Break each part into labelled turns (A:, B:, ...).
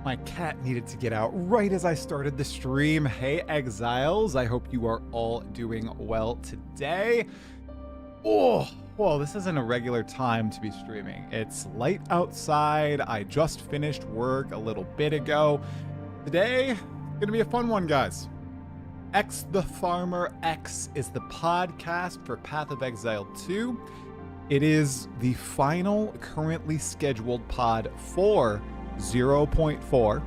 A: My cat needed to get out right as I started the stream. Hey, Exiles. I hope you are all doing well today. Oh, well, this isn't a regular time to be streaming. It's light outside. I just finished work a little bit ago. Today, gonna be a fun one, guys. XTheFarmerX is the podcast for Path of Exile 2. It is the final currently scheduled pod for 0.4.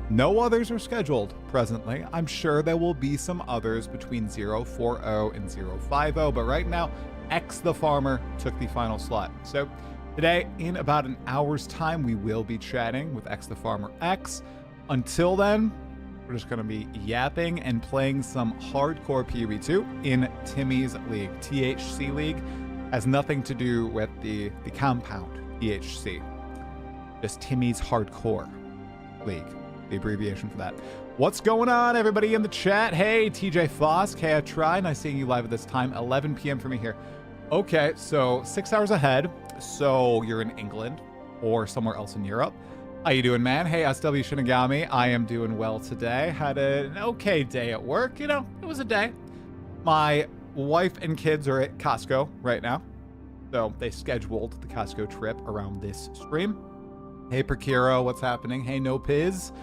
A: No others are scheduled presently. I'm sure there will be some others between 0.40 and 0.50, but right now, XTheFarmer took the final slot. So today, in about an hour's time, we will be chatting with XTheFarmerX. Until then, we're just going to be yapping and playing some hardcore PoE2 in Timmy's league. THC league has nothing to do with the compound THC. Just Timmy's hardcore league, the abbreviation for that. What's going on, everybody in the chat? Hey, TJ Fosk. Hey, I try. Nice seeing you live at this time. 11 p.m. for me here. Okay, so 6 hours ahead. So you're in England or somewhere else in Europe. How you doing, man? Hey, SW Shinigami. I am doing well today. Had an okay day at work. You know, it was a day. My wife and kids are at Costco right now. So they scheduled the Costco trip around this stream. Hey, Perkiro, what's happening? Hey, No Piz.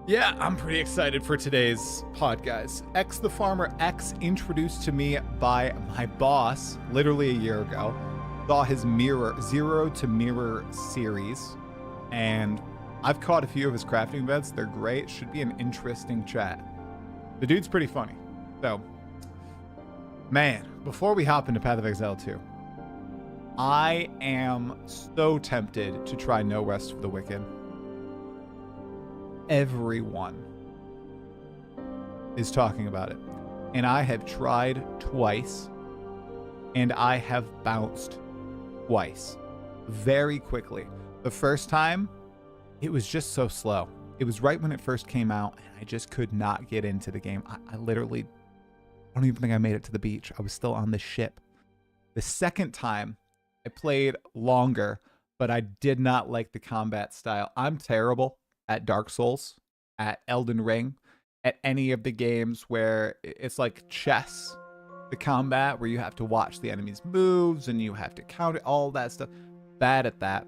A: Yeah, I'm pretty excited for today's pod, guys. XTheFarmerX, introduced to me by my boss literally a year ago, saw his Zero to Mirror series, and I've caught a few of his crafting events. They're great. Should be an interesting chat. The dude's pretty funny. So, man, before we hop into Path of Exile 2, I am so tempted to try No Rest for the Wicked. Everyone is talking about it. And I have tried twice. And I have bounced twice. Very quickly. The first time, it was just so slow. It was right when it first came out, and I just could not get into the game. I literally don't even think I made it to the beach. I was still on the ship. The second time, I played longer, but I did not like the combat style. I'm terrible at Dark Souls, at Elden Ring, at any of the games where it's like chess, the combat, where you have to watch the enemy's moves and you have to count it, all that stuff. Bad at that.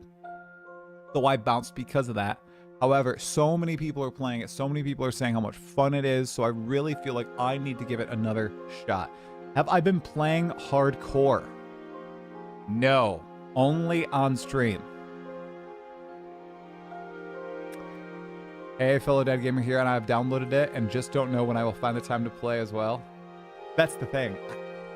A: So I bounced because of that. However, so many people are playing it. So many people are saying how much fun it is. So I really feel like I need to give it another shot. Have I been playing hardcore? No, only on stream. Hey, fellow Dead Gamer here, and I've downloaded it and just don't know when I will find the time to play as well. That's the thing.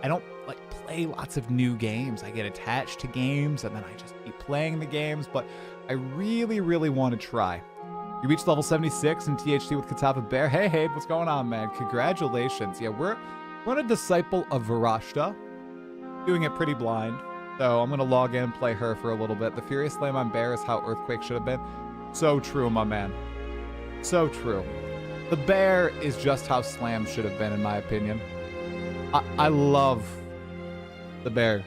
A: I don't like play lots of new games. I get attached to games and then I just keep playing the games, but I really, really want to try. You reached level 76 in THC with Katava Bear. Hey, hey, what's going on, man? Congratulations. Yeah, we're on a Disciple of Varashta, doing it pretty blind. So I'm going to log in and play her for a little bit. The Furious Flame on Bear is how Earthquake should have been. So true, my man. So true. The Bear is just how Slam should have been, in my opinion. I love the Bear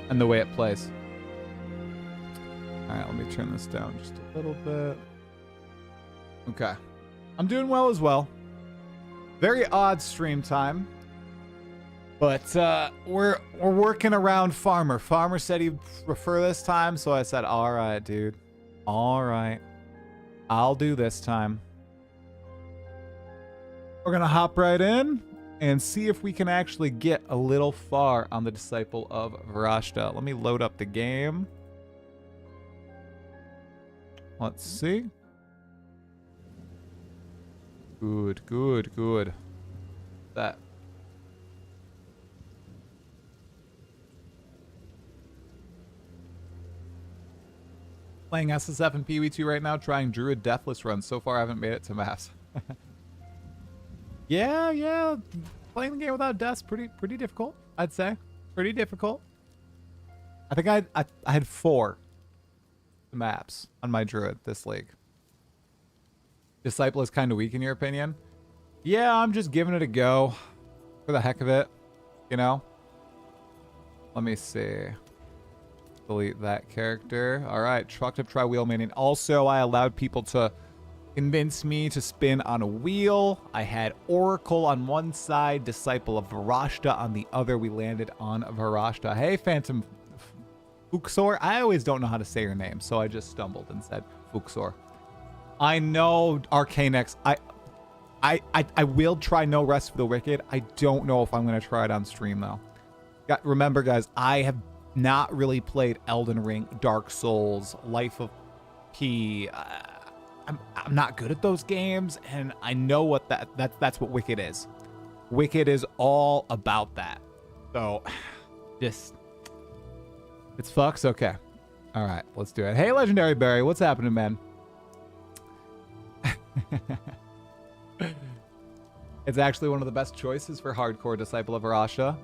A: and the way it plays. All right, let me turn this down just a little bit. Okay. I'm doing well as well. Very odd stream time. But we're working around Farmer. Farmer said he'd prefer this time, so I said, all right, dude. All right. I'll do this time. We're going to hop right in and see if we can actually get a little far on the Disciple of Varashta. Let me load up the game. Let's see. Good, good, good. That. Playing SSF and PoE2 right now, trying Druid Deathless runs. So far, I haven't made it to Mass. Yeah. Playing the game without deaths, pretty difficult, I'd say. Pretty difficult. I think I had 4 maps on my Druid this league. Disciple is kind of weak in your opinion? Yeah, I'm just giving it a go for the heck of it, you know? Let me see. delete that character. All right, Talkative Tri-Wheel Minion. Also, I allowed people to convince me to spin on a wheel. I had Oracle on one side, Disciple of Varashta on the other. We landed on Varashta. Hey, Phantom Fuxor. I always don't know how to say your name, so I just stumbled and said Fuxor. I know Arcanex. I will try No Rest for the Wicked. I don't know if I'm going to try it on stream, though. Remember, guys, I have not really played Elden Ring, Dark Souls, Life of P. I'm not good at those games, and I know what that's what Wicked is. Wicked is all about that. So, just it's fucks. Okay, all right, let's do it. Hey, Legendary Barry, what's happening, man? It's actually one of the best choices for hardcore Disciple of Varashta.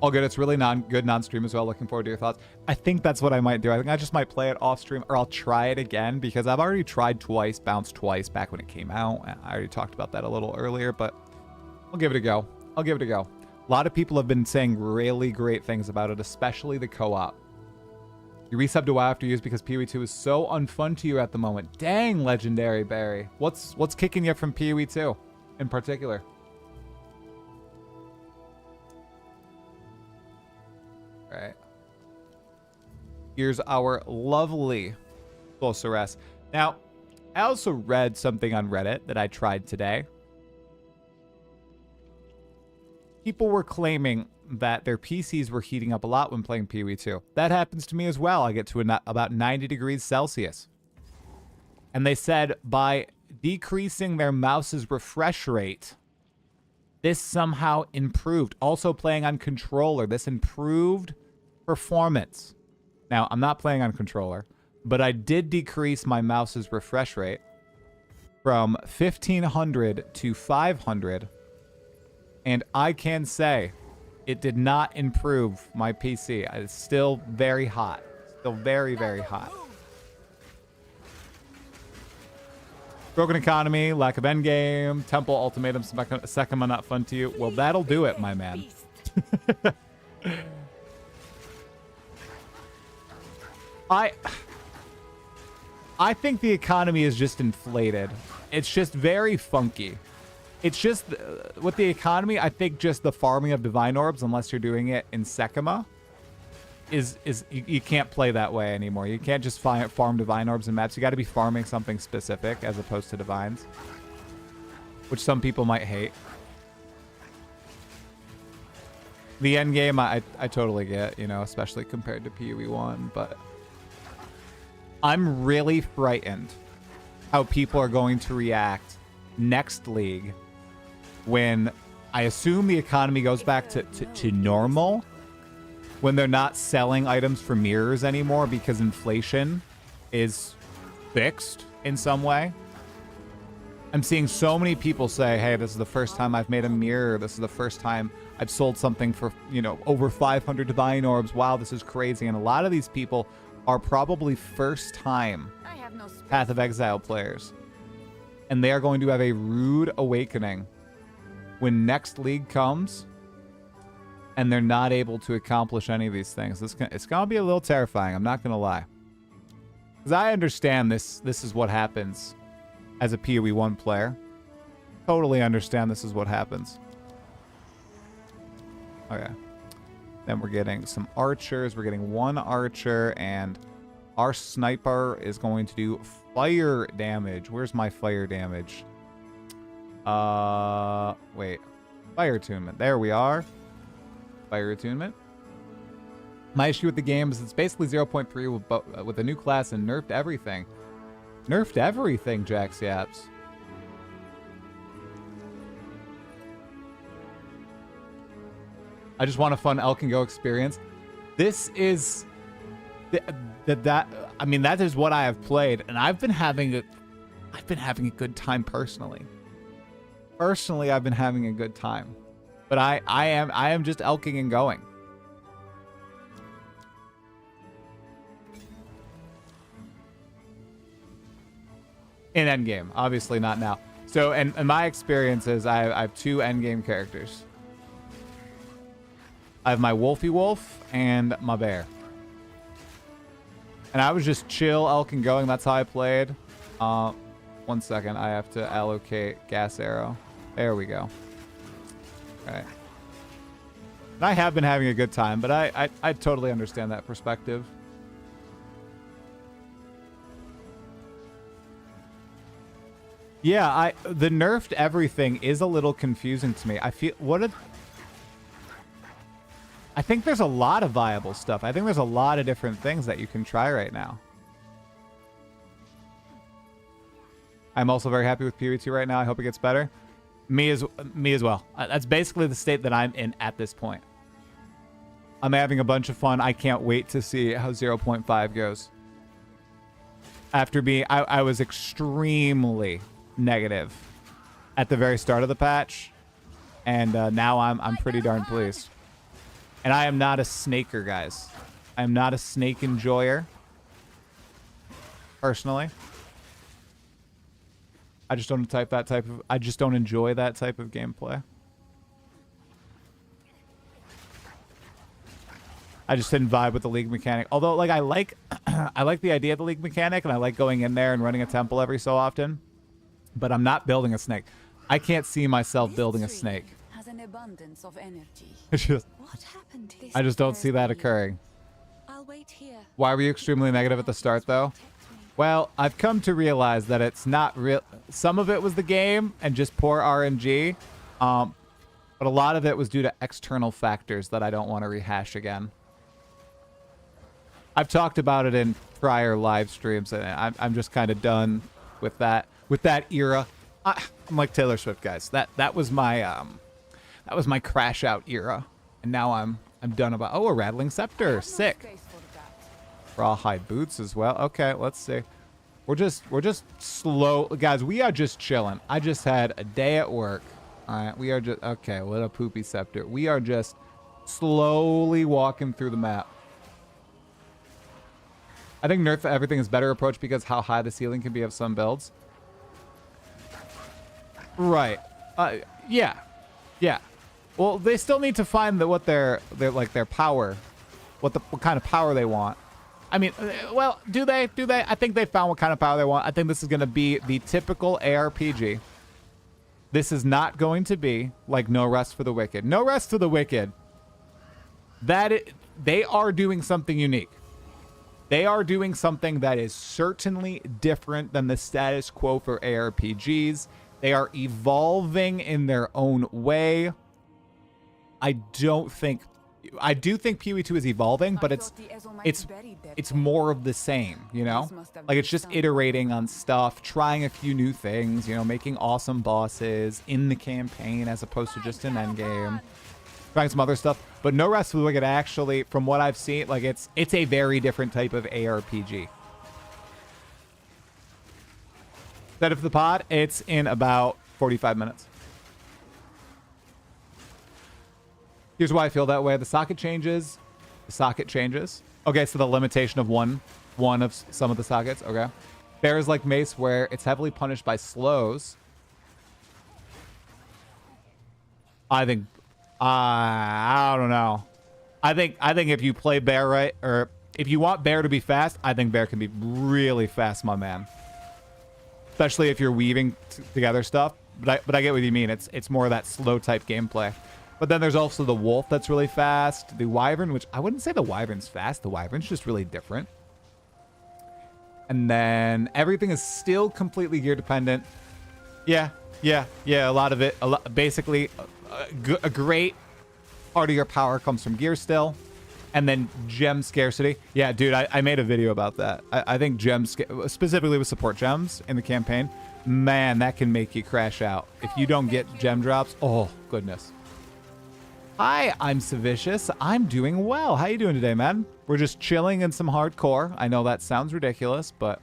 A: All good. It's really good non-stream as well. Looking forward to your thoughts. I think that's what I might do. I think I just might play it off stream, or I'll try it again, because I've already tried twice, bounced twice back when it came out. I already talked about that a little earlier, but I'll give it a go. I'll give it a go. A lot of people have been saying really great things about it, especially the co-op. You resubbed to WoW after years because PoE2 is so unfun to you at the moment. Dang, Legendary Barry. What's kicking you from PoE2 in particular? All right. Here's our lovely Sorceress. Now, I also read something on Reddit that I tried today. People were claiming that their PCs were heating up a lot when playing PoE2. That happens to me as well. I get to about 90 degrees Celsius. And they said by decreasing their mouse's refresh rate, this somehow improved. Also playing on controller, this improved performance. Now, I'm not playing on controller, but I did decrease my mouse's refresh rate from 1500 to 500. And I can say it did not improve my PC. It's still very hot. Still very, very hot. Broken economy, lack of endgame, temple ultimatum, Sekima not fun to you. Well, that'll do it, my man. I think the economy is just inflated. It's just very funky. It's just, with the economy, I think just the farming of divine orbs, unless you're doing it in Sekima, you can't play that way anymore. You can't just farm divine orbs and maps. You got to be farming something specific as opposed to divines, which some people might hate. The end game, I totally get, you know, especially compared to PoE1, but I'm really frightened how people are going to react next league when I assume the economy goes back to normal, when they're not selling items for mirrors anymore because inflation is fixed in some way. I'm seeing so many people say, hey, this is the first time I've made a mirror. This is the first time I've sold something for, you know, over 500 divine orbs. Wow, this is crazy. And a lot of these people are probably first time Path of Exile players. And they are going to have a rude awakening when next league comes and they're not able to accomplish any of these things. It's going to be a little terrifying. I'm not going to lie. Because I understand this is what happens as a PoE1 player. Totally understand this is what happens. Okay. Then we're getting some archers. We're getting one archer, and our sniper is going to do fire damage. Where's my fire damage? Wait. Fire attunement. There we are. Fire attunement. My issue with the game is it's basically 0.3 with a new class and nerfed everything. Nerfed everything, Jax Yaps. I just want a fun Elk and Go experience. This is I mean, that is what I have played, and I've been having a good time personally. Personally, I've been having a good time. But I am just elking and going. In endgame, obviously not now. So, and my experience is I have two endgame characters. I have my Wolfie Wolf and my bear. And I was just chill, elking going. That's how I played. 1 second. I have to allocate gas arrow. There we go. All right. And I have been having a good time, but I totally understand that perspective. Yeah, the nerfed everything is a little confusing to me. I think there's a lot of viable stuff. I think there's a lot of different things that you can try right now. I'm also very happy with PoE2 right now. I hope it gets better. Me as well. That's basically the state that I'm in at this point. I'm having a bunch of fun. I can't wait to see how 0.5 goes. After being, I was extremely negative at the very start of the patch, and now I'm pretty darn pleased. And I am not a snaker, guys. I am not a snake enjoyer. Personally, I just don't I just don't enjoy that type of gameplay. I just didn't vibe with the league mechanic. Although, like, I like the idea of the league mechanic, and I like going in there and running a temple every so often. But I'm not building a snake. I can't see myself building a snake.
B: Has an abundance of energy.
A: What happened here? I just don't see that occurring.
B: I'll wait here.
A: Why were you extremely negative at the start, though? Well, I've come to realize that it's not real. Some of it was the game and just poor RNG. But a lot of it was due to external factors that I don't want to rehash again. I've talked about it in prior live streams, and I'm just kind of done with that era. I'm like Taylor Swift, guys. That was my crash out era, and now I'm done about. Oh, a rattling scepter, sick. Rawhide boots as well. Okay, let's see. We're just slow, guys. We are just chilling. I just had a day at work. All right, we are just okay. What a poopy scepter. We are just slowly walking through the map. I think nerf everything is better approach because how high the ceiling can be of some builds. Right. Yeah. Well, they still need to find what their power, what kind of power they want. I mean, well, do they? I think they found what kind of power they want. I think this is going to be the typical ARPG. This is not going to be like No Rest for the Wicked. No Rest for the Wicked. They are doing something unique. They are doing something that is certainly different than the status quo for ARPGs. They are evolving in their own way. I do think PoE2 is evolving, but it's more of the same, you know? Like, it's just iterating on stuff, trying a few new things, you know, making awesome bosses in the campaign as opposed to just an endgame. Trying some other stuff. But No Rest for the Wicked, actually, from what I've seen, like, it's a very different type of ARPG. Set up the pod, it's in about 45 minutes. Here's why I feel that way. The socket changes. Okay, so the limitation of one of some of the sockets. Okay. Bear is like Mace, where it's heavily punished by slows. I think... I don't know. I think if you play Bear right, or if you want Bear to be fast, I think Bear can be really fast, my man. Especially if you're weaving together stuff. But I get what you mean. It's more of that slow type gameplay. But then there's also the Wolf that's really fast. The Wyvern, which I wouldn't say the Wyvern's fast. The Wyvern's just really different. And then everything is still completely gear dependent. Yeah. A lot of it. Basically, a great part of your power comes from gear still. And then gem scarcity. Yeah, dude, I made a video about that. I think gems, specifically with support gems in the campaign, man, that can make you crash out. If you don't get gem drops, oh, goodness. Hi, I'm Savicious. I'm doing well. How you doing today, man? We're just chilling in some hardcore. I know that sounds ridiculous, but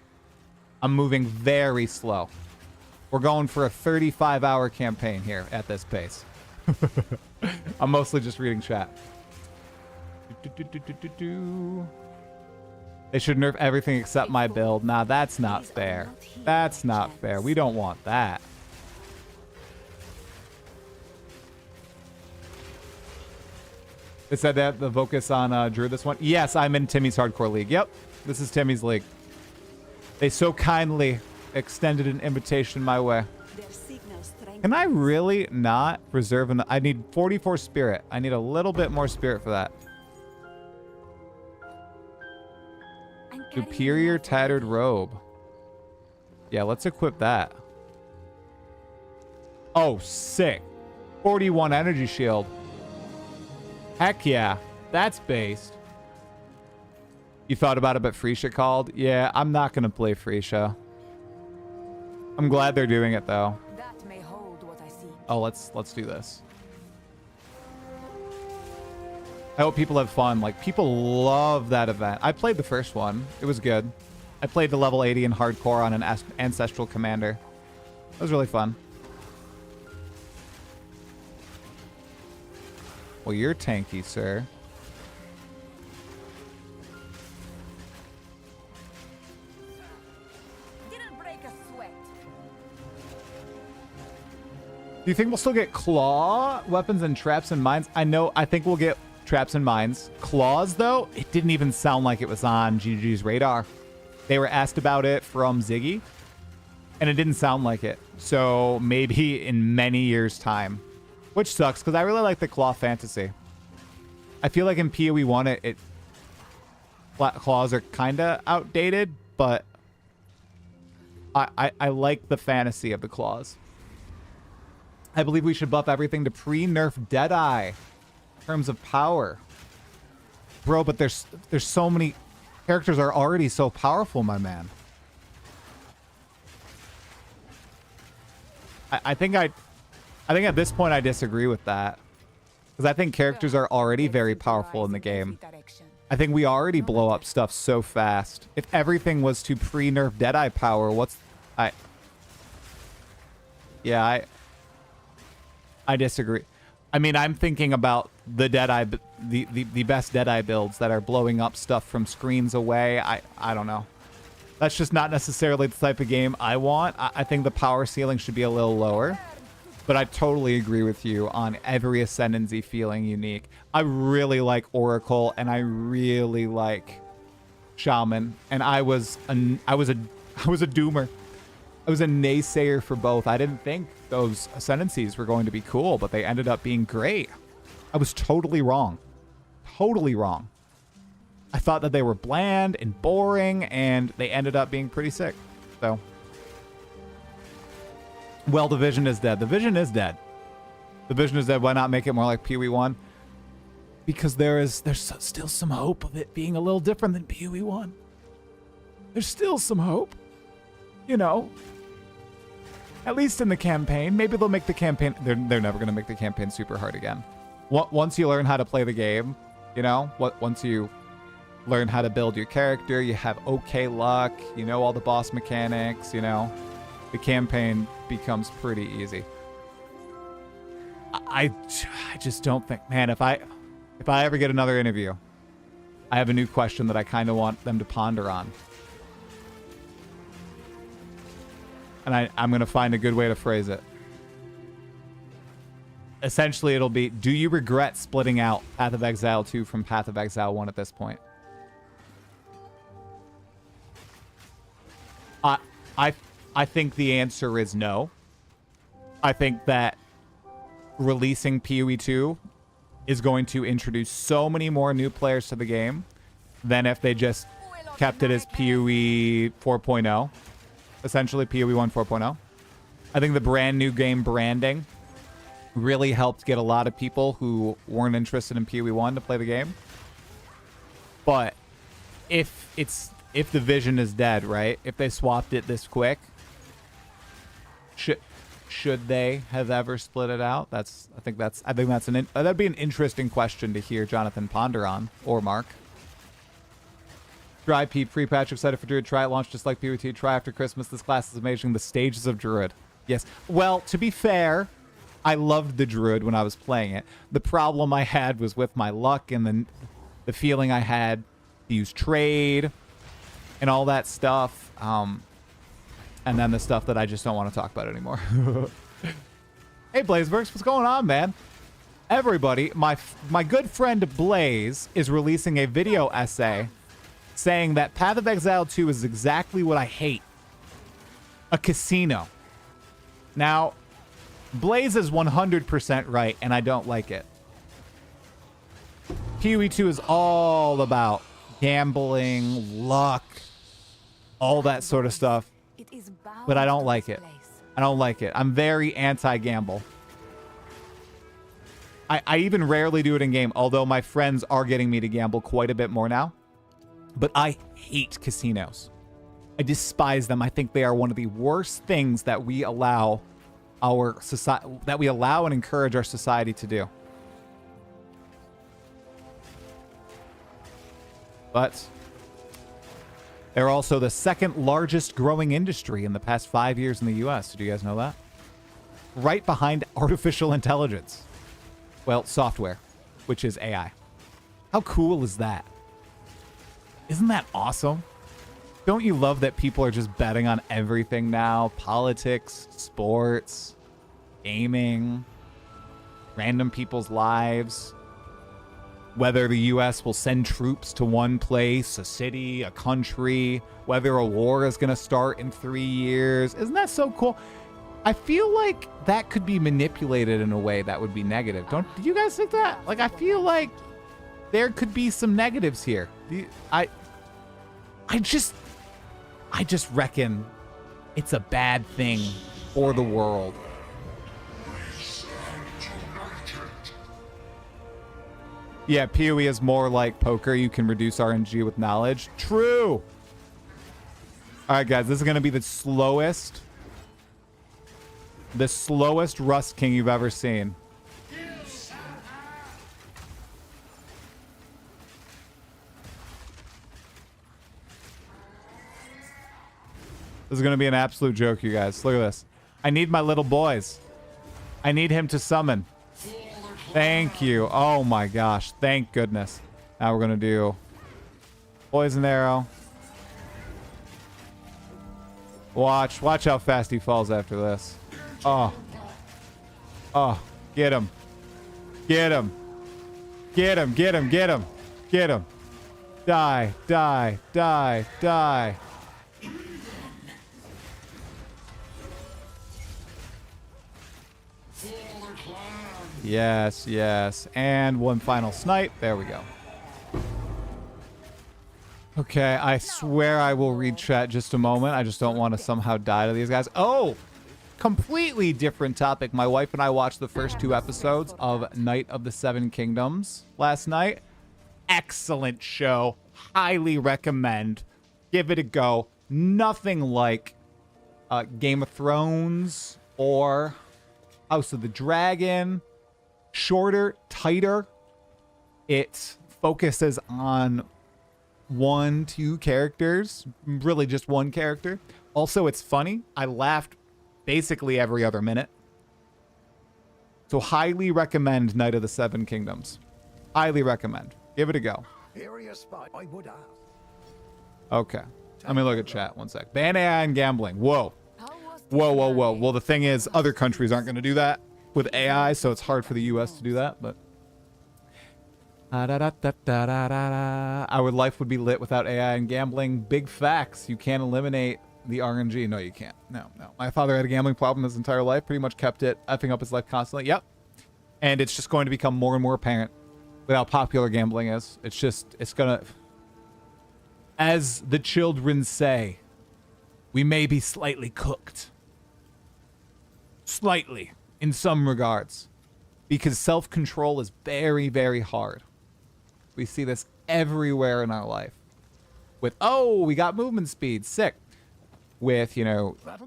A: I'm moving very slow. We're going for a 35-hour campaign here at this pace. I'm mostly just reading chat. They should nerf everything except my build. Nah, that's not fair. That's not fair. We don't want that. They said that the focus on Drew this one. Yes, I'm in Timmy's Hardcore League. Yep. This is Timmy's league. They so kindly extended an invitation my way. Can I really not reserve an... I need 44 spirit. I need a little bit more spirit for that. Superior tattered robe. Yeah, let's equip that. Oh, sick. 41 energy shield. Heck yeah. That's based. You thought about it, but Freesia called? Yeah, I'm not going to play Freesia. I'm glad they're doing it, though.
B: That may hold what I see.
A: Oh, let's do this. I hope people have fun. Like, people love that event. I played the first one. It was good. I played the level 80 in hardcore on an ancestral commander. It was really fun. Well, you're tanky, sir.
B: Didn't break a sweat.
A: Do you think we'll still get claw weapons and traps and mines? I think we'll get traps and mines. Claws, though, it didn't even sound like it was on GG's radar. They were asked about it from Ziggy, and it didn't sound like it. So maybe in many years' time, which sucks because I really like the claw fantasy. I feel like in PoE1, claws are kind of outdated, but I like the fantasy of the claws. I believe we should buff everything to pre-nerf Deadeye in terms of power. Bro, but there's so many characters are already so powerful, my man. I think at this point I disagree with that. Because I think characters are already very powerful in the game. I think we already blow up stuff so fast. If everything was to pre-nerf Deadeye power, I disagree. I mean, I'm thinking about the Deadeye, the best Deadeye builds that are blowing up stuff from screens away. I don't know. That's just not necessarily the type of game I want. I think the power ceiling should be a little lower. But I totally agree with you on every Ascendancy feeling unique. I really like Oracle and I really like Shaman. And I was a doomer. I was a naysayer for both. I didn't think those Ascendancies were going to be cool, but they ended up being great. I was totally wrong. Totally wrong. I thought that they were bland and boring, and they ended up being pretty sick. So, well, the vision is dead. The vision is dead. The vision is dead. Why not make it more like PoE1? Because there's still some hope of it being a little different than PoE1. There's still some hope. You know, at least in the campaign. Maybe they'll make the campaign... They're never going to make the campaign super hard again. Once you learn how to play the game, you know, once you learn how to build your character, you have okay luck, you know all the boss mechanics, you know, the campaign becomes pretty easy. I just don't think... Man, if I ever get another interview, I have a new question that I kind of want them to ponder on. And I'm going to find a good way to phrase it. Essentially, it'll be, do you regret splitting out Path of Exile 2 from Path of Exile 1 at this point? I think the answer is no. I think that releasing PoE2 is going to introduce so many more new players to the game than if they just kept it as PoE 4.0. Essentially, PoE1 4.0. I think the brand new game branding really helped get a lot of people who weren't interested in PoE1 to play the game. But if the vision is dead, right? If they swapped it this quick, should they have ever split it out? I think that'd be an interesting question to hear Jonathan ponder on, or Mark. Dry Peep, free patch, excited for Druid. Try it, launch just like PoE2. Try after Christmas. This class is amazing. The stages of Druid. Yes. Well, to be fair, I loved the Druid when I was playing it. The problem I had was with my luck and the feeling I had to use trade and all that stuff. And then the stuff that I just don't want to talk about anymore. Hey, Blazeworks, what's going on, man? Everybody, my good friend Blaze is releasing a video essay saying that Path of Exile 2 is exactly what I hate. A casino. Now, Blaze is 100% right, and I don't like it. PoE2 is all about gambling, luck, all that sort of stuff. But I don't like it. I don't like it. I'm very anti-gamble. I even rarely do it in game, although my friends are getting me to gamble quite a bit more now. But I hate casinos. I despise them. I think they are one of the worst things that we allow our society, that we allow and encourage our society to do. But they're also the second largest growing industry in the past 5 years in the US. Do you guys know that? Right behind artificial intelligence. Well, software, which is AI. How cool is that? Isn't that awesome? Don't you love that people are just betting on everything now? Politics, sports, gaming, random people's lives. Whether the U.S. will send troops to one place, a city, a country, whether a war is going to start in 3 years. Isn't that so cool? I feel like that could be manipulated in a way that would be negative. Do you guys think that? Like, I feel like there could be some negatives here. I just reckon it's a bad thing for the world. Yeah, PoE is more like poker. You can reduce RNG with knowledge. True. All right, guys, this is going to be the slowest Rust King you've ever seen. This is going to be an absolute joke, you guys. Look at this. I need my little boys. I need him to summon. Thank you. Oh my gosh. Thank goodness. Now we're going to do Poison Arrow. Watch how fast he falls after this. Oh. Oh. Get him. Get him. Get him. Get him. Get him. Get him. Die. Die. Die. Die. Yes, yes. And one final snipe. There we go. Okay, I swear I will read chat just a moment. I just don't want to somehow die to these guys. Oh, completely different topic. My wife and I watched the first 2 episodes of Night of the Seven Kingdoms last night. Excellent show. Highly recommend. Give it a go. Nothing like Game of Thrones or House of the Dragon. Shorter, tighter. It focuses on 1-2 characters, really just one character. Also, it's funny. I laughed basically every other minute. So highly recommend Night of the Seven Kingdoms. Highly recommend. Give it a go. Okay. Let me look at chat 1 sec. Ban AI and gambling. Whoa. Whoa, whoa, whoa. Well, the thing is, other countries aren't going to do that with AI, so it's hard for the US to do that, but our life would be lit without AI and gambling. Big facts. You can't eliminate the RNG. No, you can't. No. My father had a gambling problem his entire life, pretty much kept it effing up his life constantly. Yep. And it's just going to become more and more apparent with how popular gambling is. It's gonna, as the children say, we may be slightly cooked. Slightly. In some regards, because self-control is very, very hard. We see this everywhere in our life. With, oh, we got movement speed, sick. With,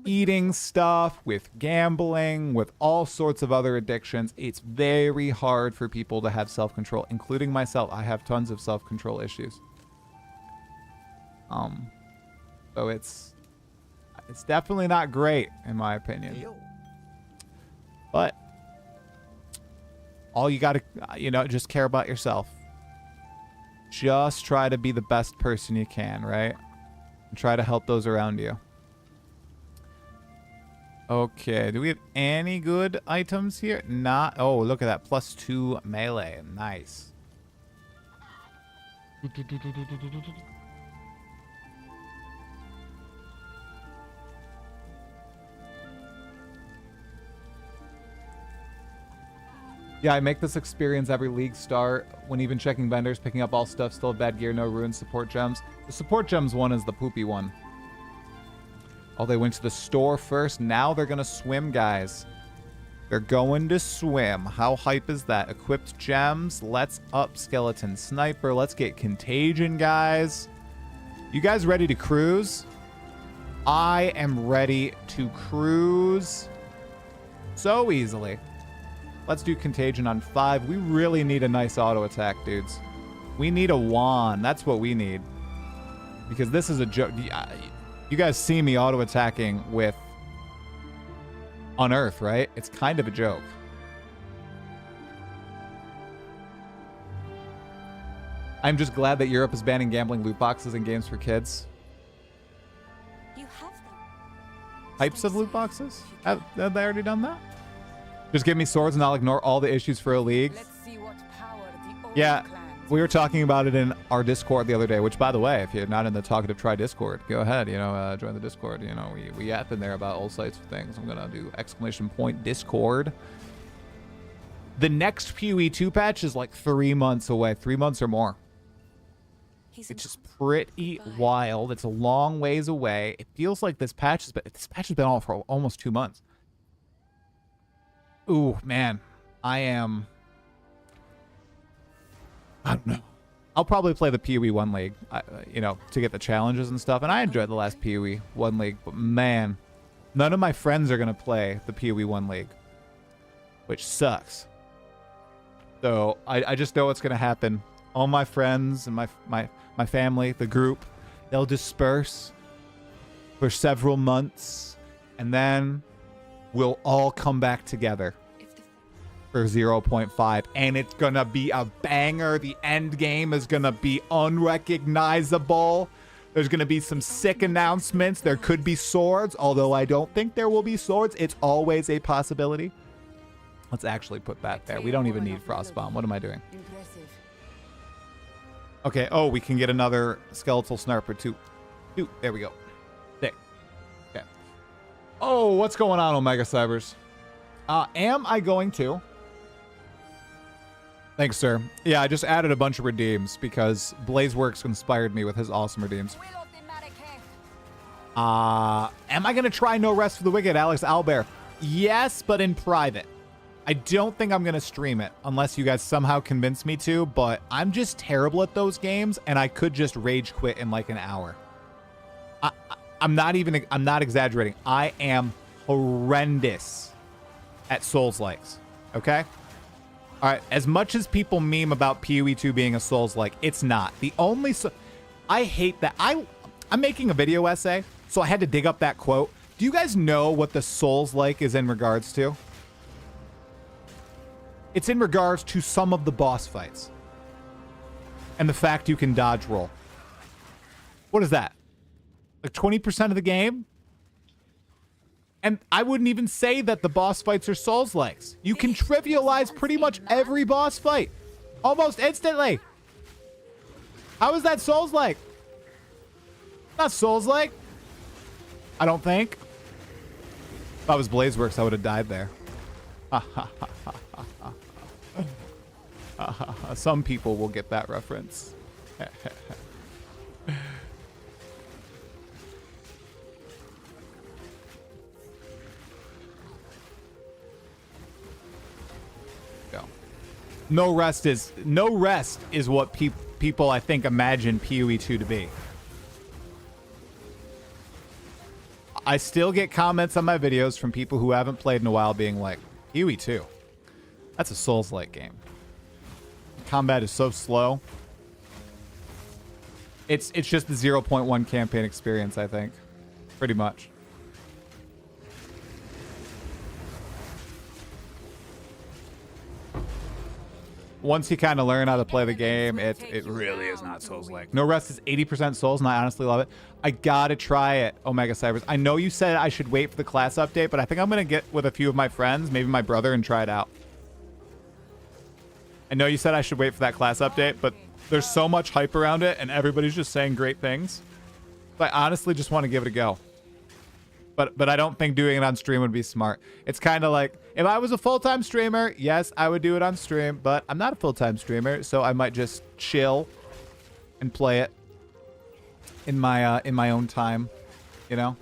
A: eating stuff, with gambling, with all sorts of other addictions. It's very hard for people to have self-control, including myself. I have tons of self-control issues. So it's definitely not great, in my opinion. But all you got to, just care about yourself. Just try to be the best person you can, right? And try to help those around you. Okay, do we have any good items here? Not. Oh, look at that. +2 melee. Nice. Yeah, I make this experience every league start. When even checking vendors, picking up all stuff, still have bad gear, no runes, support gems. The support gems one is the poopy one. Oh, they went to the store first. Now they're going to swim, guys. They're going to swim. How hype is that? Equipped gems. Let's up skeleton sniper. Let's get contagion, guys. You guys ready to cruise? I am ready to cruise so easily. Let's do contagion on 5. We really need a nice auto attack, dudes. We need a wand. That's what we need. Because this is a joke. You guys see me auto attacking with Unearth, right? It's kind of a joke. I'm just glad that Europe is banning gambling loot boxes in games for kids.
B: You have them.
A: Types of loot boxes? Have they already done that? Just give me swords and I'll ignore all the issues for a league.
B: Let's see what power the old
A: Yeah,
B: clans
A: we were talking about it in our Discord the other day, which, by the way, if you're not in the Talkative, try Discord. Go ahead, join the Discord. We yap in there about all sites of things. I'm going to do ! Discord. The next PoE2 patch is like 3 months away, 3 months or more. It's just pretty wild. It's a long ways away. It feels like this patch has been on for almost 2 months. Ooh, man. I don't know. I'll probably play the PoE 1 League, to get the challenges and stuff. And I enjoyed the last PoE 1 League. But, man, none of my friends are going to play the PoE 1 League, which sucks. So I just know what's going to happen. All my friends and my family, the group, they'll disperse for several months. And then we'll all come back together for 0.5, and it's gonna be a banger. The end game is gonna be unrecognizable. There's gonna be some sick announcements. There could be swords, although I don't think there will be swords. It's always a possibility. Let's actually put that there. We don't even need Frostbomb. What am I doing? Okay, oh, we can get another skeletal sniper too. There we go. Sick. Okay. Oh, what's going on, Omega Cybers? Am I going to? Thanks, sir. Yeah, I just added a bunch of redeems because Blazeworks inspired me with his awesome redeems. Am I going to try No Rest for the Wicked, Alex Albert? Yes, but in private. I don't think I'm going to stream it unless you guys somehow convince me to, but I'm just terrible at those games, and I could just rage quit in like an hour. I'm not exaggerating. I am horrendous at Souls-likes, okay? All right, as much as people meme about PoE2 being a Souls-like, it's not. The only... I hate that. I'm making a video essay, so I had to dig up that quote. Do you guys know what the Souls-like is in regards to? It's in regards to some of the boss fights. And the fact you can dodge roll. What is that? Like 20% of the game? And I wouldn't even say that the boss fights are Souls-likes. You can trivialize pretty much every boss fight. Almost instantly. How is that Souls-like? Not Souls-like. I don't think. If I was Blazeworks, I would have died there. Some people will get that reference. Go. No rest is what people I think imagine PoE2 to be. I still get comments on my videos from people who haven't played in a while being like, PoE2, that's a Souls-like game. Combat is so slow. It's just the 0.1 campaign experience, I think. Pretty much. Once you kind of learn how to play the game, it really is not Souls-like. No Rest is 80% Souls, and I honestly love it. I gotta try it, Omega Cybers. I know you said I should wait for the class update, but I think I'm gonna get with a few of my friends, maybe my brother, and try it out. I know you said I should wait for that class update, but there's so much hype around it, and everybody's just saying great things. So I honestly just want to give it a go. But I don't think doing it on stream would be smart. It's kind of like If I was a full-time streamer, yes, I would do it on stream, but I'm not a full-time streamer, so I might just chill and play it in my own time, you know?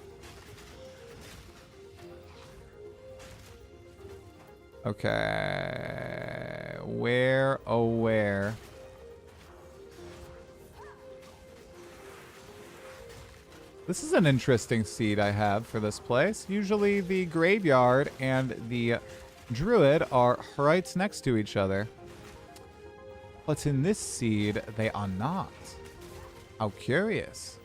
A: Okay. Where, oh where? This is an interesting seed I have for this place. Usually the graveyard and the druid are right next to each other. But in this seed, they are not. How curious.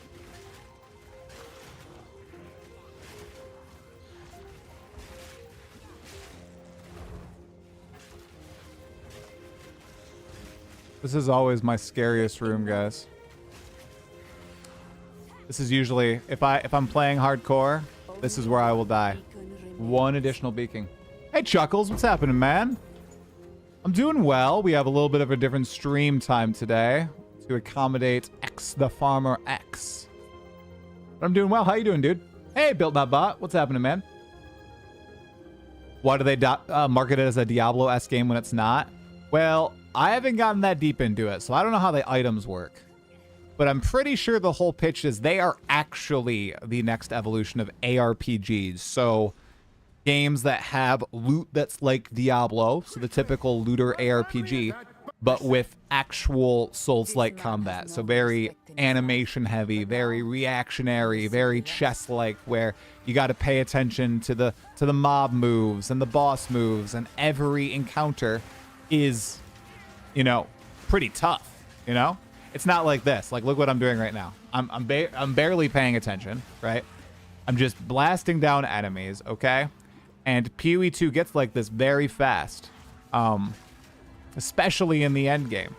A: This is always my scariest room, guys. This is usually, if I'm playing hardcore, this is where I will die. One additional beacon. Hey Chuckles, what's happening, man? I'm doing well. We have a little bit of a different stream time today to accommodate XTheFarmerX. But I'm doing well. How you doing, dude? Hey, Built Not Bot. What's happening, man? Why do they market it as a Diablo-esque game when it's not? Well, I haven't gotten that deep into it, so I don't know how the items work. But I'm pretty sure the whole pitch is they are actually the next evolution of ARPGs. So games that have loot that's like Diablo, so the typical looter ARPG, but with actual Souls-like combat. So very animation heavy, very reactionary, very chess-like, where you got to pay attention to the mob moves and the boss moves, and every encounter is, you know, pretty tough, you know? It's not like this. Like, look what I'm doing right now. I'm barely paying attention, right? I'm just blasting down enemies, okay? And PoE2 gets like this very fast, especially in the end game.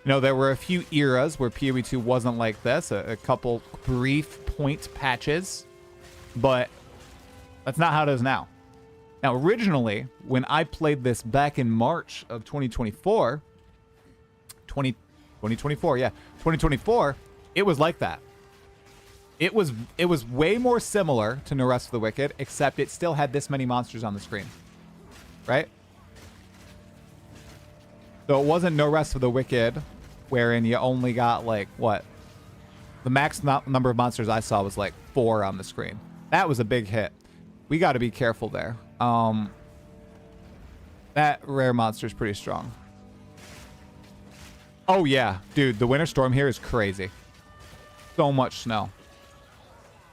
A: You know, there were a few eras where PoE2 wasn't like this, a couple brief point patches, but that's not how it is now. Now, originally, when I played this back in March of 2024, 2024, yeah, 2024, it was like that. It was way more similar to No Rest for the Wicked, except it still had this many monsters on the screen, right? So it wasn't No Rest for the Wicked, wherein you only got like what? The max number of monsters I saw was like 4 on the screen. That was a big hit. We got to be careful there. That rare monster is pretty strong. Oh yeah, dude, the winter storm here is crazy. So much snow.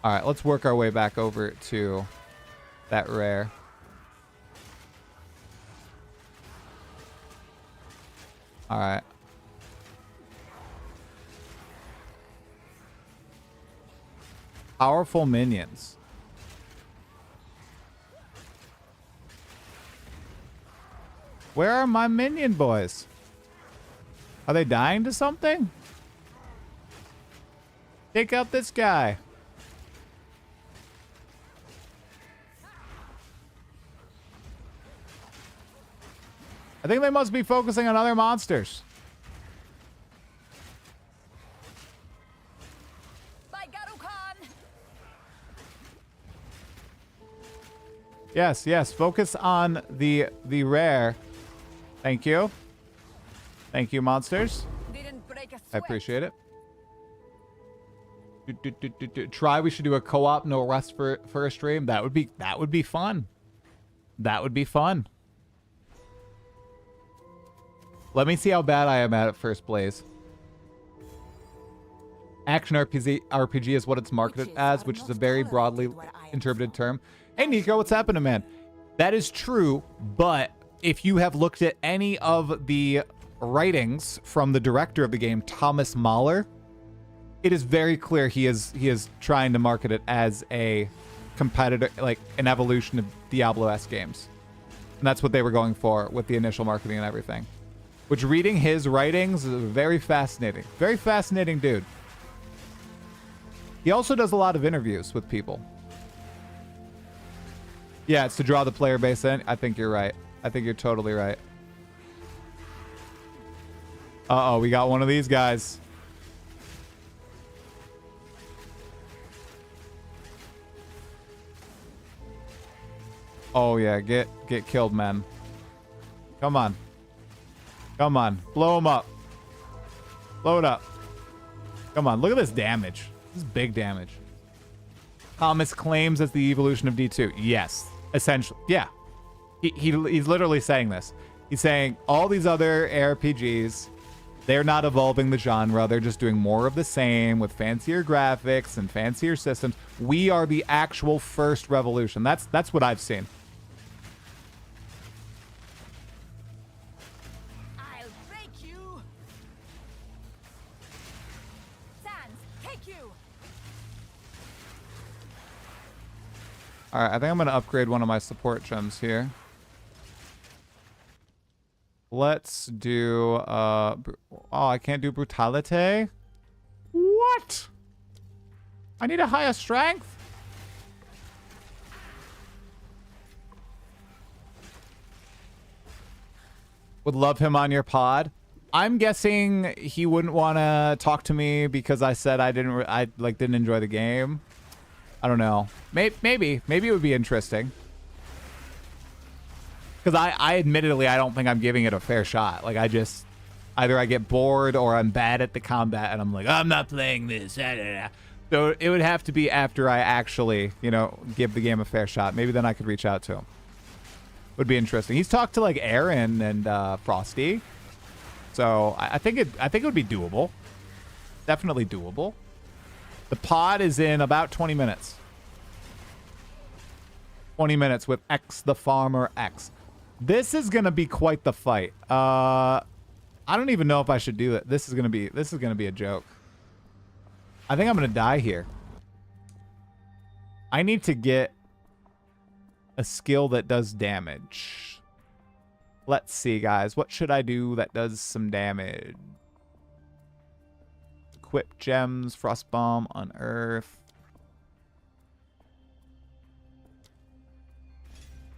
A: All right, let's work our way back over to that rare. All right. Powerful minions. Where are my minion boys? Are they dying to something? Take out this guy. I think they must be focusing on other monsters. Yes, yes. Focus on the rare. Thank you. Thank you, monsters. I appreciate it. Try. We should do a co-op No Rest for a stream. That would be fun. That would be fun. Let me see how bad I am at it first, Blaze. Action RPG is what it's marketed as, which is a very broadly interpreted term. Hey, Nico, what's happening, man? That is true, but if you have looked at any of the writings from the director of the game, Thomas Mahler, it is very clear he is trying to market it as a competitor, like an evolution of Diablo-esque games. And that's what they were going for with the initial marketing and everything. Which, reading his writings is very fascinating. Very fascinating dude. He also does a lot of interviews with people. Yeah, it's to draw the player base in. I think you're right. I think you're totally right. Uh-oh, we got one of these guys. Oh yeah, get killed, man. Come on. Come on. Blow him up. Blow it up. Come on, look at this damage. This is big damage. Thomas claims as the evolution of D2. Yes, essentially. Yeah. He's literally saying this. He's saying all these other ARPGs, they're not evolving the genre. They're just doing more of the same with fancier graphics and fancier systems. We are the actual first revolution. That's what I've seen.
B: I'll break you. Sans, take you.
A: All right, I think I'm going to upgrade one of my support gems here. Let's do, oh, I can't do Brutality? What? I need a higher strength? Would love him on your pod. I'm guessing he wouldn't want to talk to me because I said I didn't enjoy the game. I don't know. Maybe it would be interesting. Because I admittedly, I don't think I'm giving it a fair shot. Like, either I get bored or I'm bad at the combat and I'm like, I'm not playing this. So it would have to be after I actually, give the game a fair shot. Maybe then I could reach out to him. Would be interesting. He's talked to like Aaron and Frosty. So I think it would be doable. Definitely doable. The pod is in about 20 minutes. 20 minutes with XTheFarmerX. This is gonna be quite the fight. I don't even know if I should do it. This is gonna be a joke. I think I'm gonna die here. I need to get a skill that does damage. Let's see, guys. What should I do that does some damage? Equip gems, frost bomb, unearth.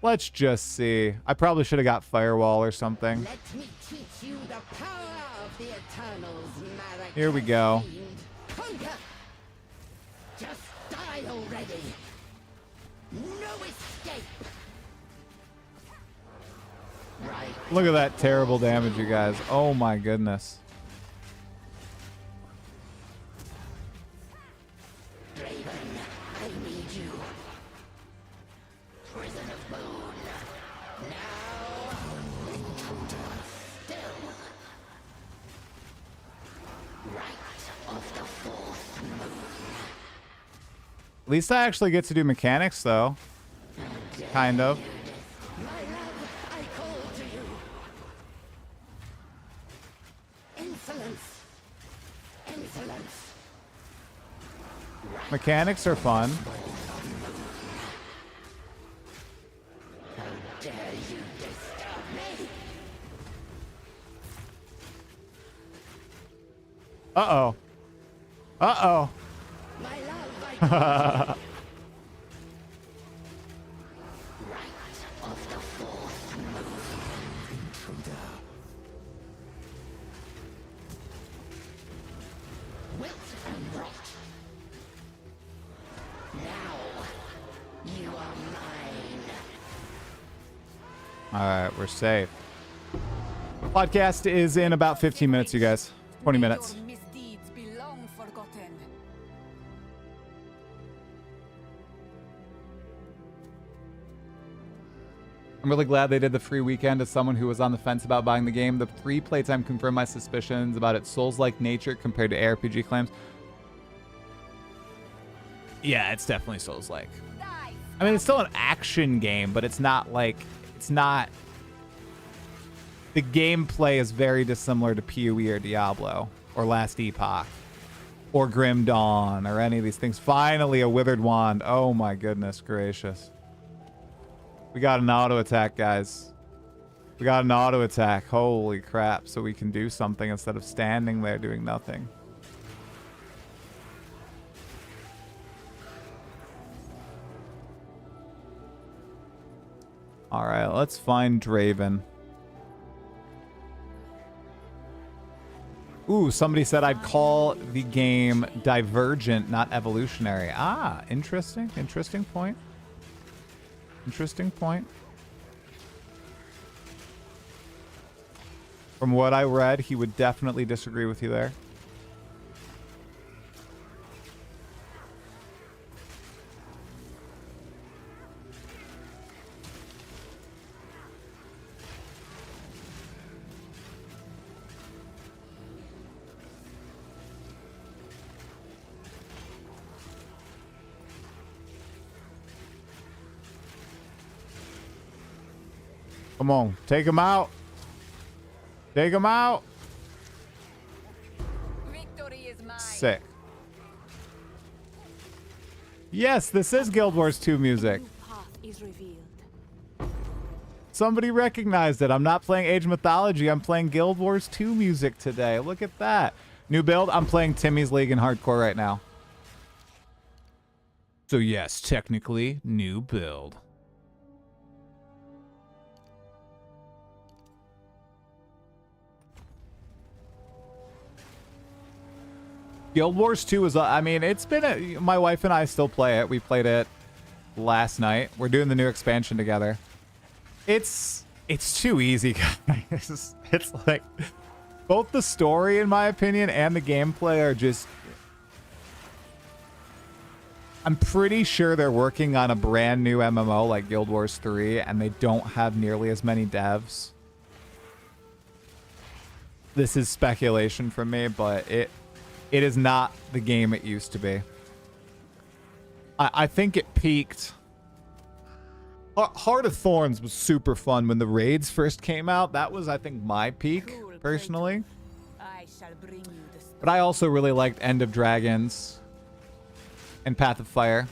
A: Let's just see. I probably should have got firewall or something.
C: Let me teach you the power of the Eternals,
A: Here we go.
C: Conquer. Just die already. No escape. Right.
A: Look at that terrible damage, you guys. Oh my goodness.
C: Draven, I need you. Prison of Moon. Now. Still. Right of the fourth moon.
A: At least I actually get to do mechanics, though. Kind of.
C: My love, I call to you. Insolence. Insolence.
A: Mechanics are fun.
C: How dare you disturb me?
A: Uh-oh. Uh-oh.
C: My love, I call to you. Right of the fourth moon. Intruder. Wilt and rot. Now, you are mine.
A: All right, we're safe. Podcast is in about 15 minutes, you guys. 20 minutes.
B: Your misdeeds be long forgotten.
A: I'm really glad they did the free weekend. As someone who was on the fence about buying the game, the free playtime confirmed my suspicions about its Souls-like nature compared to ARPG claims. Yeah, it's definitely Souls-like.
B: Die.
A: I mean, it's still an action game, but it's not. The gameplay is very dissimilar to PoE or Diablo or Last Epoch or Grim Dawn or any of these things. Finally, a Withered Wand. Oh my goodness gracious. We got an auto attack, guys. We got an auto attack. Holy crap. So we can do something instead of standing there doing nothing. All right, let's find Draven. Ooh, somebody said I'd call the game Divergent, not evolutionary. Ah, interesting. Interesting point. Interesting point. From what I read, he would definitely disagree with you there. Come on, take him out. Take him out.
B: Victory is mine.
A: Sick. Yes, this is Guild Wars 2 music.
B: New path is revealed.
A: Somebody recognized it. I'm not playing Age of Mythology. I'm playing Guild Wars 2 music today. Look at that. New build. I'm playing Timmy's League in Hardcore right now. So yes, technically, new build. Guild Wars 2 is, I mean, it's been, my wife and I still play it. We played it last night. We're doing the new expansion together. It's too easy, guys. It's like, both the story, in my opinion, and the gameplay are just, I'm pretty sure they're working on a brand new MMO like Guild Wars 3, and they don't have nearly as many devs. This is speculation from me, but it is not the game it used to be. I think it peaked. Heart of Thorns was super fun when the raids first came out. That was, I think, my peak, personally.
B: I shall bring you the
A: But I also really liked End of Dragons and Path of Fire.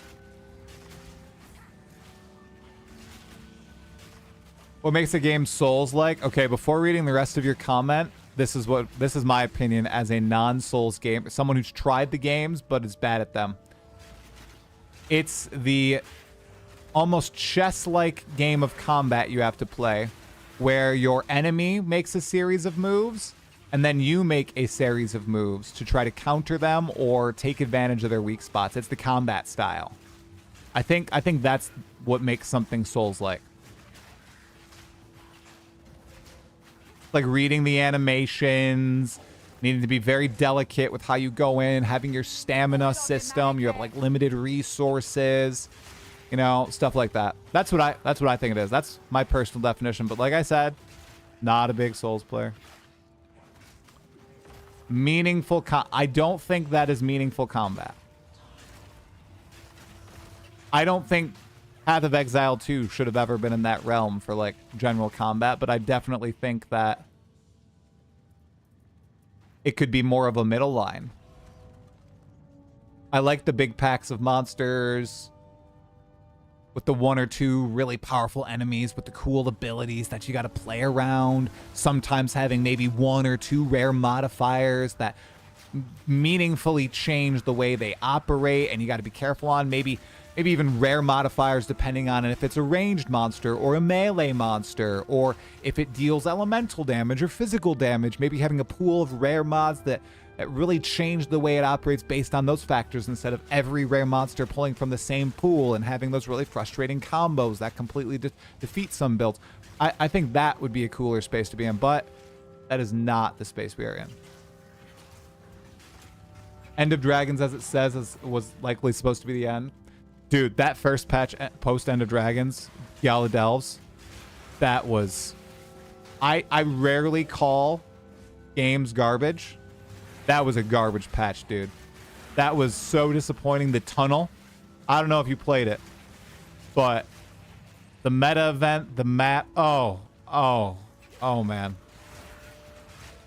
A: What makes a game Souls-like? Okay, before reading the rest of your comment, this is my opinion as a non-Souls game, someone who's tried the games but is bad at them. It's the almost chess-like game of combat you have to play, where your enemy makes a series of moves, and then you make a series of moves to try to counter them or take advantage of their weak spots. It's the combat style. I think that's what makes something Souls-like. Like reading the animations, needing to be very delicate with how you go in, having your stamina system, you have like limited resources, you know, stuff like that. That's what I think it is. That's my personal definition. But like I said, not a big Souls player. Meaningful I don't think that is meaningful combat. I don't think Path of Exile 2 should have ever been in that realm for like general combat, but I definitely think that it could be more of a middle line. I like the big packs of monsters with the one or two really powerful enemies with the cool abilities that you got to play around. Sometimes having maybe one or two rare modifiers that meaningfully change the way they operate, and you got to be careful on maybe even rare modifiers depending on if it's a ranged monster or a melee monster, or if it deals elemental damage or physical damage. Maybe having a pool of rare mods that really change the way it operates based on those factors, instead of every rare monster pulling from the same pool and having those really frustrating combos that completely defeat some builds. I think that would be a cooler space to be in, but that is not the space we are in. End of Dragons, as it says, was likely supposed to be the end. Dude, that first patch post End of Dragons, Gala Delves, that was... I rarely call games garbage. That was a garbage patch, dude. That was so disappointing. The tunnel, I don't know if you played it, but the meta event, the map, oh man.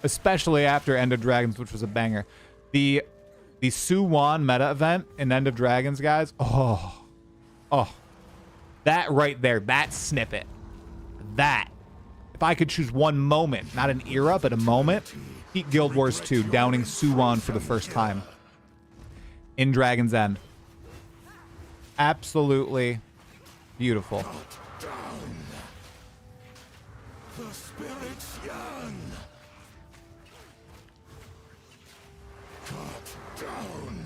A: Especially after End of Dragons, which was a banger. The Suwon meta event in End of Dragons, guys. Oh. That right there, that snippet. That. If I could choose one moment, not an era, but a moment, beat Guild Wars 2, downing Suwon for the first time in Dragon's End. Absolutely beautiful.
D: The spirits yearn. Cut down.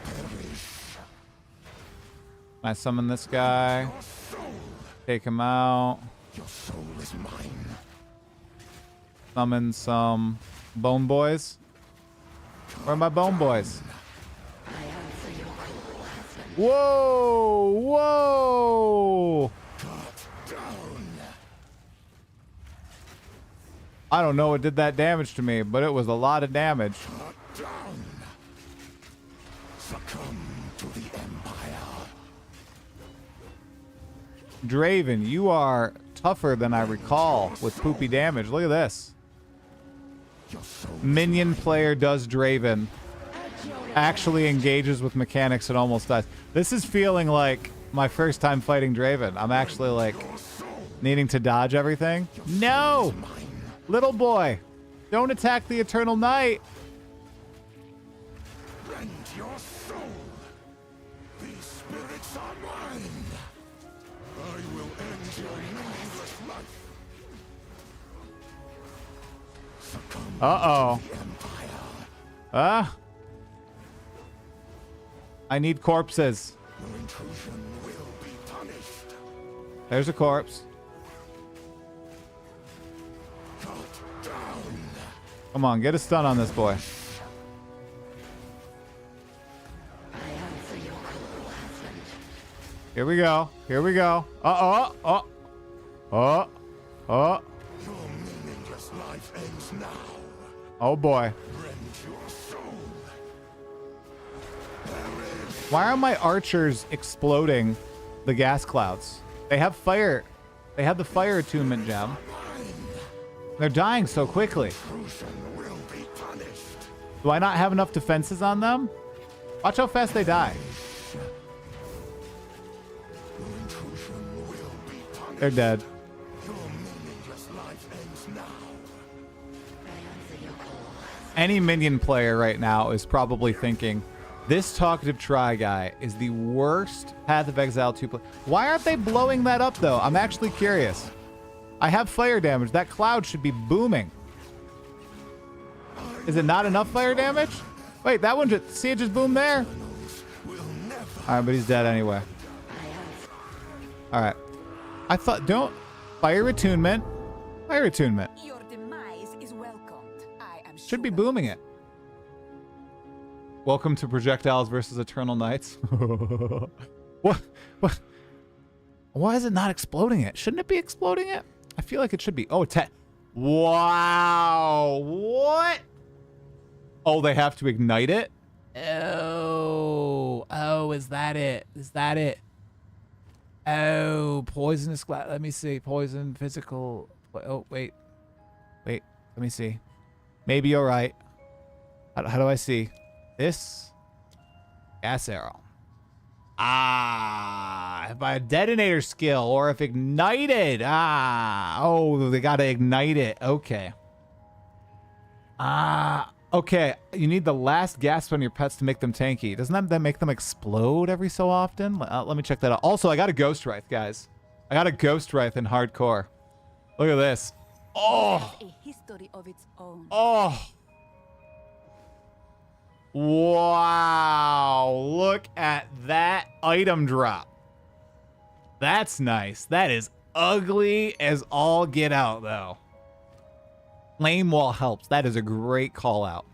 D: Perish.
A: I summon this guy.
D: Your soul.
A: Take him out.
D: Your soul is mine.
A: Summon some bone boys. Where are my bone boys? Whoa! Whoa!
D: Cut down.
A: I don't know what did that damage to me, but it was a lot of damage.
D: Cut down. Succumb to the Empire.
A: Draven, you are tougher than I recall with poopy damage. Look at this.
D: Your soul.
A: Minion player does Draven. Actually engages with mechanics and almost dies. This is feeling like my first time fighting Draven. I'm actually like needing to dodge everything. No! Little boy, don't attack the Eternal Knight.
D: Rend your soul. These spirits are mine. I will end your meaningless life. Succumb
A: Uh-oh.
D: to the Empire.
A: Ah. I need corpses.
D: Your intrusion will be punished.
A: There's a corpse.
D: Cut down.
A: Come on, get a stun on this boy. Here we go. Here we go. Uh-oh. Oh. Oh. Oh.
D: Your meaningless life ends now.
A: Oh, boy.
D: Rend your soul.
A: Why are my archers exploding the gas clouds? They have fire. They have the fire attunement gem. They're dying so quickly.
D: Intrusion will be punished.
A: Do I not have enough defenses on them? Watch how fast they die.
D: Your intrusion will be punished.
A: They're dead.
D: Your meaningless life ends now.
A: Any minion player right now is probably thinking, this Talkative Try guy is the worst Path of Exile 2 player. Why aren't they blowing that up, though? I'm actually curious. I have fire damage. That cloud should be booming. Is it not enough fire damage? Wait, that one just... See it just boom there? Alright, but he's dead anyway. Alright. I thought... Don't... Fire attunement. Fire attunement.
B: Your demise is welcomed. I am
A: Should be
B: sure.
A: booming it. Welcome to Projectiles versus Eternal Knights. What? What? Why is it not exploding it? Shouldn't it be exploding it? I feel like it should be. Oh, wow. What? Oh, they have to ignite it? Oh. Oh, is that it? Is that it? Oh, poisonous glass. Let me see. Poison, physical. Oh, wait. Wait. Let me see. Maybe you're right. How do I see? This gas arrow. Ah, if I detonator skill or if ignited. Ah, oh, they gotta ignite it. Okay. Ah, okay. You need the last gasp on your pets to make them tanky. Doesn't that make them explode every so often? Let me check that out. Also, I got a Ghost Wraith, guys. I got a Ghost Wraith in hardcore. Look at this. Oh.
B: A history of its own.
A: Oh. Wow, look at that item drop. That's nice. That is ugly as all get out, though. Flame wall helps. That is a great call out.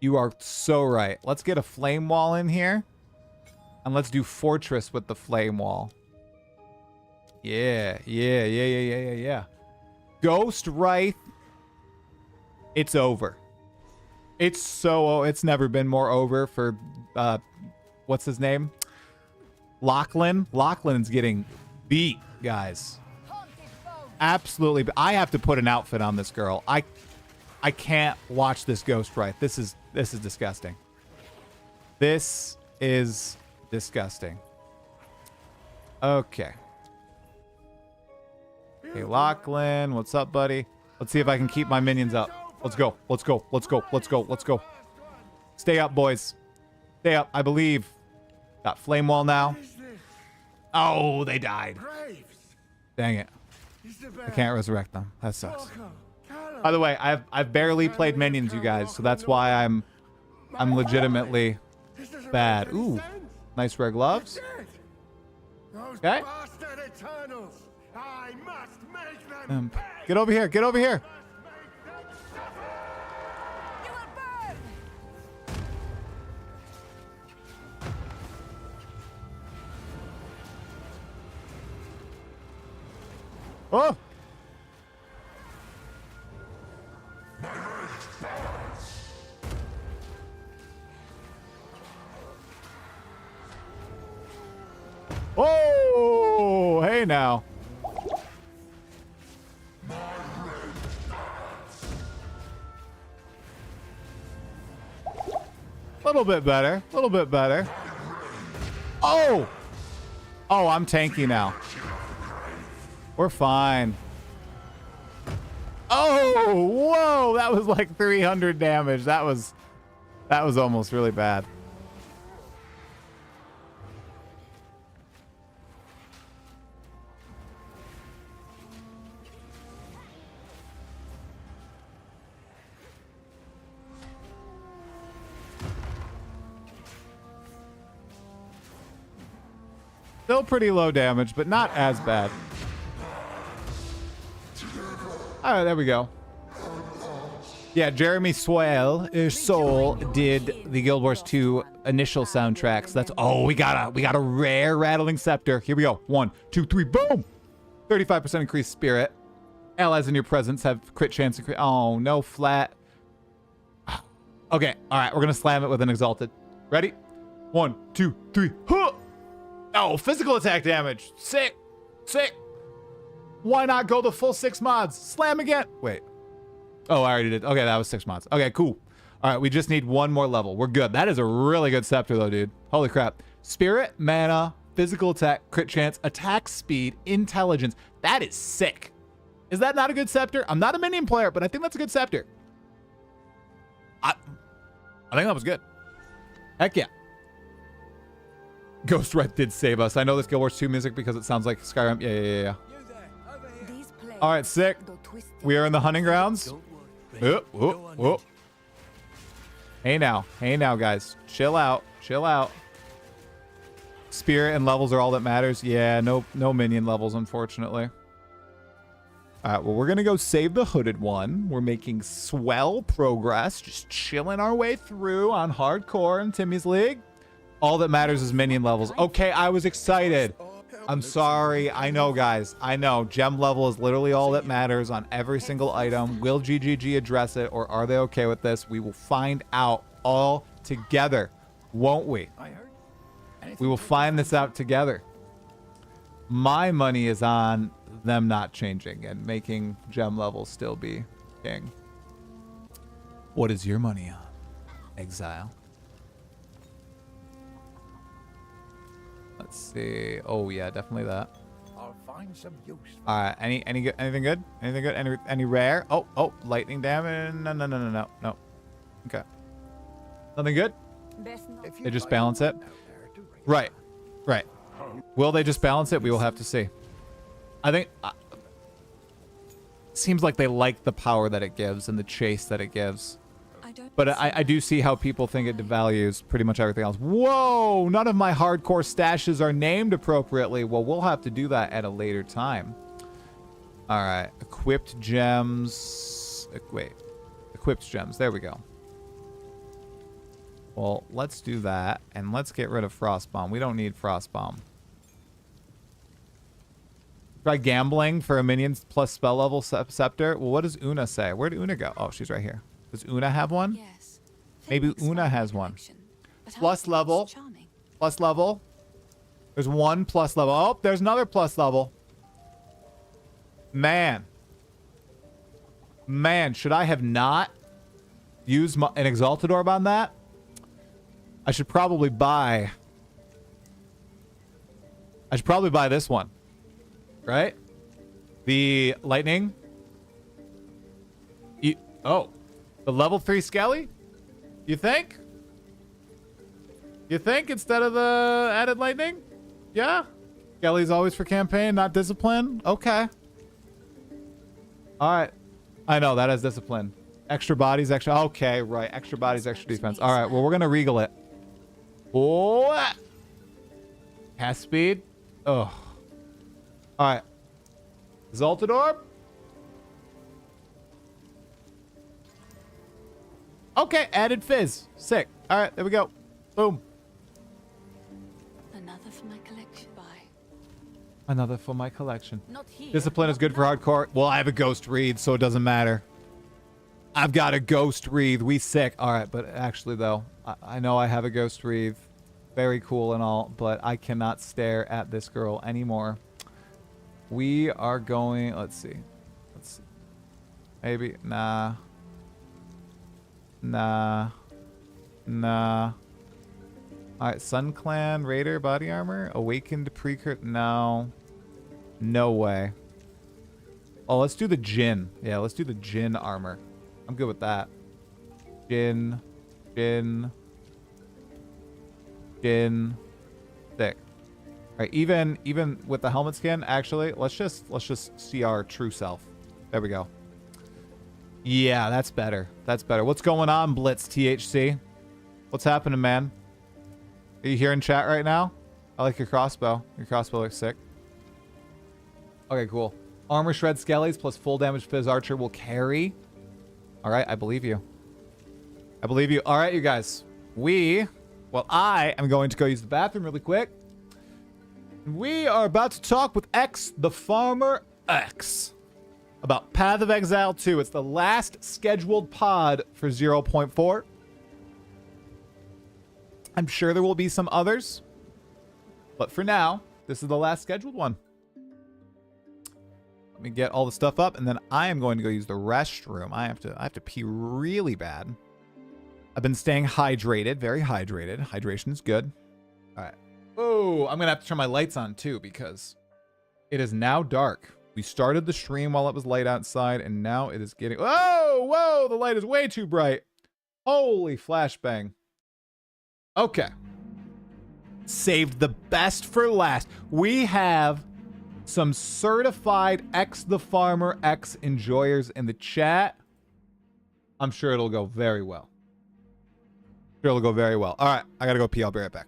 A: You are so right. Let's get a flame wall in here. And let's do fortress with the flame wall. Yeah. Ghost Wraith. It's over. It's never been more over for, what's his name? Lachlan. Lachlan's getting beat, guys. Absolutely. I have to put an outfit on this girl. I can't watch this Ghost Wraith. This is disgusting. This is disgusting. Okay. Hey, Lachlan, what's up, buddy? Let's see if I can keep my minions up. Let's go. Let's go. Let's go. Let's go. Let's go. Stay up, boys. Stay up, I believe. Got flame wall now. Oh, they died. Dang it. I can't resurrect them. That sucks. By the way, I've barely played minions, you guys, so that's why I'm legitimately bad. Ooh, nice rare gloves.
C: Those
A: Okay.
C: bastard Eternals! I must make them pay!
A: Get over here. Get over here.
C: Must make them suffer!
B: You will burn!
A: Oh. Oh, hey now. Little bit better. Little bit better. Oh. Oh, I'm tanky now. We're fine. Oh, whoa. That was like 300 damage. That was almost really bad. Still pretty low damage, but not as bad. All right, there we go. Yeah, Jeremy Soul did the Guild Wars 2 initial soundtracks. That's we got a rare rattling scepter. Here we go. 1, 2, 3, boom! 35% increased spirit. Allies in your presence have crit chance to crit. Oh, no flat. Okay, all right, we're gonna slam it with an exalted. Ready? 1, 2, 3. Huh! Oh, physical attack damage. Sick. Sick. Why not go the full 6 mods? Slam again. Wait. Oh, I already did. Okay, that was 6 mods. Okay, cool. All right, we just need 1 more level. We're good. That is a really good scepter, though, dude. Holy crap. Spirit, mana, physical attack, crit chance, attack speed, intelligence. That is sick. Is that not a good scepter? I'm not a minion player, but I think that's a good scepter. I think that was good. Heck yeah. Ghost Rep did save us. I know this Guild Wars 2 music because it sounds like Skyrim. Yeah. All right, sick. We are in the hunting grounds. Hey now, guys. Chill out. Chill out. Spirit and levels are all that matters. Yeah, no minion levels, unfortunately. All right, well, we're going to go save the hooded one. We're making swell progress, just chilling our way through on hardcore in Timmy's League. All that matters is minion levels. Okay, I was excited. I'm sorry. I know, guys. I know. Gem level is literally all that matters on every single item. Will GGG address it, or are they okay with this? We will find out all together, won't we? We will find this out together. My money is on them not changing and making gem levels still be king. What is your money on, Exile? Let's see. Oh yeah, definitely that.
C: I'll find some use.
A: All right. Anything good? Anything good? Any rare? Oh, lightning damage. No. Okay. Nothing good? They just balance it. Right. Will they just balance it? We will have to see. I think seems like they like the power that it gives and the chase that it gives. But I do see how people think it devalues pretty much everything else. Whoa! None of my hardcore stashes are named appropriately. Well, we'll have to do that at a later time. All right. Equipped gems. Wait. Equipped gems. There we go. Well, let's do that. And let's get rid of Frostbomb. We don't need Frostbomb. Try gambling for a minion plus spell level scepter. Well, what does Una say? Where did Una go? Oh, she's right here. Does Una have one?
B: Yes.
A: Maybe Una has one. Plus level. Plus level. There's 1 plus level. Oh, there's another plus level. Man, should I have not used an Exalted Orb on that? I should probably buy this one. Right? The lightning. The level 3 Skelly? You think? Instead of the added lightning? Yeah? Skelly's always for campaign, not discipline? Okay. Alright. I know, that has discipline. Extra bodies, extra... Okay, right. Extra bodies, extra defense. Alright, well, we're gonna regal it. Oh! Cast speed. Oh. All right. Exalted Orb. Okay, added fizz. Sick. All right, there we go. Boom.
B: Another for my collection. Bye.
A: Another for my collection.
B: Not here.
A: Discipline is good for hardcore. Well, I have a ghost read, so it doesn't matter. I've got a ghost wreath. We sick. All right, but actually, though, I know I have a ghost wreath. Very cool and all, but I cannot stare at this girl anymore. We are going... Let's see. Let's see. Maybe. Nah. Nah. Nah. Alright, Sun Clan, Raider, Body Armor, Awakened Precurt. No. No way. Oh, let's do the Jinn. Yeah, let's do the Jinn armor. I'm good with that. Jinn. Jinn. Jinn. Thick. Alright, even with the helmet skin, actually, let's just see our true self. There we go. Yeah, that's better. That's better. What's going on, Blitz THC? What's happening, man? Are you here in chat right now? I like your crossbow. Your crossbow looks sick. Okay, cool. Armor Shred Skellies plus full damage Fizz Archer will carry. All right, I believe you. I believe you. All right, you guys. I am going to go use the bathroom really quick. We are about to talk with XTheFarmerX about Path of Exile 2. It's the last scheduled pod for 0.4. I'm sure there will be some others, but for now, this is the last scheduled one. Let me get all the stuff up, and then I am going to go use the restroom. I have to pee really bad. I've been staying hydrated, very hydrated. Hydration is good. All right. Oh, I'm gonna have to turn my lights on too because it is now dark. We started the stream while it was light outside, and now it is getting... Whoa, the light is way too bright. Holy flashbang. Okay. Saved the best for last. We have some certified XTheFarmerX enjoyers in the chat. I'm sure it'll go very well. Sure it'll go very well. All right, I gotta go pee. I'll be right back.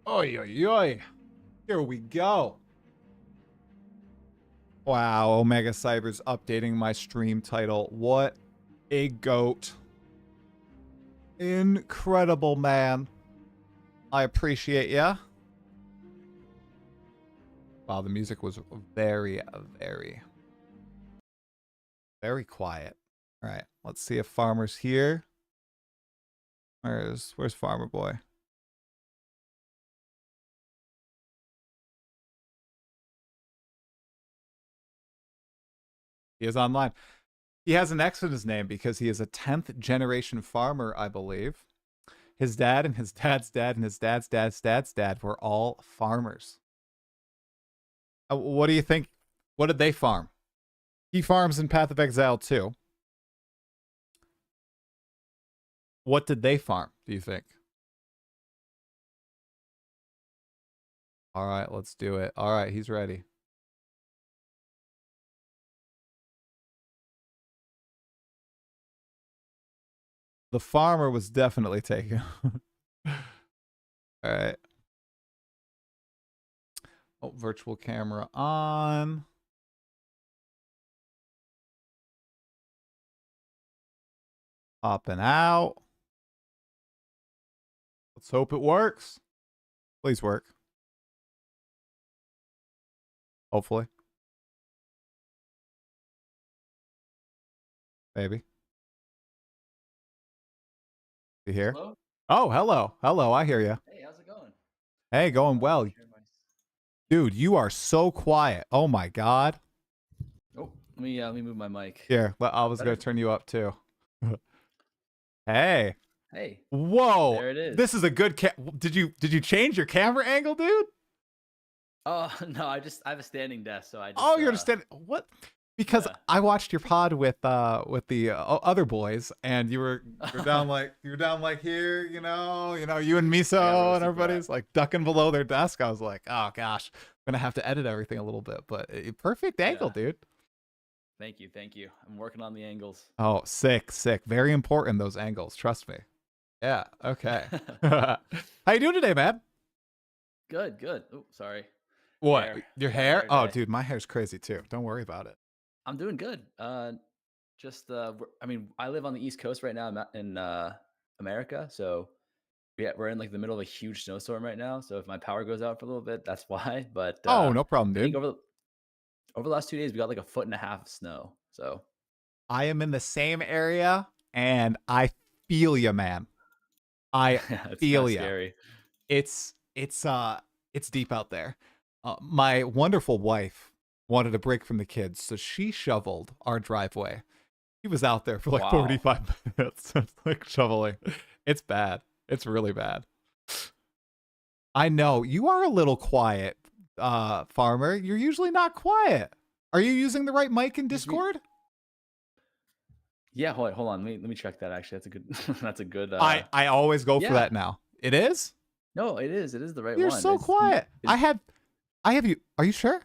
A: Oi, oi, oi. Here we go. Wow, Omega Cyber's updating my stream title. What a goat. Incredible, man. I appreciate ya. Wow, the music was very quiet. All right, let's see if Farmer's here. Where's Farmer Boy? He is online. He has an X in his name because he is a 10th generation farmer, I believe. His dad and his dad's dad and his dad's dad's dad's dad were all farmers. What do you think? What did they farm? He farms in Path of Exile too. What did they farm, do you think? All right, let's do it. All right, he's ready. The farmer was definitely taken. All right. Oh, virtual camera on. Popping out. Let's hope it works. Please work. Hopefully. Maybe. You hear?
E: Hello?
A: Oh, hello. Hello, I hear you.
E: Hey, how's it going?
A: Hey, going well.
E: Share my-
A: Dude, you are so quiet. Oh my God.
E: Oh, let me move my mic.
A: Here, I was going to turn you up too. Hey.
E: Hey.
A: Whoa.
E: There it is.
A: This is a good Did you change your camera angle, dude?
E: Oh, no, I have a standing desk, so I just
A: Oh, you understand what? Because
E: yeah.
A: I watched your pod with the other boys, and you were down like here, you and Miso
E: Yeah,
A: and everybody's like ducking below their desk. I was like, oh gosh, I'm gonna have to edit everything a little bit, but perfect angle, dude.
E: Thank you. I'm working on the angles.
A: Oh, sick. Very important, those angles. Trust me. Yeah. Okay. How you doing today, man?
E: Good. Oh, sorry.
A: What?
E: Hair.
A: Your hair?
E: Hair
A: Oh,
E: day.
A: dude, my hair's crazy too. Don't worry about it.
E: I'm doing good. I live on the East Coast right now. I'm in America, so we're in like the middle of a huge snowstorm right now. So if my power goes out for a little bit, that's why. But
A: Oh, no problem,
E: I think
A: dude.
E: over the last 2 days, we got like 1.5 feet of snow. So
A: I am in the same area, and I feel you, man. I
E: it's
A: feel
E: kinda
A: you.
E: scary.
A: It's deep out there. My wonderful wife wanted a break from the kids, so she shoveled our driveway. She was out there for like
E: Wow.
A: 45 minutes, like shoveling. It's bad. It's really bad. I know you are a little quiet, farmer. You're usually not quiet. Are you using the right mic in Discord?
E: Yeah, hold on. Let me check that. Actually, that's a good. That's a good.
A: I always go for
E: yeah.
A: that now. It is?
E: No, it is. It is the right
A: You're
E: one.
A: so quiet. I have you. Are you sure?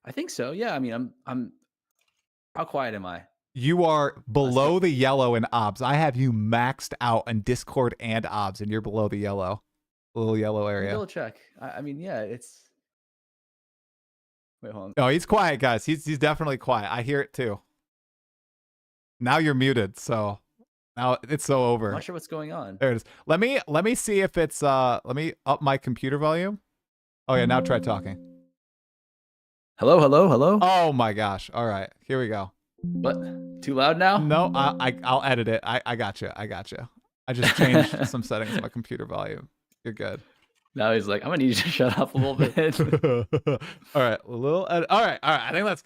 E: I think so. Yeah. I mean, I'm. How quiet am I?
A: You are below the yellow in obs. I have you maxed out on Discord and obs, and you're below the yellow, little yellow area.
E: Double check. I mean, yeah, it's. Wait, hold on.
A: Oh, he's quiet, guys. He's definitely quiet. I hear it too. Now you're muted, so now it's so over.
E: I'm not sure what's going on.
A: There it is. Let me see if it's let me up my computer volume. Oh yeah, now try talking.
E: Hello.
A: Oh my gosh. All right, here we go.
E: What? Too loud now?
A: No, I'll edit it. I got you. I just changed some settings on my computer volume. You're good.
E: Now he's like, I'm gonna need you to shut up a little bit.
A: All right, a little edit. All right. I think that's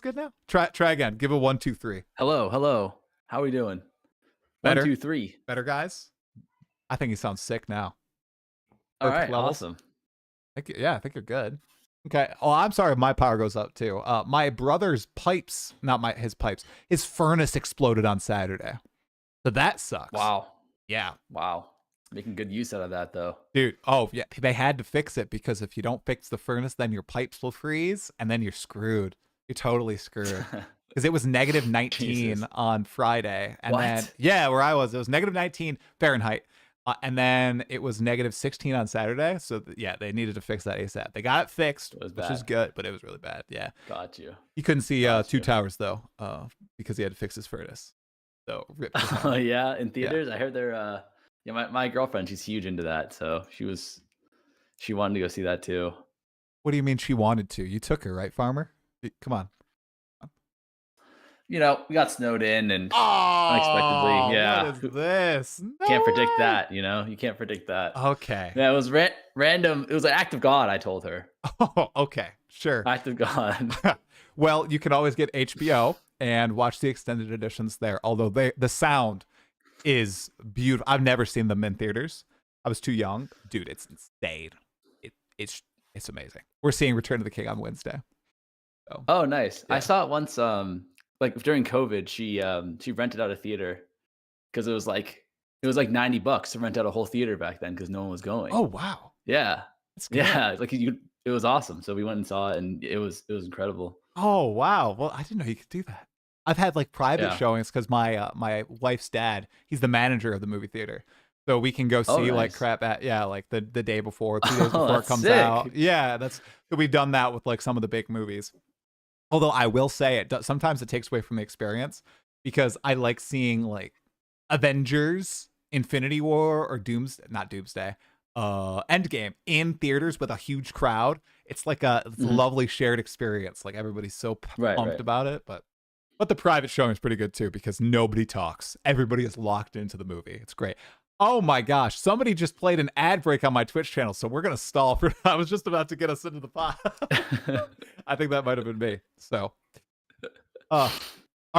A: good. Now. Try again. Give a 1, 2, 3.
E: Hello. How are we doing?
A: Better.
E: 1, 2, 3.
A: Better, guys. I think he sounds sick now.
E: All right.
A: levels.
E: Awesome.
A: I think you're good. Okay. Oh, I'm sorry if my power goes up too. My brother's pipes, his furnace exploded on Saturday. So that sucks.
E: Wow.
A: Yeah.
E: Wow. Making good use out of that though.
A: Dude, oh yeah, they had to fix it because if you don't fix the furnace, then your pipes will freeze and then you're screwed. You're totally screwed. Because it was negative 19
E: Jesus.
A: on Friday. And
E: What?
A: then, yeah, where I was, it was negative 19 Fahrenheit. And then it was negative 16 on Saturday. So yeah, they needed to fix that ASAP. They got it fixed,
E: It was
A: which is
E: bad.
A: good, but it was really bad. Yeah.
E: Got you.
A: He couldn't see
E: Got
A: Two
E: you.
A: Towers though, because he had to fix his furnace. So rip his
E: Oh
A: hand.
E: yeah, in theaters. I heard they're yeah, my girlfriend, she's huge into that. So she wanted to go see that too.
A: What do you mean she wanted to? You took her, right, Farmer? Come on.
E: You know, we got snowed in and
A: Oh,
E: unexpectedly, yeah.
A: What is this?
E: Can't predict
A: way.
E: that, you know? You can't predict that.
A: Okay.
E: Yeah, it was random. It was an act of God. I told her.
A: Oh, okay, sure.
E: Act of God.
A: Well, you can always get HBO and watch the extended editions there. Although the sound is beautiful. I've never seen them in theaters. I was too young, dude. It's insane. It's amazing. We're seeing Return of the King on Wednesday. So,
E: Oh, nice.
A: Yeah.
E: I saw it once. Like during COVID, she rented out a theater because it was like $90 to rent out a whole theater back then because no one was going.
A: oh wow,
E: Yeah,
A: that's good.
E: yeah. Like it was awesome. So we went and saw it, and it was incredible.
A: Oh wow. Well, I didn't know you could do that. I've had like private
E: Yeah.
A: showings because my wife's dad, he's the manager of the movie theater, so we can go see like
E: nice.
A: crap at like the day before, 2 days before it
E: that's
A: comes
E: sick.
A: out. Yeah, we've done that with like some of the big movies. Although I will say sometimes it takes away from the experience because I like seeing like Avengers, Infinity War, or not Doomsday, Endgame in theaters with a huge crowd. It's like it's a lovely shared experience. Like everybody's so
E: Right,
A: pumped
E: right.
A: about it, but the private showing is pretty good too because nobody talks. Everybody is locked into the movie. It's great. Oh my gosh, somebody just played an ad break on my Twitch channel, so we're gonna stall for. I was just about to get us into the pod. I think that might have been me. So,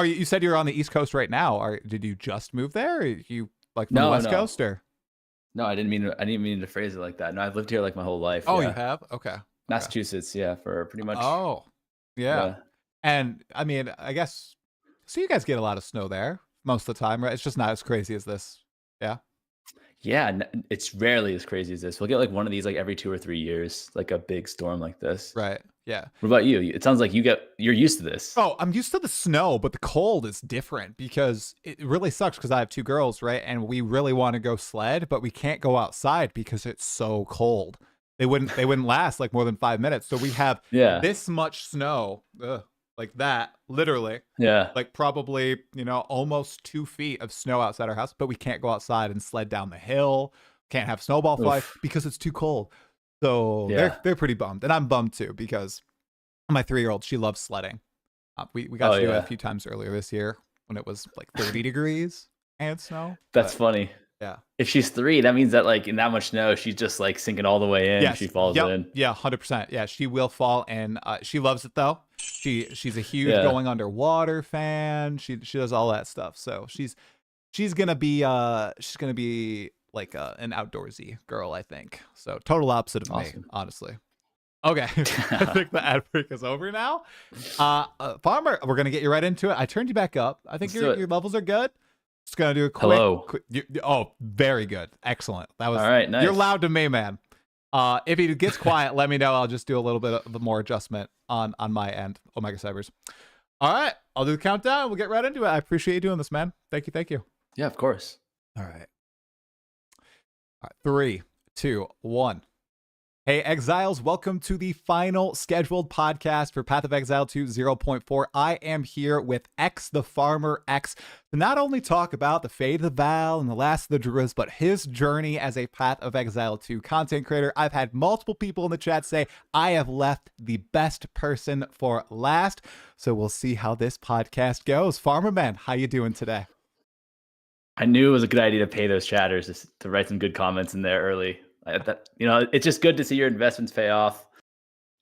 A: you said you're on the East Coast right now? Did you just move there? Or you like from the West Coast or?
E: No, I didn't mean to phrase it like that. No, I've lived here like my whole life.
A: Oh,
E: yeah.
A: you have? Okay.
E: Massachusetts, yeah, for pretty much.
A: Oh, yeah. And I mean, I guess so. You guys get a lot of snow there most of the time, right? It's just not as crazy as this. Yeah.
E: Yeah, it's rarely as crazy as this. We'll get like one of these like every 2 or 3 years, like a big storm like this.
A: Right. Yeah.
E: What about you? It sounds like you're used to this.
A: Oh, I'm used to the snow, but the cold is different because it really sucks because I have 2 girls, right? And we really want to go sled, but we can't go outside because it's so cold. They wouldn't last like more than 5 minutes. So we have this much snow, like that, literally.
E: Yeah.
A: Like probably, almost 2 feet of snow outside our house, but we can't go outside and sled down the hill. Can't have snowball fight because it's too cold. So they're pretty bummed, and I'm bummed too because my 3-year-old, she loves sledding. We got to do it a few times earlier this year when it was like 30 degrees and snow.
E: That's funny.
A: Yeah.
E: If she's 3, that means that like in that much snow, she's just like sinking all the way in.
A: Yes.
E: She falls in.
A: Yeah, 100%. Yeah, she will fall, and she loves it though. She's a huge going underwater fan. She does all that stuff. So she's gonna be like an outdoorsy girl, I think. So total opposite of me, honestly. Okay, I think the ad break is over now. Farmer, we're gonna get you right into it. I turned you back up. I think your levels are good. Just gonna do a quick.
E: Hello.
A: Very good, excellent. That was
E: all right. Nice.
A: You're loud to me, man. If he gets quiet, let me know. I'll just do a little bit of more adjustment on my end. Omega Cybers. All right, I'll do the countdown. We'll get right into it. I appreciate you doing this, man. Thank you.
E: Yeah, of course.
A: All right. 3, 2, 1. Hey, Exiles, welcome to the final scheduled podcast for Path of Exile 2 0.4. I am here with XTheFarmerX to not only talk about the Fate of the Val and the Last of the Druids, but his journey as a Path of Exile 2 content creator. I've had multiple people in the chat say I have left the best person for last, so we'll see how this podcast goes. Farmerman, how you doing today?
E: I knew it was a good idea to pay those chatters to write some good comments in there early. It's just good to see your investments pay off.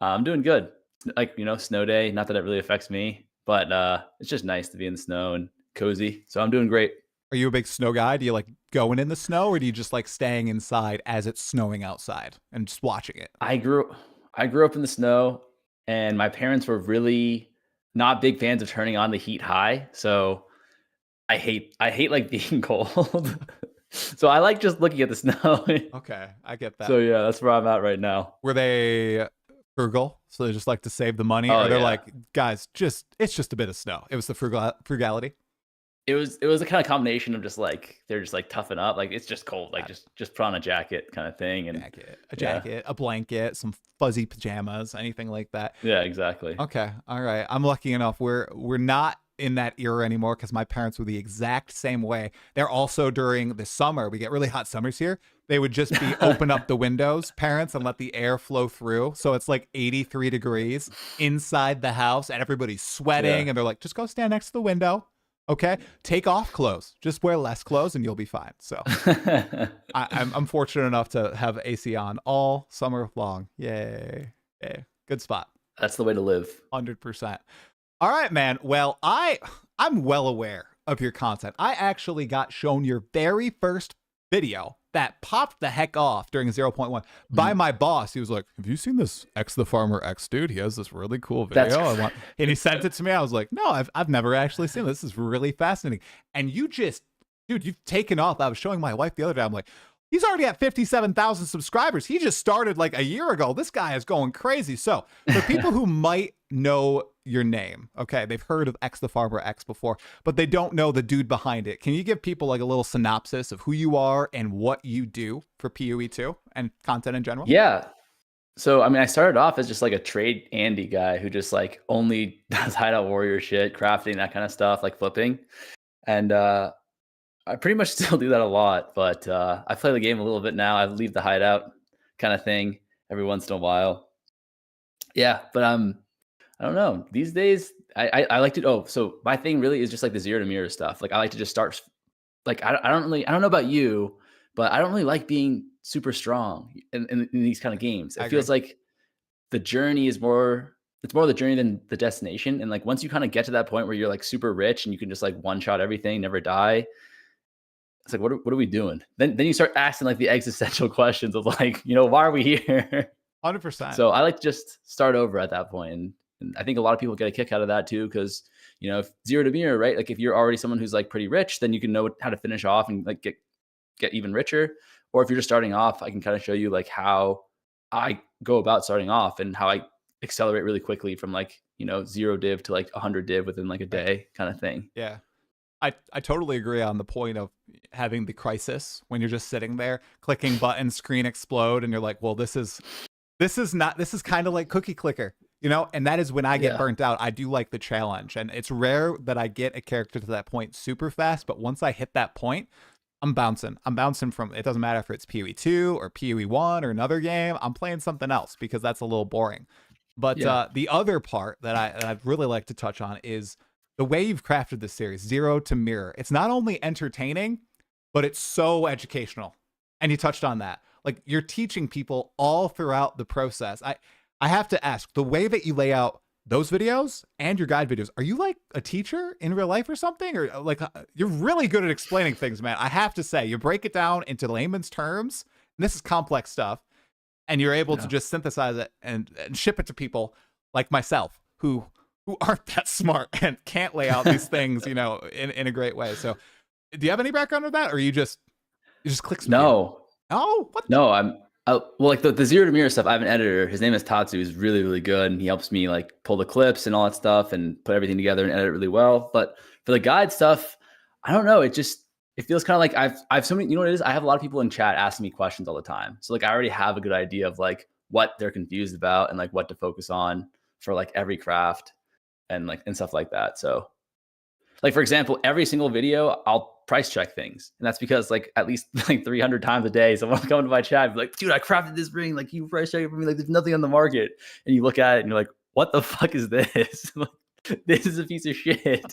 E: I'm doing good. Like, snow day, not that it really affects me, but it's just nice to be in the snow and cozy. So I'm doing great.
A: Are you a big snow guy? Do you like going in the snow, or do you just like staying inside as it's snowing outside and just watching it?
E: I grew up in the snow, and my parents were really not big fans of turning on the heat high. So I hate like being cold. So I like just looking at the snow.
A: Okay, I get that.
E: So yeah, that's where I'm at right now.
A: Were they frugal? So they just like to save the money, or they're like, guys, it's just a bit of snow. It was the frugality.
E: It was a kind of combination of just like they're just like toughen up, like it's just cold, like just put on a jacket kind of thing, and
A: a jacket, a blanket, some fuzzy pajamas, anything like that.
E: Yeah, exactly.
A: Okay, all right. I'm lucky enough. We're not in that era anymore because my parents were the exact same way. They're also during the summer. We get really hot summers here. They would just be open up the windows, parents, and let the air flow through. So it's like 83 degrees inside the house and everybody's sweating and they're like, just go stand next to the window. Okay, take off clothes. Just wear less clothes, and you'll be fine. So, I'm fortunate enough to have AC on all summer long. Yay! Yay. Good spot.
E: That's the way to live.
A: 100%. All right, man. Well, I'm well aware of your content. I actually got shown your very first video that popped the heck off during 0.1 by my boss. He was like, "Have you seen this XTheFarmerX dude? He has this really cool video." And he sent it to me. I was like, "No, I've never actually seen this. This is really fascinating." And you just, dude, you've taken off. I was showing my wife the other day. I'm like, he's already at 57,000 subscribers. He just started like a year ago. This guy is going crazy. So for people who might know your name, okay, they've heard of XTheFarmerX before, but they don't know the dude behind it. Can you give people like a little synopsis of who you are and what you do for PoE2 and content in general?
E: Yeah. So, I mean, I started off as just like a trade Andy guy who just like only does hideout warrior shit, crafting, that kind of stuff, like flipping. And I pretty much still do that a lot, but I play the game a little bit now. I leave the hideout kind of thing every once in a while. Yeah, but I don't know. These days, I like to. Oh, so my thing really is just like the zero to mirror stuff. Like I like to just start. Like I don't know about you, but I don't really like being super strong in these kind of games. It feels like the journey is more. It's more the journey than the destination. And like once you kind of get to that point where you're like super rich and you can just like one shot everything, never die. It's like, what are we doing? Then you start asking like the existential questions of like, why are we here?
A: 100%.
E: So I like to just start over at that point. And I think a lot of people get a kick out of that too, because if zero to mirror, right? Like if you're already someone who's like pretty rich, then you can know how to finish off and like get even richer. Or if you're just starting off, I can kind of show you like how I go about starting off and how I accelerate really quickly from like 0 div to like 100 div within like a day kind of thing.
A: Yeah. I totally agree on the point of having the crisis when you're just sitting there clicking buttons, screen explode, and you're like, well, this is kind of like cookie clicker, and that is when I get burnt out. I do like the challenge, and it's rare that I get a character to that point super fast, but once I hit that point, I'm bouncing from, it doesn't matter if it's PoE2 or PoE1 or another game, I'm playing something else because that's a little boring. But the other part that I'd really like to touch on is the way you've crafted this series, zero to mirror. It's not only entertaining, but it's so educational. And you touched on that. Like you're teaching people all throughout the process. I have to ask, the way that you lay out those videos and your guide videos, are you like a teacher in real life or something? Or like, you're really good at explaining things, man. I have to say, you break it down into layman's terms, and this is complex stuff, and you're able to just synthesize it and ship it to people like myself who aren't that smart and can't lay out these things, in a great way. So do you have any background with that, or you just click some
E: No.
A: Oh, what?
E: No, well, like the zero to mirror stuff, I have an editor. His name is Tatsu. He's really, really good. And he helps me like pull the clips and all that stuff and put everything together and edit it really well. But for the guide stuff, I don't know. It feels kind of like I've so many, what it is? I have a lot of people in chat asking me questions all the time. So like I already have a good idea of like what they're confused about and like what to focus on for like every craft and stuff like that. So like, for example, every single video, I'll price check things. And that's because like at least like 300 times a day, someone will come to my chat and be like, dude, I crafted this ring. Like you price check it for me. Like there's nothing on the market. And you look at it and you're like, what the fuck is this? Like, this is a piece of shit.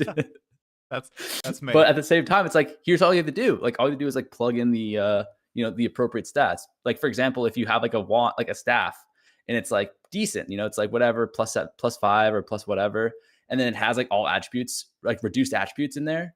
A: That's me.
E: But at the same time, it's like, here's all you have to do. Like all you do is like plug in the, the appropriate stats. Like for example, if you have like a staff and it's like decent, it's like whatever, +5 or plus whatever. And then it has like all attributes, like reduced attributes in there,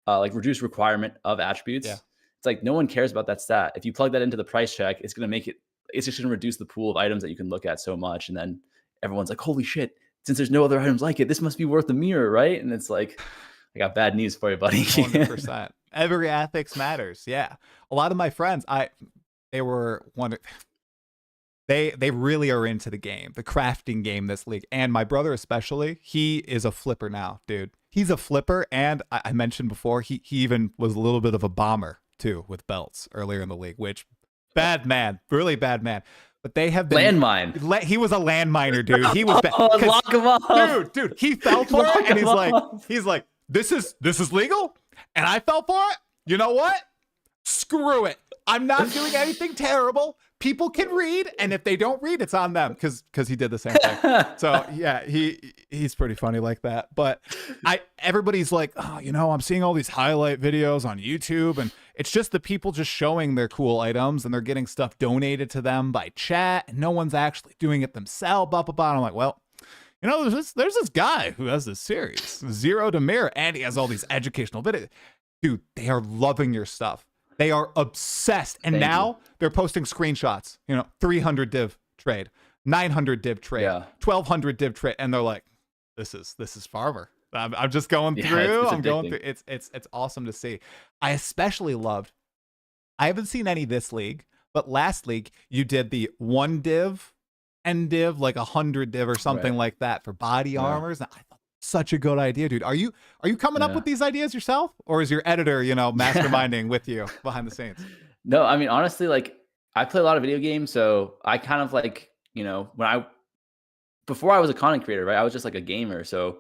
E: like reduced requirement of attributes. Yeah. It's like no one cares about that stat. If you plug that into the price check, it's going to make it's just going to reduce the pool of items that you can look at so much. And then everyone's like, holy shit, since there's no other items like it, this must be worth a mirror, right? And it's like, I got bad news for you, buddy.
A: 100%. Every ethics matters. Yeah. A lot of my friends, they were wondering, they really are into the game, the crafting game, this league. And my brother especially, he is a flipper now, dude. He's a flipper. And I mentioned before, he even was a little bit of a bomber too with belts earlier in the league, which bad man, really bad man. But they have been
E: landmine.
A: He was a landminer, dude. He was bad.
E: Lock him up.
A: Dude, he fell for it. And he's like, this is legal. And I fell for it. You know what? Screw it. I'm not doing anything terrible. people can read, and if they don't read, it's on them because he did the same thing. So yeah, he's pretty funny like that. But everybody's like, oh, I'm seeing all these highlight videos on YouTube, and it's just the people just showing their cool items, and they're getting stuff donated to them by chat, and no one's actually doing it themselves. Blah blah blah. And I'm like, well, there's this guy who has this series, Zero to Mirror, and he has all these educational videos. Dude, they are loving your stuff. They are obsessed. And now they're posting screenshots, 300 div trade, 900 div trade, 1200 div trade. And they're like, this is Farmer. I'm just going through. I'm going through. It's awesome to see. I especially loved, I haven't seen any this league, but last league you did the 1 div, end div, like 100 div or something like that for body armors. And I thought, such a good idea, dude. Are you coming up with these ideas yourself, or is your editor, masterminding with you behind the scenes?
E: No, I mean, honestly, like I play a lot of video games, so I kind of like, before I was a content creator, right? I was just like a gamer. So,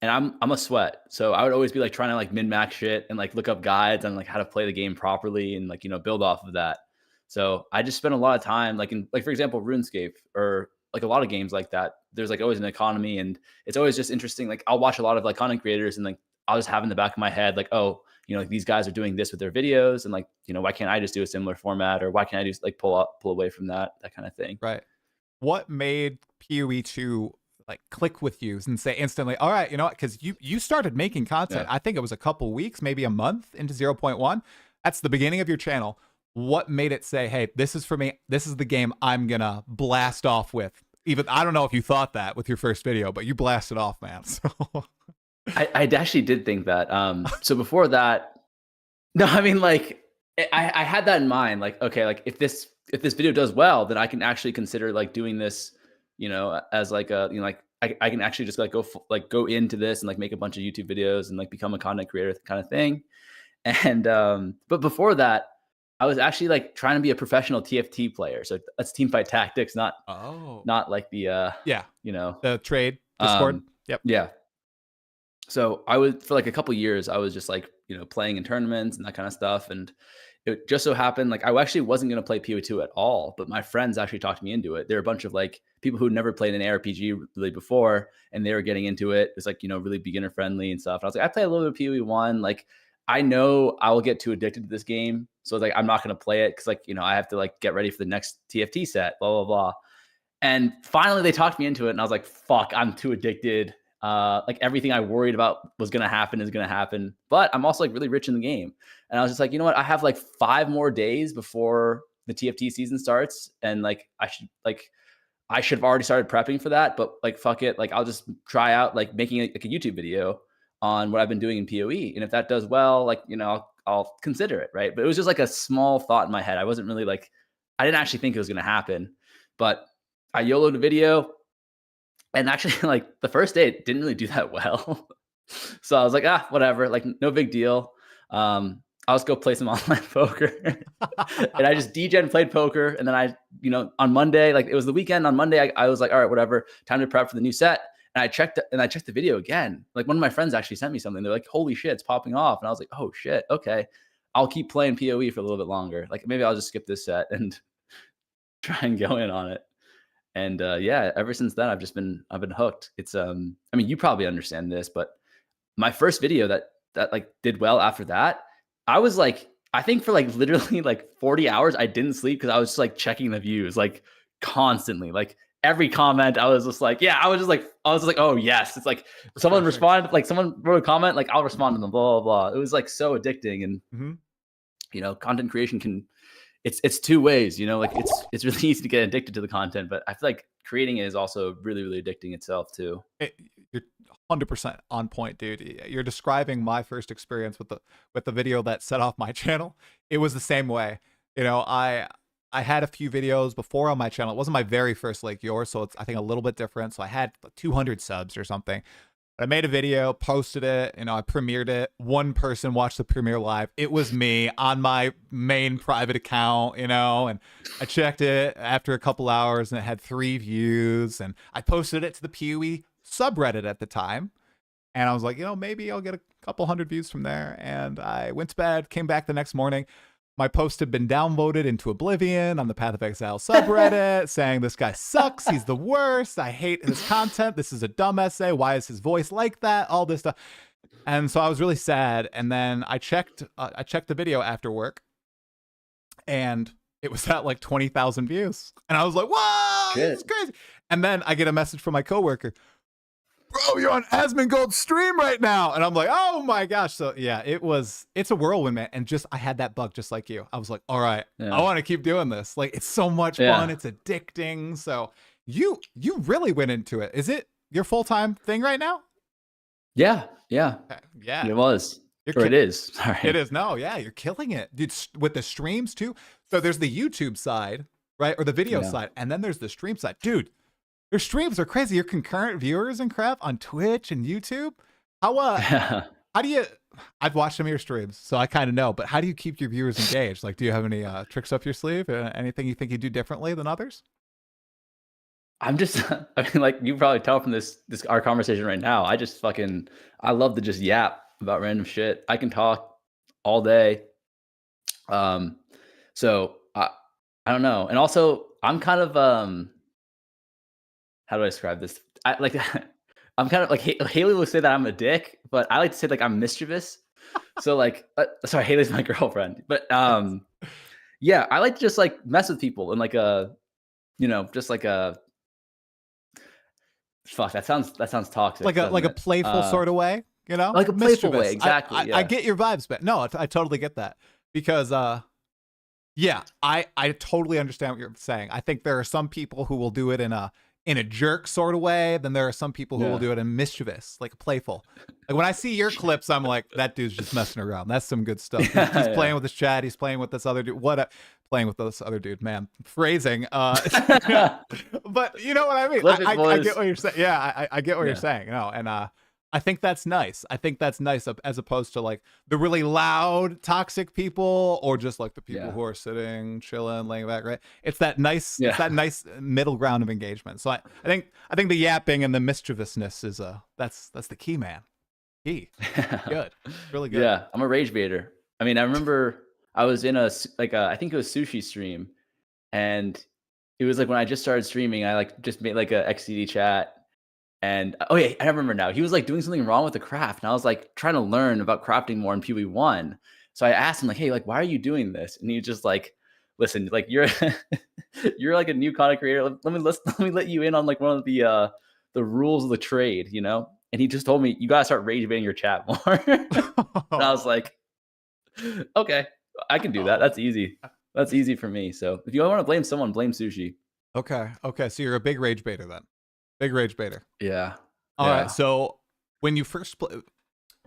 E: and I'm a sweat. So I would always be like trying to like min-max shit and like look up guides on like how to play the game properly and like, build off of that. So I just spent a lot of time like for example, RuneScape or like a lot of games like that. There's like always an economy, and it's always just interesting. Like I'll watch a lot of like content creators, and like I'll just have in the back of my head, like, oh, like these guys are doing this with their videos, and like, why can't I just do a similar format, or why can't I just like pull away from that kind of thing. Right.
A: What made PoE2 like click with you and say instantly, all right, because you started making content. I think it was a couple weeks, maybe a month into 0.1. That's the beginning of your channel. What made it say, hey, this is for me. This is the game I'm gonna blast off with. Even I don't know if you thought that with your first video, but you blasted off, man. So
E: I actually did think that. So before that, no, I mean, like I had that in mind. Like, okay, like if this video does well, then I can actually consider like doing this, as like a, like I can actually just like go into this and like make a bunch of YouTube videos and like become a content creator kind of thing. And but before that, I was actually like trying to be a professional TFT player. So that's teamfight tactics, not like the
A: the trade Discord. Yep.
E: Yeah. So I was, for like a couple years, I was just like, playing in tournaments and that kind of stuff. And it just so happened, like I actually wasn't going to play PoE2 at all, but my friends actually talked me into it. There were a bunch of like people who'd never played an ARPG really before, and they were getting into it. It's like, really beginner friendly and stuff. And I was like, I play a little bit of PoE1. Like I know I will get too addicted to this game. So like, I'm not going to play it because like, I have to like get ready for the next TFT set, blah, blah, blah. And finally they talked me into it, and I was like, fuck, I'm too addicted. Like everything I worried about was going to happen is going to happen. But I'm also like really rich in the game. And I was just like, you know what? I have like 5 more days before the TFT season starts. And like, I should have already started prepping for that, but like, fuck it. Like, I'll just try out like making like a YouTube video on what I've been doing in PoE. And if that does well, like, I'll consider it. Right. But it was just like a small thought in my head. I wasn't really like, I didn't actually think it was going to happen, but I YOLO'd a video. And actually, like the first day, it didn't really do that well. So I was like, whatever, like no big deal. I'll just go play some online poker. And I just degen played poker. And then I, on Monday, like it was the weekend. On Monday, I was like, all right, whatever, time to prep for the new set. And I checked the video again. Like one of my friends actually sent me something. They're like, holy shit, it's popping off. And I was like, oh shit, okay. I'll keep playing PoE for a little bit longer. Like maybe I'll just skip this set and try and go in on it. And ever since then, I've been hooked. It's I mean, you probably understand this, but my first video that like did well after that, I was like, I think for like literally like 40 hours, I didn't sleep because I was just like checking the views like constantly. Like every comment, I was just like, oh yes. It's like someone responded, like someone wrote a comment, like I'll respond to them, blah, blah, blah. It was like so addicting. And content creation can, it's 2 ways, like it's really easy to get addicted to the content, but I feel like creating it is also really, really addicting itself too.
A: You're 100% on point, dude. You're describing my first experience with the video that set off my channel. It was the same way. I had a few videos before on my channel. It wasn't my very first like yours, so it's I think a little bit different. So I had 200 subs or something. I made a video, posted it, I premiered it. 1 person watched the premiere live. It was me on my main private account, and I checked it after a couple hours and it had 3 views, and I posted it to the PoE subreddit at the time. And I was like, maybe I'll get a couple hundred views from there. And I went to bed, came back the next morning. my post had been downvoted into oblivion on the Path of Exile subreddit, saying this guy sucks, he's the worst, I hate his content, this is a dumb essay, why is his voice like that, all this stuff. And so I was really sad, and then I checked the video after work, and it was at like 20,000 views. And I was like, whoa, this is crazy. And then I get a message from my coworker, bro, you're on Asmongold's stream right now. And I'm like, oh my gosh. So yeah, it's a whirlwind, man. And I had that bug just like you. I was like, all right, I want to keep doing this. Like, it's so much fun. It's addicting. So you really went into it. Is it your full-time thing right now?
E: Yeah.
A: Yeah.
E: It was. It is. Sorry.
A: It is. No, yeah, you're killing it. Dude, with the streams too. So there's the YouTube side, right? Or the video side. And then there's the stream side. Dude, your streams are crazy. Your concurrent viewers and crap on Twitch and YouTube. How do you, I've watched some of your streams, so I kind of know, but how do you keep your viewers engaged? Like, do you have any tricks up your sleeve? Anything you think you do differently than others?
E: I'm just, I mean, like you probably tell from this our conversation right now, I love to just yap about random shit. I can talk all day. So I don't know. And also I'm kind of, how do I describe this? I'm kind of like, Haley will say that I'm a dick, but I like to say like I'm mischievous. So like, sorry, Haley's my girlfriend, but yeah, I like to just like mess with people and like just like a, fuck, that sounds toxic.
A: Like a playful sort of way,
E: like a playful way. Exactly.
A: I get your vibes, but no, I totally get that because, yeah, I totally understand what you're saying. I think there are some people who will do it in a jerk sort of way. Then there are some people who will do it in mischievous, like playful. Like when I see your clips, I'm like, that dude's just messing around. That's some good stuff. He's playing with his chat. He's playing with this other dude. Playing with this other dude, man. Phrasing. But you know what I mean? I get what you're saying. Yeah, I get what you're saying. And I think that's nice. I think that's nice as opposed to like the really loud, toxic people or just like the people who are sitting, chilling, laying back, right? It's that nice, middle ground of engagement. So I think the yapping and the mischievousness is that's the key, man. Key. Good. Really good.
E: Yeah, I'm a rage baiter. I mean, I remember I was in I think it was sushi stream, and it was like when I just started streaming, I like just made like a XCD chat. And oh yeah, I remember now. He was like doing something wrong with the craft, and I was like trying to learn about crafting more in PoE1. So I asked him like, "Hey, like, why are you doing this?" And he was just like, "Listen, like you're like a new content creator. Let me let you in on like one of the rules of the trade, you know." And he just told me, "You gotta start rage baiting your chat more." And I was like, "Okay, I can do that. That's easy. That's easy for me." So if you want to blame someone, blame Sushi.
A: Okay. So you're a big rage baiter then. Big rage baiter.
E: Yeah.
A: All right. So when you first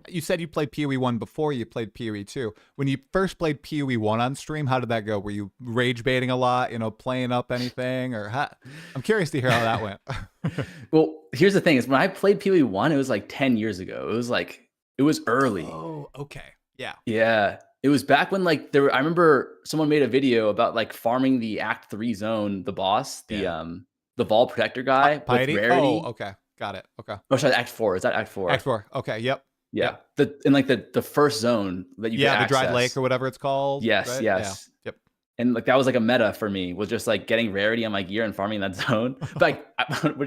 A: you said you played PoE1 before you played PoE2. When you first played PoE1 on stream, how did that go? Were you rage baiting a lot, playing up anything, or I'm curious to hear how that went.
E: Well, here's the thing is when I played PoE1, it was like 10 years ago. It was early.
A: Oh, okay. Yeah.
E: Yeah. It was back when like I remember someone made a video about like farming the Act 3 zone, the boss, the Vol Protector guy with Rarity.
A: Oh, okay. Got it. Okay.
E: Oh, sorry, Act 4. Is that Act 4?
A: Act 4. Okay. Yep.
E: Yeah. In like the first zone that you can access.
A: The Dried Lake or whatever it's called.
E: Yes.
A: Right?
E: Yes.
A: Yeah. Yep.
E: And like that was like a meta for me, was just like getting Rarity on my gear and farming that zone. But like,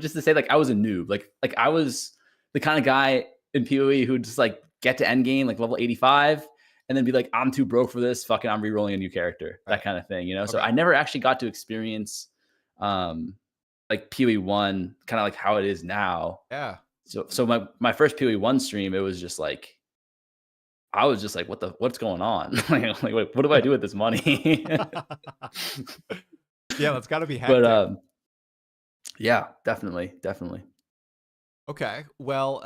E: just to say, like I was a noob. Like I was the kind of guy in PoE who just like get to end game like level 85 and then be like, I'm too broke for this. Fucking, I'm re-rolling a new character. That kind of thing, Okay. So I never actually got to experience like PoE1 kind of like how it is now.
A: Yeah.
E: So my first PoE1 stream, it was just like, I was just like, what's going on? like, what do I do with this money?
A: Yeah, that's got to be hectic.
E: But yeah, definitely.
A: Okay. Well,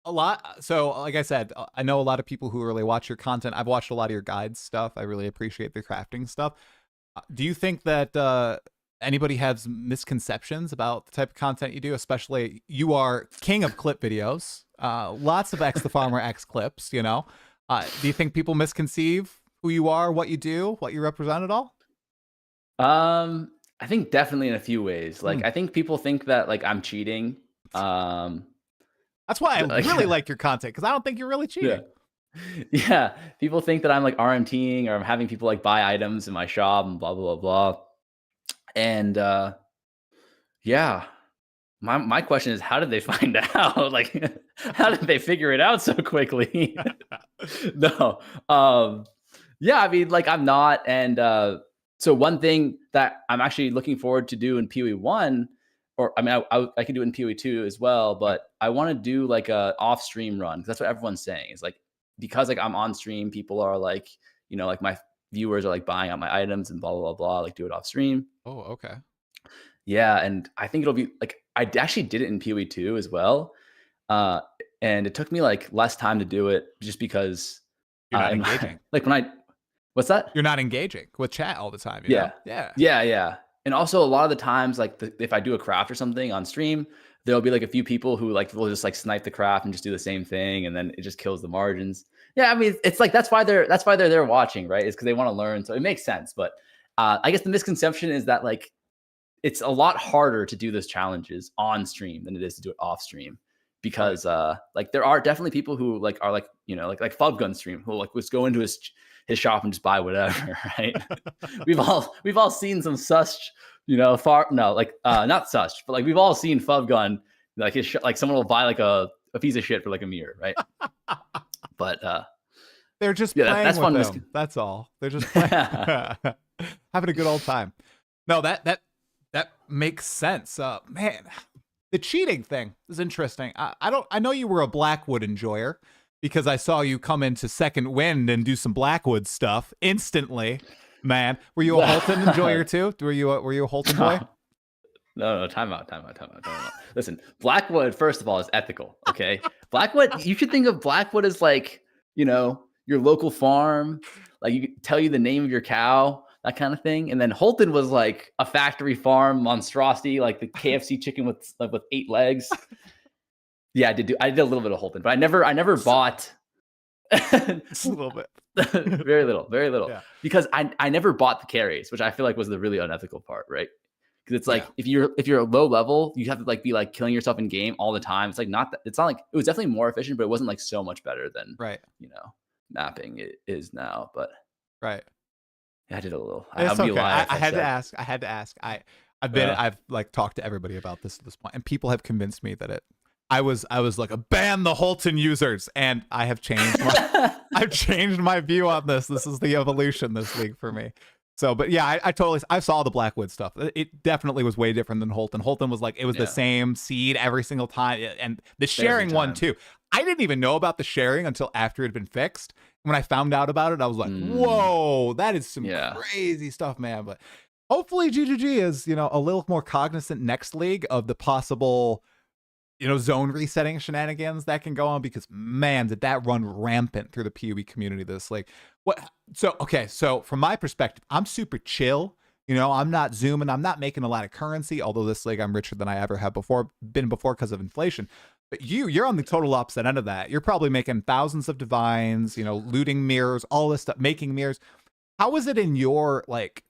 A: a lot. So like I said, I know a lot of people who really watch your content. I've watched a lot of your guides stuff. I really appreciate the crafting stuff. Do you think that anybody has misconceptions about the type of content you do? Especially, you are king of clip videos. Lots of XTheFarmerX clips, Do you think people misconceive who you are, what you do, what you represent at all?
E: I think definitely in a few ways. Like, I think people think that like I'm cheating.
A: That's why I really like your content, because I don't think you're really cheating.
E: Yeah, people think that I'm like RMTing or I'm having people like buy items in my shop and blah blah blah blah. And yeah, my question is, how did they find out? Like, how did they figure it out so quickly? No, yeah, I mean, like I'm not, and so one thing that I'm actually looking forward to do in PoE1, or I mean, I can do it in PoE2 as well, but I want to do like a off stream run because that's what everyone's saying. Is like because like I'm on stream, people are like, like my viewers are like buying out my items and blah blah blah blah. Like do it off stream.
A: Oh, okay.
E: Yeah, and I think it'll be like I actually did it in PoE2 as well, uh, and it took me like less time to do it just because
A: You're not
E: in
A: engaging.
E: like when I what's that?
A: You're not engaging with chat all the time. You
E: Yeah.
A: know? Yeah.
E: Yeah, yeah. And also a lot of the times, like if I do a craft or something on stream, there'll be like a few people who like will just like snipe the craft and just do the same thing, and then it just kills the margins. Yeah, I mean, it's like that's why they're there watching, right? Is because they want to learn. So it makes sense. But I guess the misconception is that like it's a lot harder to do those challenges on stream than it is to do it off stream. Because like there are definitely people who like are like, like Fub Gun stream who like just go into his shop and just buy whatever, right? we've all seen some sus, not sus, but like we've all seen Fub Gun, like like someone will buy like a piece of shit for like a mirror, right? But
A: they're just playing
E: that's
A: with
E: fun.
A: them. That's all. They're just playing. Having a good old time. No, that makes sense. Man, the cheating thing is interesting. I know you were a Blackwood enjoyer because I saw you come into Second Wind and do some Blackwood stuff instantly. Man, were you a Holton enjoyer too? Were you a Holton boy?
E: No, time out. Listen, Blackwood, first of all, is ethical. Okay, Blackwood. You should think of Blackwood as like your local farm. Like you tell you the name of your cow, that kind of thing. And then Holton was like a factory farm monstrosity, like the KFC chicken with 8 legs. Yeah, I did a little bit of Holton, but I never bought
A: Just a little bit.
E: very little.
A: Yeah.
E: Because I never bought the carries, which I feel like was the really unethical part, right? Because it's like if you're low level, you have to like be like killing yourself in game all the time. It's like it's not like it was definitely more efficient, but it wasn't like so much better than mapping it is now. But
A: right.
E: Yeah, I did a little.
A: It's
E: I'll be
A: okay.
E: lying.
A: I had to ask. I've like talked to everybody about this at this point, and people have convinced me that I was like ban the Holton users, and I have changed I've changed my view on this. This is the evolution this league for me. So, but yeah, I saw the Blackwood stuff. It definitely was way different than Holton. Holton was like it was the same seed every single time, and the sharing one too. I didn't even know about the sharing until after it had been fixed. When I found out about it, I was like, whoa, that is some crazy stuff, man. But hopefully GGG is, a little more cognizant next league of the possible, zone resetting shenanigans that can go on, because man, did that run rampant through the PoE community this league. So from my perspective, I'm super chill. I'm not zooming. I'm not making a lot of currency, although this league I'm richer than I ever have been before because of inflation. But you're on the total opposite end of that. You're probably making thousands of divines, looting mirrors, all this stuff, making mirrors. How was it in your like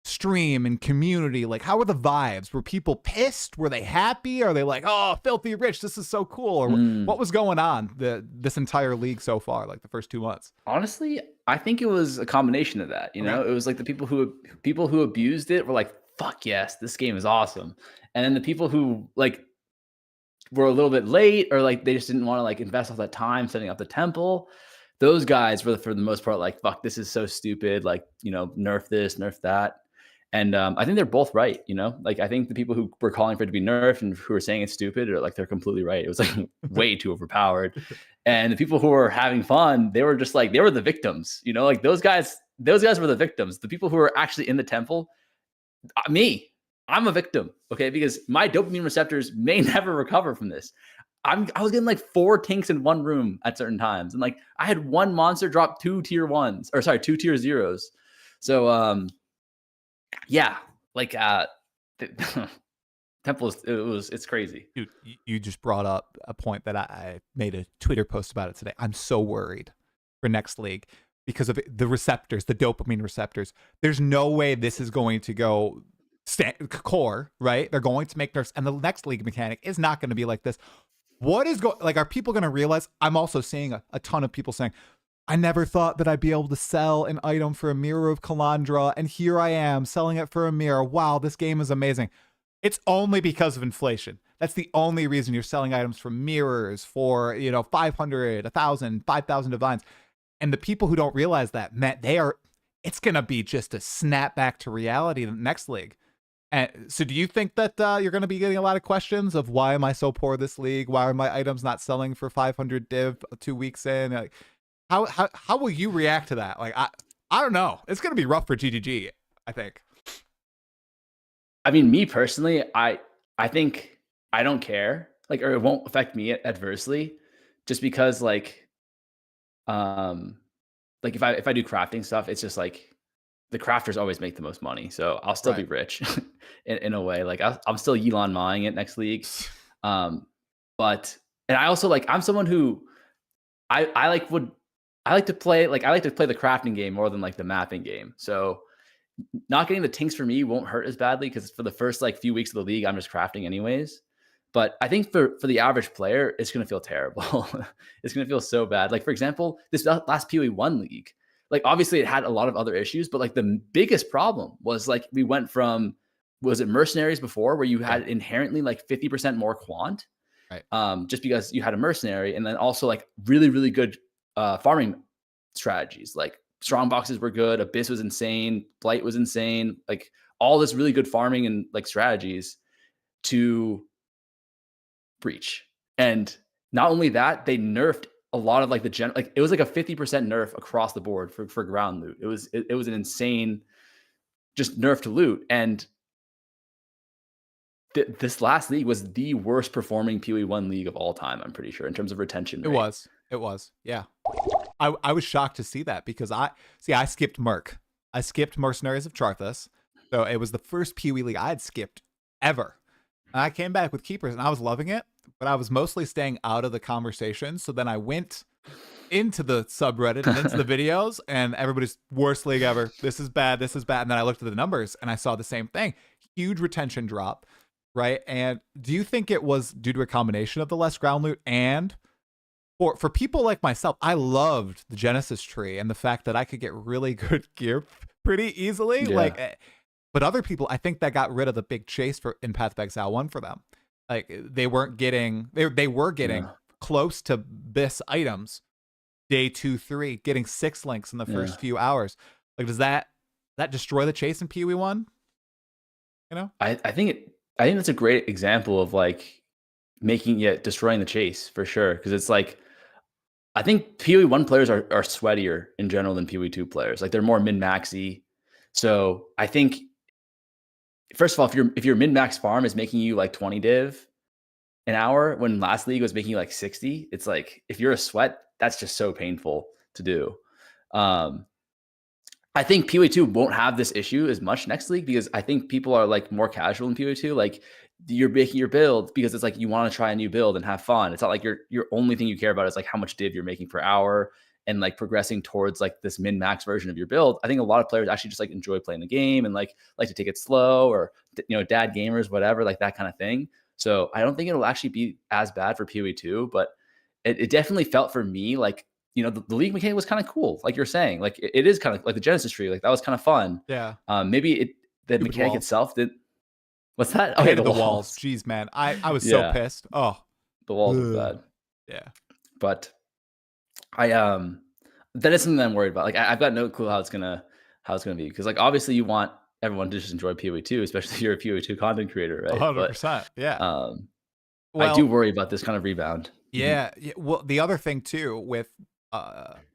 A: stream and community? Like, how were the vibes? Were people pissed? Were they happy? Are they like, oh, filthy rich, this is so cool? Or what was going on this entire league so far, like the first 2 months?
E: Honestly, I think it was a combination of that. It was like the people who abused it were like, fuck yes, this game is awesome. And then the people who like were a little bit late, or like they just didn't want to like invest all that time setting up the temple, those guys were for the most part like, fuck, this is so stupid, like nerf this, nerf that. And I think they're both right. Like I think the people who were calling for it to be nerfed and who are saying it's stupid are like, they're completely right. It was like way too overpowered. And the people who were having fun, they were just like, they were the victims. Like those guys were the victims. The people who were actually in the temple, I'm a victim, okay? Because my dopamine receptors may never recover from this. I was getting like 4 tinks in one room at certain times. And like I had one monster drop 2 tier 1s, or sorry, 2 tier 0s. So yeah, like temple it's crazy.
A: Dude, you just brought up a point that I made a Twitter post about it today. I'm so worried for next league because of the receptors, the dopamine receptors. There's no way this is going to go core, right? They're going to make nerfs, and the next league mechanic is not going to be like this. What is are people going to realize? I'm also seeing a ton of people saying I never thought that I'd be able to sell an item for a Mirror of Kalandra, and here I am selling it for a mirror. Wow, this game is amazing. It's only because of inflation. That's the only reason you're selling items for mirrors for, 500, 1,000, 5,000 divines. And the people who don't realize that, man, it's going to be just a snap back to reality in the next league. And so do you think that you're going to be getting a lot of questions of why am I so poor this league? Why are my items not selling for 500 div 2 weeks in? Like, how will you react to that? Like, I don't know. It's going to be rough for GGG, I think.
E: I mean, me personally, I think I don't care, like, or it won't affect me adversely, just because like if I do crafting stuff, it's just like the crafters always make the most money, so I'll still be rich in a way. Like I'm still Elon Maing it next league, but and I also I'm someone who I like to play the crafting game more than like the mapping game. So not getting the tinks for me won't hurt as badly because for the first few weeks of the league, I'm just crafting anyways. But I think for the average player, it's going to feel terrible. It's going to feel so bad. Like, for example, this last PoE1 league, obviously it had a lot of other issues, but the biggest problem was we went from, was it mercenaries before where you had inherently 50% more quant, right? Just because you had a mercenary, and then also really, really good farming strategies. Strong boxes were good. Abyss was insane. Blight was insane. All this really good farming and strategies to breach. And not only that, they nerfed a lot of the it was a 50% nerf across the board for ground loot. It was an insane just nerf to loot. And this last league was the worst performing PoE1 league of all time, I'm pretty sure, in terms of retention rate.
A: It was. Yeah. I was shocked to see that because I skipped Merc. I skipped Mercenaries of Charthus. So it was the first PoE league I had skipped ever. And I came back with Keepers and I was loving it, but I was mostly staying out of the conversation. So then I went into the subreddit and into the videos, and everybody's worst league ever. This is bad. This is bad. And then I looked at the numbers and I saw the same thing. Huge retention drop, right? And do you think it was due to a combination of the less ground loot and for people like myself, I loved the Genesis tree and the fact that I could get really good gear pretty easily.
E: Yeah.
A: But other people, I think that got rid of the big chase in Path of Exile 1 for them. They weren't getting, they were getting close to BIS items day 2, 3, getting 6 links in the first few hours. Does that destroy the chase in PoE1?
E: I think that's a great example of destroying the chase for sure. Cause it's I think PoE1 players are sweatier in general than PoE2 players. They're more min-maxy. So I think, first of all, if your min-max farm is making you 20 div an hour, when last league was making you 60, it's if you're a sweat, that's just so painful to do. I think PoE2 won't have this issue as much next league because I think people are more casual in PoE2. You're making your build because it's you want to try a new build and have fun. It's not your only thing you care about is how much div you're making per hour and progressing towards this min-max version of your build. I think a lot of players actually just enjoy playing the game and like to take it slow, or dad gamers, whatever, that kind of thing. So I don't think it'll actually be as bad for PoE2, but it definitely felt for me the league mechanic was kind of cool, like you're saying. It is kind of like the Genesis tree, that was kind of fun.
A: Yeah.
E: Maybe the mechanic
A: walls.
E: itself did. What's that?
A: I hated the walls. Jeez, man. I was so pissed. Oh,
E: the walls were bad.
A: Yeah.
E: But that is something that I'm worried about. I've got no clue how it's gonna be, because obviously you want everyone to just enjoy PoE2, especially if you're a PoE2 content creator, right?
A: 100%. Yeah.
E: I do worry about this kind of rebound.
A: Yeah. Well, the other thing too with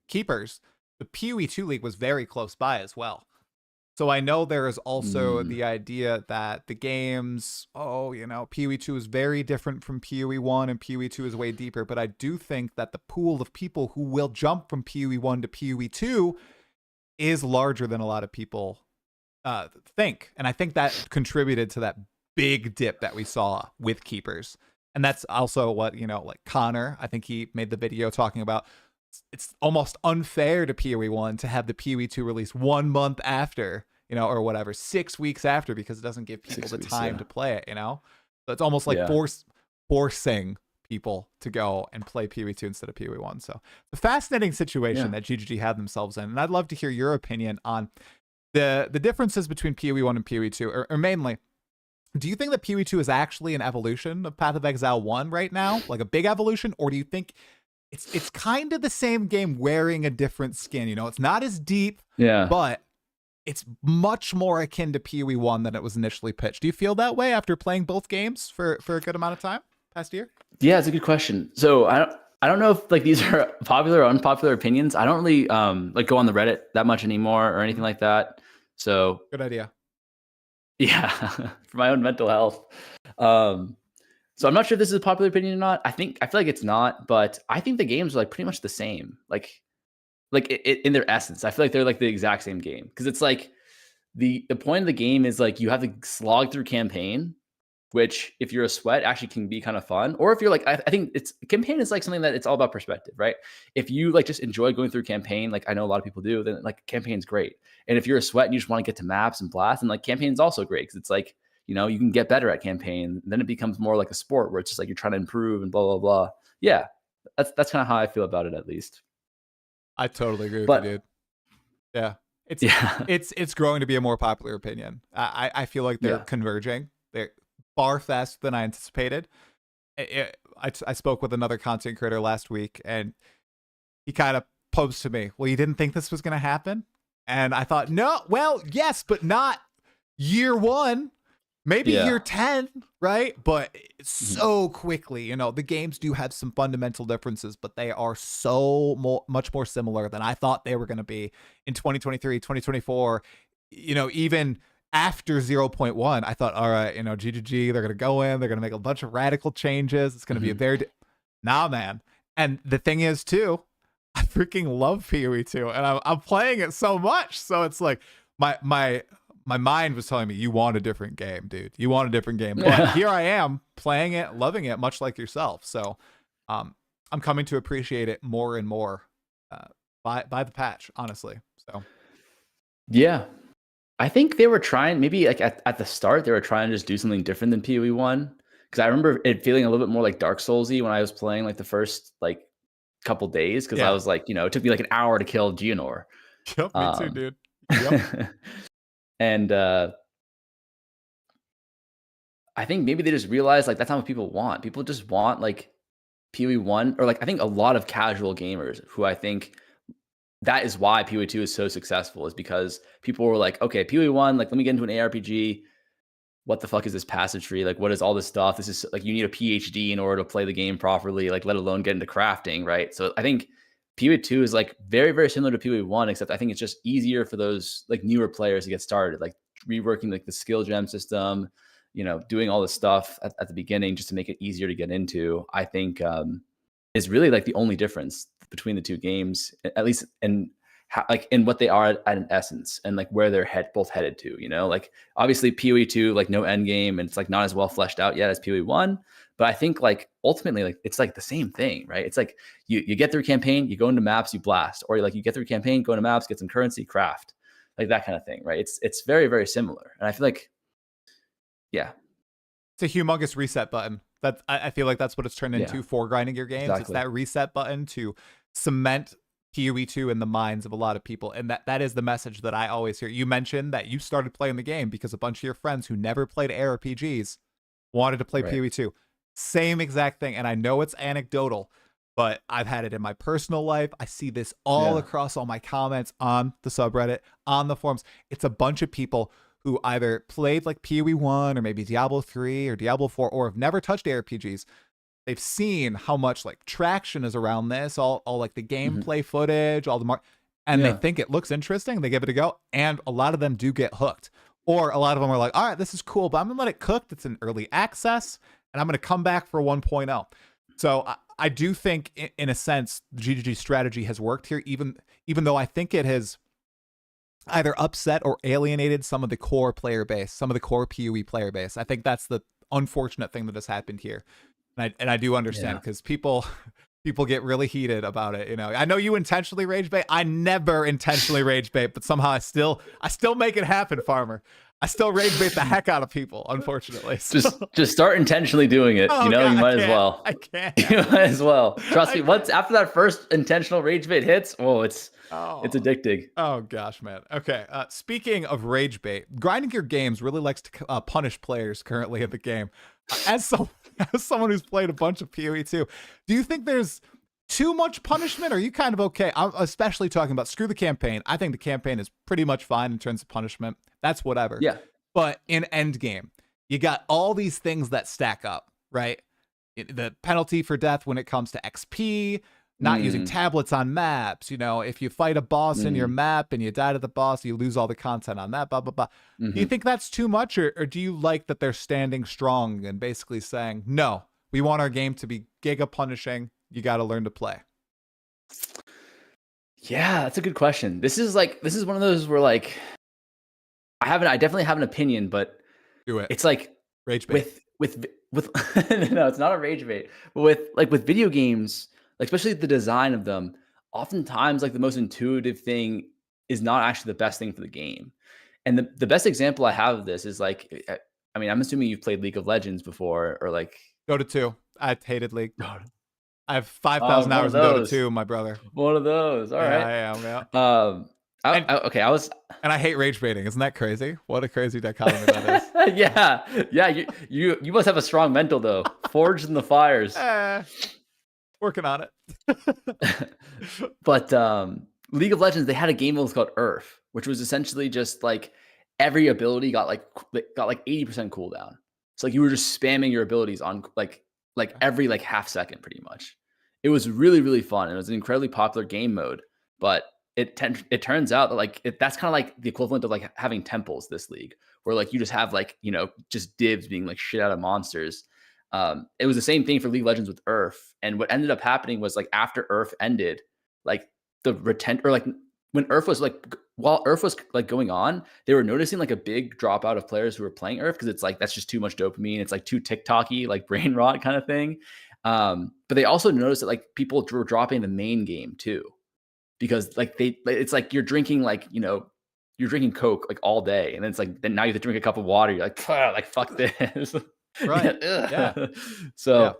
A: keepers, the PoE2 league was very close by as well. So I know there is also the idea that the games, PoE2 is very different from PoE1 and PoE2 is way deeper. But I do think that the pool of people who will jump from PoE1 to PoE2 is larger than a lot of people think. And I think that contributed to that big dip that we saw with keepers. And that's also what, Connor, I think he made the video talking about. It's almost unfair to PoE1 to have the PoE2 release 1 month after, or whatever, 6 weeks after, because it doesn't give people the time to play it, So it's almost like forcing people to go and play PoE2 instead of PoE1. So the fascinating situation that GGG had themselves in, and I'd love to hear your opinion on the differences between PoE1 and PoE2, or mainly, do you think that PoE2 is actually an evolution of Path of Exile 1 right now, like a big evolution, or do you think it's kind of the same game wearing a different skin? You know, it's not as deep, but it's much more akin to PoE1 than it was initially pitched. Do you feel that way after playing both games for a good amount of time past year?
E: Yeah, it's a good question. So I don't know if like these are popular or unpopular opinions. I don't really like go on the Reddit that much anymore or anything like that. So
A: good idea.
E: Yeah, for my own mental health. So I'm not sure if this is a popular opinion or not. I feel like it's not, but I think the games are like pretty much the same. Like in their essence, I feel like they're like the exact same game, because it's like the point of the game is like you have to slog through campaign, which if you're a sweat actually can be kind of fun. Or if you're like, I think it's campaign is like something that it's all about perspective, right? If you like just enjoy going through campaign, like I know a lot of people do, then like campaign's great. And if you're a sweat and you just want to get to maps and blast, and like campaign's also great, because it's like, you know, you can get better at campaign. Then it becomes more like a sport where it's just like you're trying to improve and blah, blah, blah. Yeah, that's kind of how I feel about it, at least.
A: I totally agree with you, dude. Yeah. It's growing to be a more popular opinion. I feel like they're converging. They're far faster than I anticipated. I spoke with another content creator last week, and he kind of posed to me, well, you didn't think this was going to happen? And I thought, no, well, yes, but not year 1. Maybe year 10, right? But so quickly, you know, the games do have some fundamental differences, but they are so much more similar than I thought they were going to be in 2023, 2024. You know, even after 0.1, I thought, all right, you know, GGG, they're going to go in, they're going to make a bunch of radical changes. It's going to be a very, nah, man. And the thing is, too, I freaking love PoE2, and I'm playing it so much. So it's like my mind was telling me, you want a different game, dude. You want a different game. But here I am playing it, loving it, much like yourself. So I'm coming to appreciate it more and more by the patch, honestly. So
E: yeah, I think they were trying, maybe like at the start, they were trying to just do something different than PoE1. Because I remember it feeling a little bit more like Dark Souls-y when I was playing like the first like couple days. Because I was like, you know, it took me like an hour to kill Geonor.
A: Yep, me too, dude. Yep.
E: And I think maybe they just realized like that's not what people want. People just want like PoE1, or like I think a lot of casual gamers who I think that is why PoE2 is so successful, is because people were like, okay, PoE1, like let me get into an ARPG. What the fuck is this passage tree? Like, what is all this stuff? This is like, you need a PhD in order to play the game properly, like let alone get into crafting, right? So I think PoE2 is like very, very similar to PoE1, except I think it's just easier for those like newer players to get started, like reworking like the skill gem system, you know, doing all this stuff at the beginning just to make it easier to get into, I think is really like the only difference between the two games, at least in like in what they are at an essence, and like where they're both headed to, you know, like obviously PoE2, like no end game, and it's like not as well fleshed out yet as PoE1. But I think like ultimately, like it's like the same thing, right? It's like you get through campaign, you go into maps, you blast, or like you get through campaign, go into maps, get some currency, craft, like that kind of thing, right? It's very, very similar, and I feel like, yeah,
A: it's a humongous reset button. That I feel like that's what it's turned into for grinding your games. Exactly. It's that reset button to cement PoE2 in the minds of a lot of people, and that is the message that I always hear. You mentioned that you started playing the game because a bunch of your friends who never played ARPGs wanted to play PoE2. Same exact thing. And I know it's anecdotal, but I've had it in my personal life. I see this all across all my comments on the subreddit, on the forums. It's a bunch of people who either played like PoE1 or maybe Diablo 3 or Diablo 4 or have never touched ARPGs. They've seen how much like traction is around this, all like the gameplay footage, all the and they think it looks interesting. They give it a go. And a lot of them do get hooked. Or a lot of them are like, all right, this is cool, but I'm going to let it cook. It's in early access, and I'm going to come back for 1.0. So I do think, in a sense, the GGG strategy has worked here, even though I think it has either upset or alienated some of the core player base, some of the core PoE player base. I think that's the unfortunate thing that has happened here. And I do understand, because people people get really heated about it. You know, I know you intentionally rage bait. I never intentionally rage bait, but somehow I still make it happen, Farmer. I still rage bait the heck out of people, unfortunately. So.
E: Just start intentionally doing it.
A: Oh,
E: you know,
A: God,
E: you might as well.
A: I can't.
E: You might as well. Trust me. Once after that first intentional rage bait hits, it's addicting.
A: Oh gosh, man. Okay. Speaking of rage bait, Grinding Gear Games really likes to punish players currently in the game. As someone who's played a bunch of PoE2, do you think there's too much punishment? Or are you kind of okay? I'm especially talking about screw the campaign. I think the campaign is pretty much fine in terms of punishment. That's whatever.
E: Yeah.
A: But in endgame, you got all these things that stack up, right? The penalty for death when it comes to XP, not using tablets on maps. You know, if you fight a boss in your map and you die to the boss, you lose all the content on that, blah, blah, blah. Do you think that's too much? Or do you like that they're standing strong and basically saying, no, we want our game to be giga punishing. You got to learn to play.
E: Yeah, that's a good question. This is one of those where like, I definitely have an opinion, but
A: do it.
E: It's like
A: rage bait
E: with no, it's not a rage bait, but with video games, like especially the design of them, oftentimes like the most intuitive thing is not actually the best thing for the game. And the best example I have of this is like, I mean, I'm assuming you've played League of Legends before, or like
A: Dota 2. I hated League. I have 5,000 hours of Dota 2, my brother.
E: One of those. All right.
A: I am, yeah.
E: And
A: I hate rage baiting. Isn't that crazy? What a crazy dichotomy that
E: is. Yeah. You must have a strong mental though. Forged in the fires.
A: Working on it.
E: But League of Legends, they had a game that was called Earth, which was essentially just like every ability got like 80% cooldown. So like you were just spamming your abilities on like every like half second pretty much. It was really, really fun. It was an incredibly popular game mode, but it turns out that like that's kind of like the equivalent of like having temples this league, where like you just have like, you know, just divs being like shit out of monsters. It was the same thing for League of Legends with Earth. And what ended up happening was like after Earth ended, like when Earth was like, while Earth was like going on, they were noticing like a big dropout of players who were playing Earth because it's like that's just too much dopamine. It's like too TikTok-y, like brain rot kind of thing. But they also noticed that like people were dropping the main game too, because like it's like you're drinking like, you know, you're drinking Coke like all day, and then it's like then now you have to drink a cup of water. You're like fuck this,
A: right? Yeah.
E: So,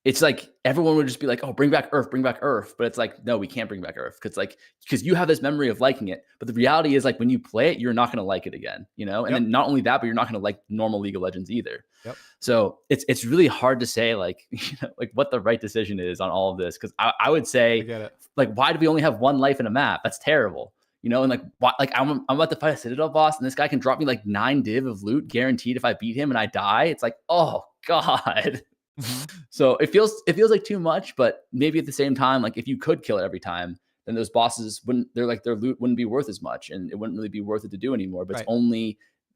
E: it's like everyone would just be like, oh, bring back Earth, but it's like, no, we can't bring back Earth because you have this memory of liking it, but the reality is like when you play it, you're not going to like it again, you know. And then not only that, but you're not going to like normal League of Legends either. So it's really hard to say like, you know, like what the right decision is on all of this, because I would say like, why do we only have one life in a map? That's terrible, you know. And like why, like I'm about to fight a Citadel boss and this guy can drop me like 9 div of loot guaranteed if I beat him and I die. It's like, oh god. So it feels like too much, but maybe at the same time, like if you could kill it every time, then those bosses their loot wouldn't be worth as much, and it wouldn't really be worth it to do anymore. But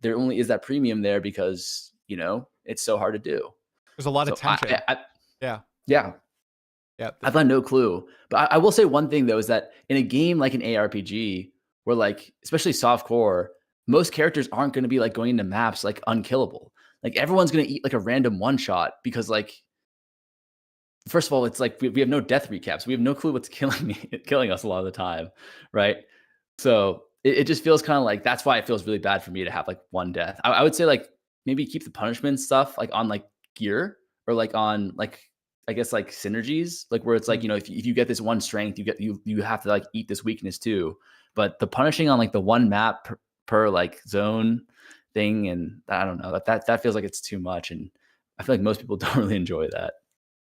E: there only is that premium there because, you know, it's so hard to do.
A: There's a lot of tension.
E: I've got no clue, but I will say one thing though, is that in a game like an ARPG, where like especially softcore, most characters aren't going to be like going into maps like unkillable. Like everyone's going to eat like a random one shot because like, first of all, it's like we have no death recaps. We have no clue what's killing us a lot of the time. Right. So it just feels kind of like, that's why it feels really bad for me to have like one death. I would say like maybe keep the punishment stuff like on like gear, or like on like, I guess like synergies, like where it's like, you know, if you get this one strength, you have to like eat this weakness too. But the punishing on like the one map per like zone thing, and I don't know, that feels like it's too much, and I feel like most people don't really enjoy that.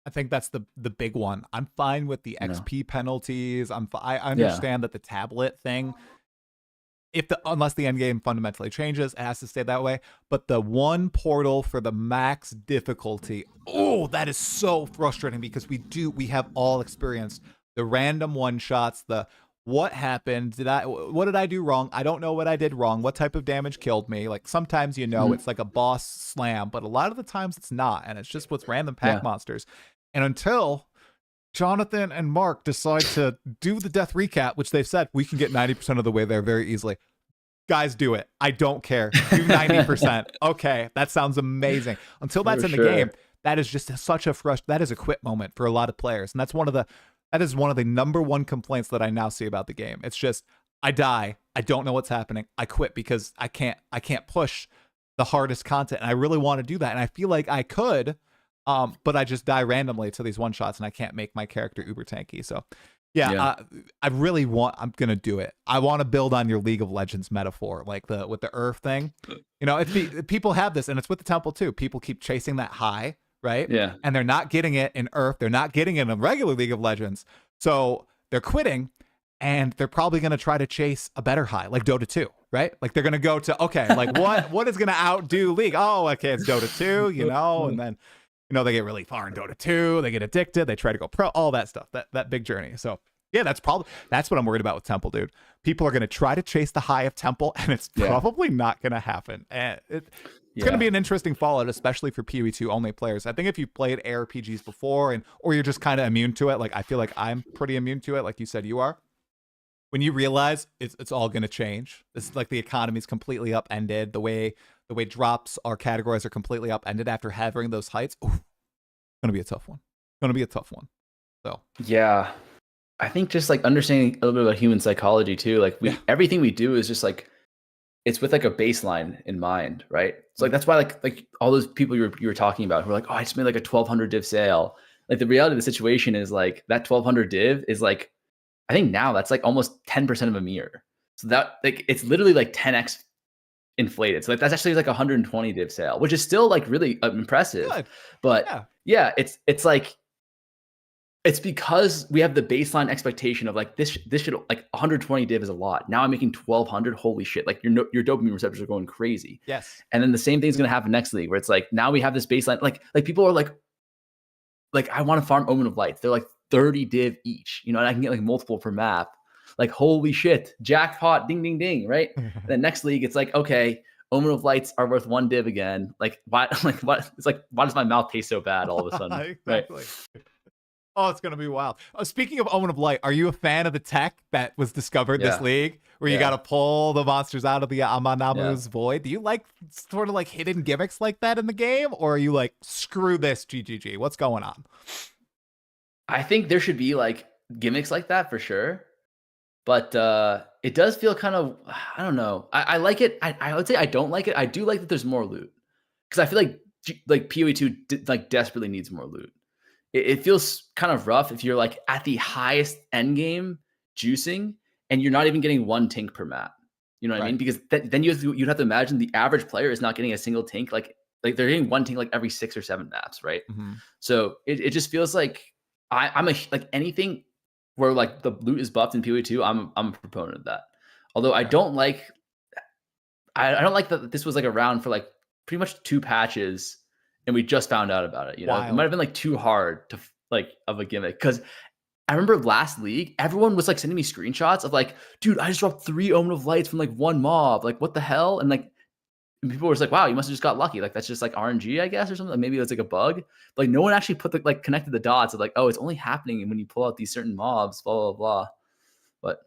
A: I think that's the big one. I'm fine with the XP penalties. I understand that the tablet thing, unless the end game fundamentally changes, it has to stay that way. But the one portal for the max difficulty, that is so frustrating, because we have all experienced the random one shots, the what happened? What did I do wrong? I don't know what I did wrong. What type of damage killed me? Like sometimes, you know, it's like a boss slam, but a lot of the times it's not. And it's just what's random pack monsters. And until Jonathan and Mark decide to do the death recap, which they've said we can get 90% of the way there very easily. Guys, do it. I don't care. Do 90%. Okay, that sounds amazing. Until that's in the game, that is just such a that is a quit moment for a lot of players. And that is one of the number one complaints that I now see about the game. It's just, I die. I don't know what's happening. I quit because I can't push the hardest content. And I really want to do that. And I feel like I could, but I just die randomly to these one shots and I can't make my character uber tanky. So yeah. I'm going to do it. I want to build on your League of Legends metaphor, like with the Earth thing. You know, people have this, and it's with the temple too. People keep chasing that high, right?
E: Yeah.
A: And they're not getting it in Earth. They're not getting it in regular League of Legends. So they're quitting, and they're probably going to try to chase a better high, like Dota 2, right? Like they're going to go to, okay, like what is going to outdo League? Oh, okay, it's Dota 2, you know, and then, you know, they get really far in Dota 2, they get addicted, they try to go pro, all that stuff, that big journey. So yeah, that's what I'm worried about with Temple, dude. People are going to try to chase the high of Temple, and it's probably not going to happen. And it's going to be an interesting fallout, especially for PoE2 only players. I think if you played ARPGs before, or you're just kind of immune to it, like I feel like I'm pretty immune to it, like you said you are. When you realize it's all going to change, this is like the economy's completely upended. The way drops are categorized are completely upended after having those heights. Ooh, it's going to be a tough one. So
E: yeah. I think just like understanding a little bit about human psychology too, like everything we do is just like, it's with like a baseline in mind, right? So like, that's why like all those people you were talking about who are like, oh, I just made like a 1200 div sale. Like the reality of the situation is like that 1200 div is like, I think now that's like almost 10% of a mirror. So that like, it's literally like 10x inflated. So like, that's actually like 120 div sale, which is still like really impressive. Good. But yeah, it's like, it's because we have the baseline expectation of like this should like 120 div is a lot. Now I'm making 1200. Holy shit. Like your dopamine receptors are going crazy.
A: Yes.
E: And then the same thing is going to happen next league where it's like, now we have this baseline, like people are like, I want to farm Omen of Light. They're like 30 div each, you know, and I can get like multiple per map. Like, holy shit, jackpot, ding, ding, ding. Right. And then next league, it's like, okay, Omen of Lights are worth 1 div again. Like why, it's like, why does my mouth taste so bad all of a sudden?
A: Exactly.
E: Right?
A: Oh, it's going to be wild. Speaking of Omen of Light, are you a fan of the tech that was discovered this league where you got to pull the monsters out of the Amanamu's void? Do you like sort of like hidden gimmicks like that in the game? Or are you like, screw this, GGG? What's going on?
E: I think there should be like gimmicks like that for sure. But it does feel kind of, I don't know. I like it. I would say I don't like it. I do like that there's more loot. Because I feel like PoE2 like desperately needs more loot. It feels kind of rough if you're like at the highest end game juicing and you're not even getting 1 tink per map. You know what I mean? Because then you'd have to imagine the average player is not getting a single tink. Like they're getting 1 tink like every 6 or 7 maps, right? Mm-hmm. So it just feels like I'm like anything where like the loot is buffed in PoE2. I'm a proponent of that. Although I don't like that this was like around for like pretty much 2 patches. And we just found out about it. You know, It might have been like too hard to like of a gimmick. Because I remember last league, everyone was like sending me screenshots of like, dude, I just dropped 3 Omen of Lights from like 1 mob. Like, what the hell? And like, people were just like, wow, you must have just got lucky. Like, that's just like RNG, I guess, or something. Like, maybe it was like a bug. But, like, no one actually connected the dots of like, oh, it's only happening when you pull out these certain mobs, blah blah blah. But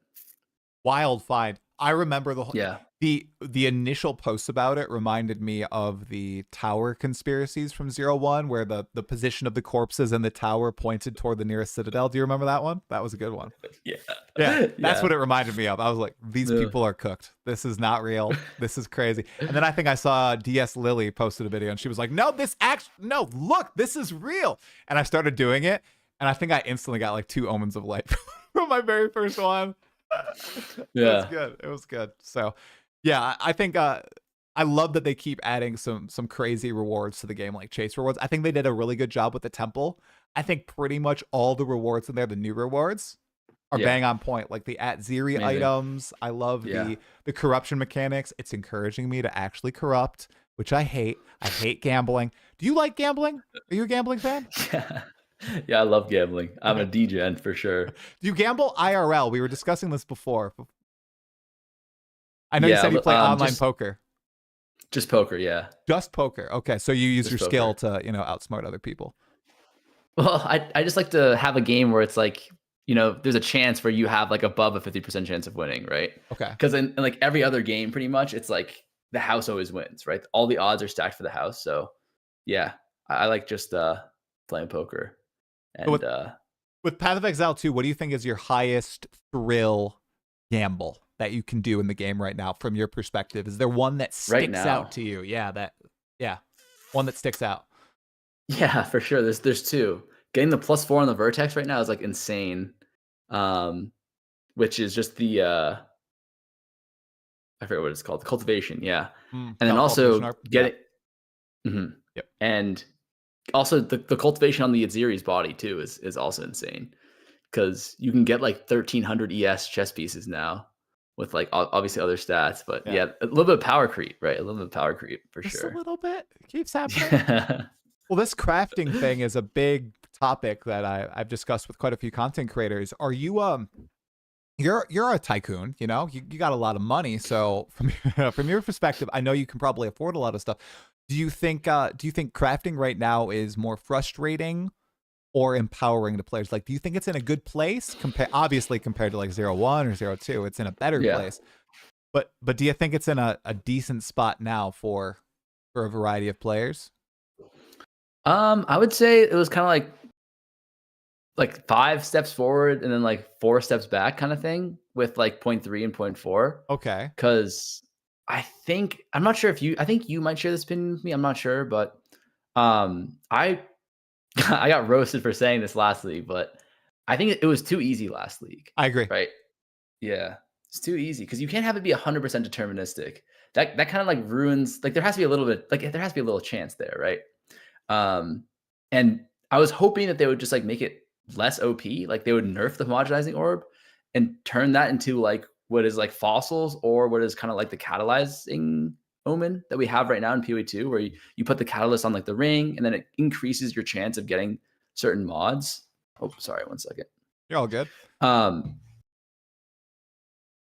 A: wild find. I remember the initial posts about it reminded me of the tower conspiracies from 0-1, where the position of the corpses in the tower pointed toward the nearest citadel. Do you remember that one? That was a good one.
E: Yeah.
A: That's what it reminded me of. I was like, these people are cooked. This is not real. This is crazy. And then I think I saw DS Lily posted a video and she was like, no, look, this is real. And I started doing it. And I think I instantly got like 2 Omens of Light from my very first one. It was good. So yeah, I think I love that they keep adding some crazy rewards to the game, like chase rewards. I think they did a really good job with the temple. I think pretty much all the rewards in there, the new rewards, are bang on point. Like the @Zeri items. I love the corruption mechanics. It's encouraging me to actually corrupt, which I hate. I hate gambling. Do you like gambling? Are you a gambling fan?
E: Yeah, I love gambling. I'm a degen for sure.
A: Do you gamble IRL? We were discussing this before. I know you said you play online poker.
E: Just poker, yeah.
A: Just poker. Okay, so you use your skill to, outsmart other people.
E: Well, I just like to have a game where it's like, there's a chance where you have like above a 50% chance of winning, right?
A: Okay.
E: Because in like every other game, pretty much, it's like the house always wins, right? All the odds are stacked for the house. So yeah, I like just playing poker. And
A: with Path of Exile 2, what do you think is your highest thrill gamble that you can do in the game right now from your perspective? Is there one that sticks out to you? Yeah, one that sticks out.
E: Yeah, for sure. There's two. Getting the +4 on the vertex right now is like insane. Which is just the I forget what it's called, the cultivation, yeah. And then also get it.
A: Yep.
E: And also the cultivation on the Aziri's body too is also insane, because you can get like 1300 ES chess pieces now with like obviously other stats, but yeah, a little bit of power creep, right? A little bit of power creep for
A: just
E: sure.
A: A little bit. It keeps happening. Well, this crafting thing is a big topic that I've discussed with quite a few content creators. Are you you're a tycoon, you know, you got a lot of money. So from your perspective, I know you can probably afford a lot of stuff. Do you think crafting right now is more frustrating or empowering to players? Like, do you think it's in a good place obviously compared to like 0-1 or 0-2, it's in a better place. But do you think it's in a decent spot now for a variety of players?
E: I would say it was kind of like 5 steps forward and then like 4 steps back kind of thing with like 0.3 and 0.4.
A: Okay.
E: Because I'm not sure I think you might share this opinion with me. I'm not sure, but I got roasted for saying this last league, but I think it was too easy last league.
A: I agree.
E: Right? Yeah, it's too easy because you can't have it be 100% deterministic. That kind of like ruins. Like there has to be a little bit. Like there has to be a little chance there, right? And I was hoping that they would just like make it less OP. Like they would nerf the homogenizing orb and turn that into like what is like fossils, or what is kind of like the catalyzing omen that we have right now in PoE2, where you put the catalyst on like the ring and then it increases your chance of getting certain mods. Oh, sorry, 1 second.
A: You're all good.
E: And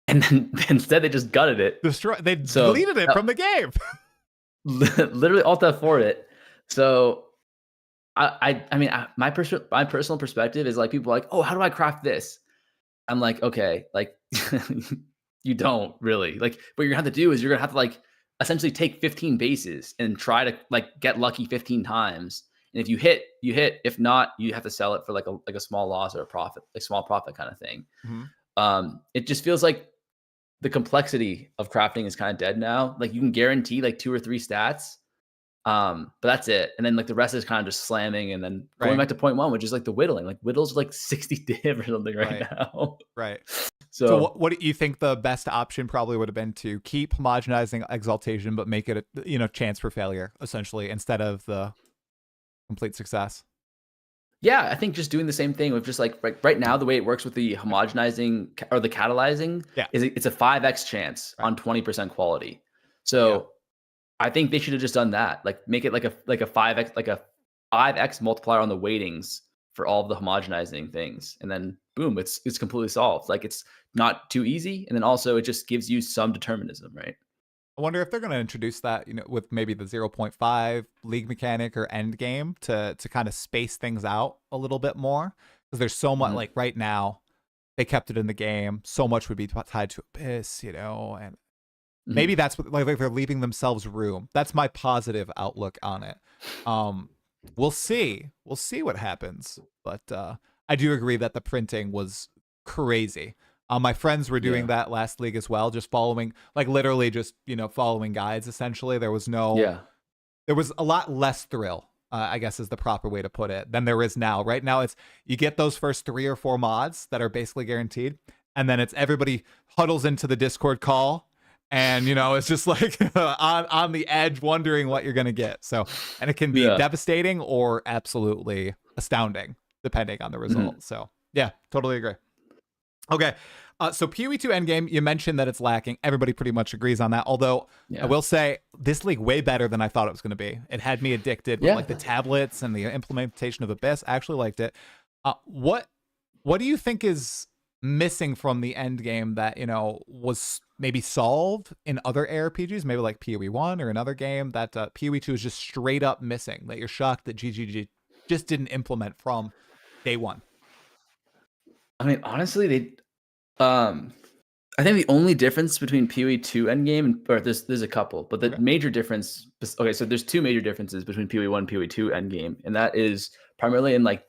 E: then instead they just gutted it.
A: They deleted it from the game.
E: Literally alt F4 it. So I mean, my personal perspective is like, people are like, oh, how do I craft this? I'm like, okay, like you don't really like, what you're gonna have to do is you're gonna have to like essentially take 15 bases and try to like get lucky 15 times. And if you hit, you hit. If not, you have to sell it for like a small loss or a profit, like small profit kind of thing. It just feels like the complexity of crafting is kind of dead now. Like you can guarantee like 2 or 3 stats. But that's it. And then like the rest is kind of just slamming and then going back to 0.1, which is like the whittling. Like whittles like 60 div or something right now.
A: Right. So what do you think the best option probably would have been? To keep homogenizing exaltation, but make it a chance for failure essentially, instead of the complete success?
E: Yeah, I think just doing the same thing with just like right now, the way it works with the homogenizing or the catalyzing is it's a 5x chance on 20% quality. So I think they should have just done that. Like make it like a 5x multiplier on the weightings for all of the homogenizing things, and then boom, it's completely solved. Like it's not too easy, and then also it just gives you some determinism, right?
A: I wonder if they're going to introduce that, with maybe the 0.5 league mechanic or end game to kind of space things out a little bit more, because there's so much. Like right now, they kept it in the game. So much would be tied to Abyss, and maybe that's what, like they're leaving themselves room. That's my positive outlook on it. We'll see what happens, but I do agree that the printing was crazy. My friends were doing that last league as well, just following, like literally just following guides. Essentially, there was there was a lot less thrill, I guess is the proper way to put it, than there is now. Right now, it's you get those first 3 or 4 mods that are basically guaranteed, and then it's everybody huddles into the Discord call. And, it's just like on the edge, wondering what you're going to get. So, and it can be devastating or absolutely astounding, depending on the result. So, yeah, totally agree. Okay. So PoE2 endgame, you mentioned that it's lacking. Everybody pretty much agrees on that. Although I will say this league way better than I thought it was going to be. It had me addicted with like the tablets and the implementation of Abyss. I actually liked it. What do you think is missing from the end game that was maybe solved in other ARPGs, maybe like PoE1 or another game that PoE2 is just straight up missing, that you're shocked that GGG just didn't implement from day one?
E: I mean, honestly, I think the only difference between PoE2 endgame, or there's a couple, but the major difference. Okay, so there's two major differences between PoE1 and PoE2 endgame, and that is primarily in like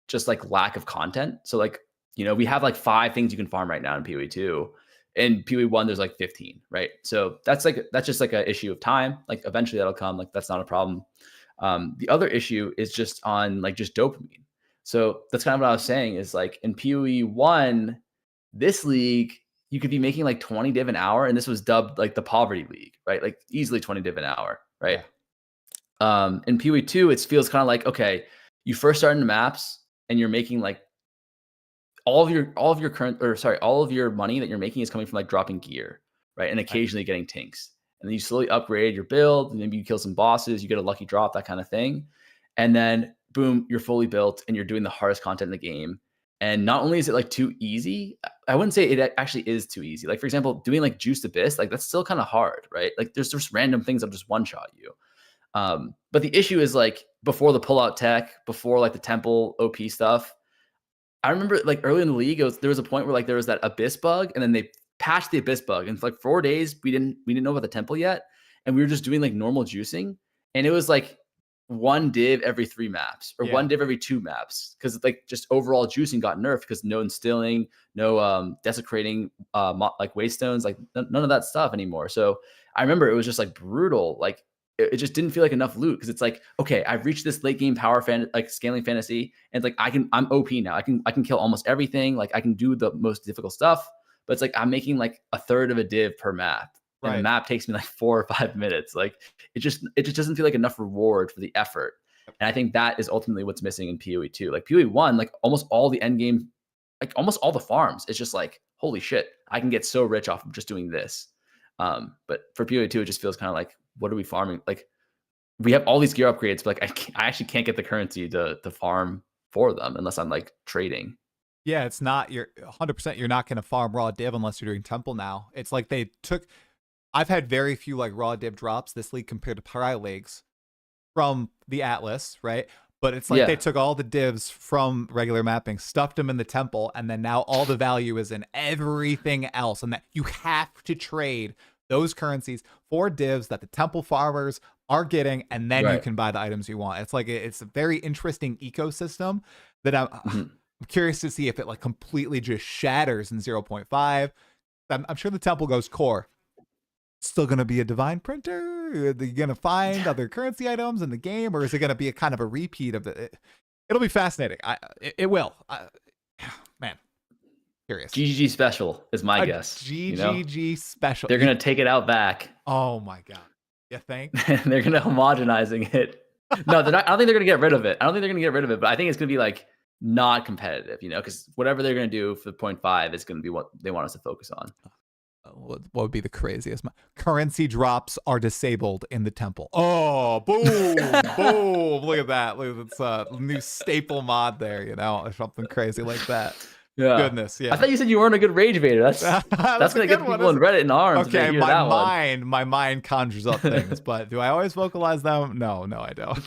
E: just like lack of content. So like we have like 5 things you can farm right now in PoE2. In PoE1, there's like 15, right? So that's just like an issue of time. Like eventually that'll come. Like that's not a problem. The other issue is just on like just dopamine. So that's kind of what I was saying is like in PoE1, this league, you could be making like 20 div an hour, and this was dubbed like the poverty league, right? Like easily 20 div an hour, right? Yeah. In PoE2, it feels kind of like, okay, you first start in the maps and you're making like all of your money that you're making is coming from like dropping gear, right? And occasionally getting tinks. And then you slowly upgrade your build, and maybe you kill some bosses, you get a lucky drop, that kind of thing. And then boom, you're fully built and you're doing the hardest content in the game. And not only is it like too easy, I wouldn't say it actually is too easy. Like for example, doing like Juiced Abyss, like that's still kind of hard, right? Like there's just random things that just one-shot you. But the issue is like before the pullout tech, before like the temple OP stuff, I remember like early in the league, there was a point where like there was that Abyss bug, and then they patched the Abyss bug, and for like 4 days we didn't know about the temple yet, and we were just doing like normal juicing, and it was like 1 div every 3 maps or 1 div every 2 maps, because like just overall juicing got nerfed because no instilling, no desecrating like waystones, like none of that stuff anymore. So I remember it was just like brutal. Like it just didn't feel like enough loot, because it's like, okay, I've reached this late game power like scaling fantasy, and it's like I'm OP now. I can kill almost everything. Like I can do the most difficult stuff, but it's like I'm making like a third of a div per map. And the map takes me like 4 or 5 minutes. Like it just doesn't feel like enough reward for the effort. And I think that is ultimately what's missing in PoE2. Like PoE1, like almost all the end game, like almost all the farms, it's just like, holy shit, I can get so rich off of just doing this. But for PoE2, it just feels kind of like, what are we farming? Like we have all these gear upgrades, but like I actually can't get the currency to farm for them unless I'm like trading.
A: Yeah, it's not, you're 100%, you're not going to farm raw div unless you're doing temple now. It's like I've had very few like raw div drops this league compared to prior leagues from the Atlas, right? But it's like they took all the divs from regular mapping, stuffed them in the temple, and then now all the value is in everything else. And that you have to trade those currencies for divs that the temple farmers are getting, and then you can buy the items you want. It's like it's a very interesting ecosystem that I'm curious to see if it like completely just shatters in 0.5. I'm sure the temple goes core. Still going to be a divine printer? Are you going to find other currency items in the game, or is it going to be a kind of a repeat of the? It'll be fascinating. It will. Man, curious.
E: GGG special is my guess.
A: GGG special.
E: They're going to take it out back.
A: Oh my god! You think?
E: They're going to homogenizing it? No, they're not. I don't think they're going to get rid of it. But I think it's going to be like not competitive. Because whatever they're going to do for 0.5 is going to be what they want us to focus on.
A: What would be the craziest? Currency drops are disabled in the temple. Oh, boom, boom. Look at that. Look, it's a new staple mod there, or something crazy like that.
E: Yeah.
A: Goodness, yeah.
E: I thought you said you weren't a good rage baiter. That's going to get people in Reddit in arms.
A: Okay, my mind conjures up things, but do I always vocalize them? No, I don't.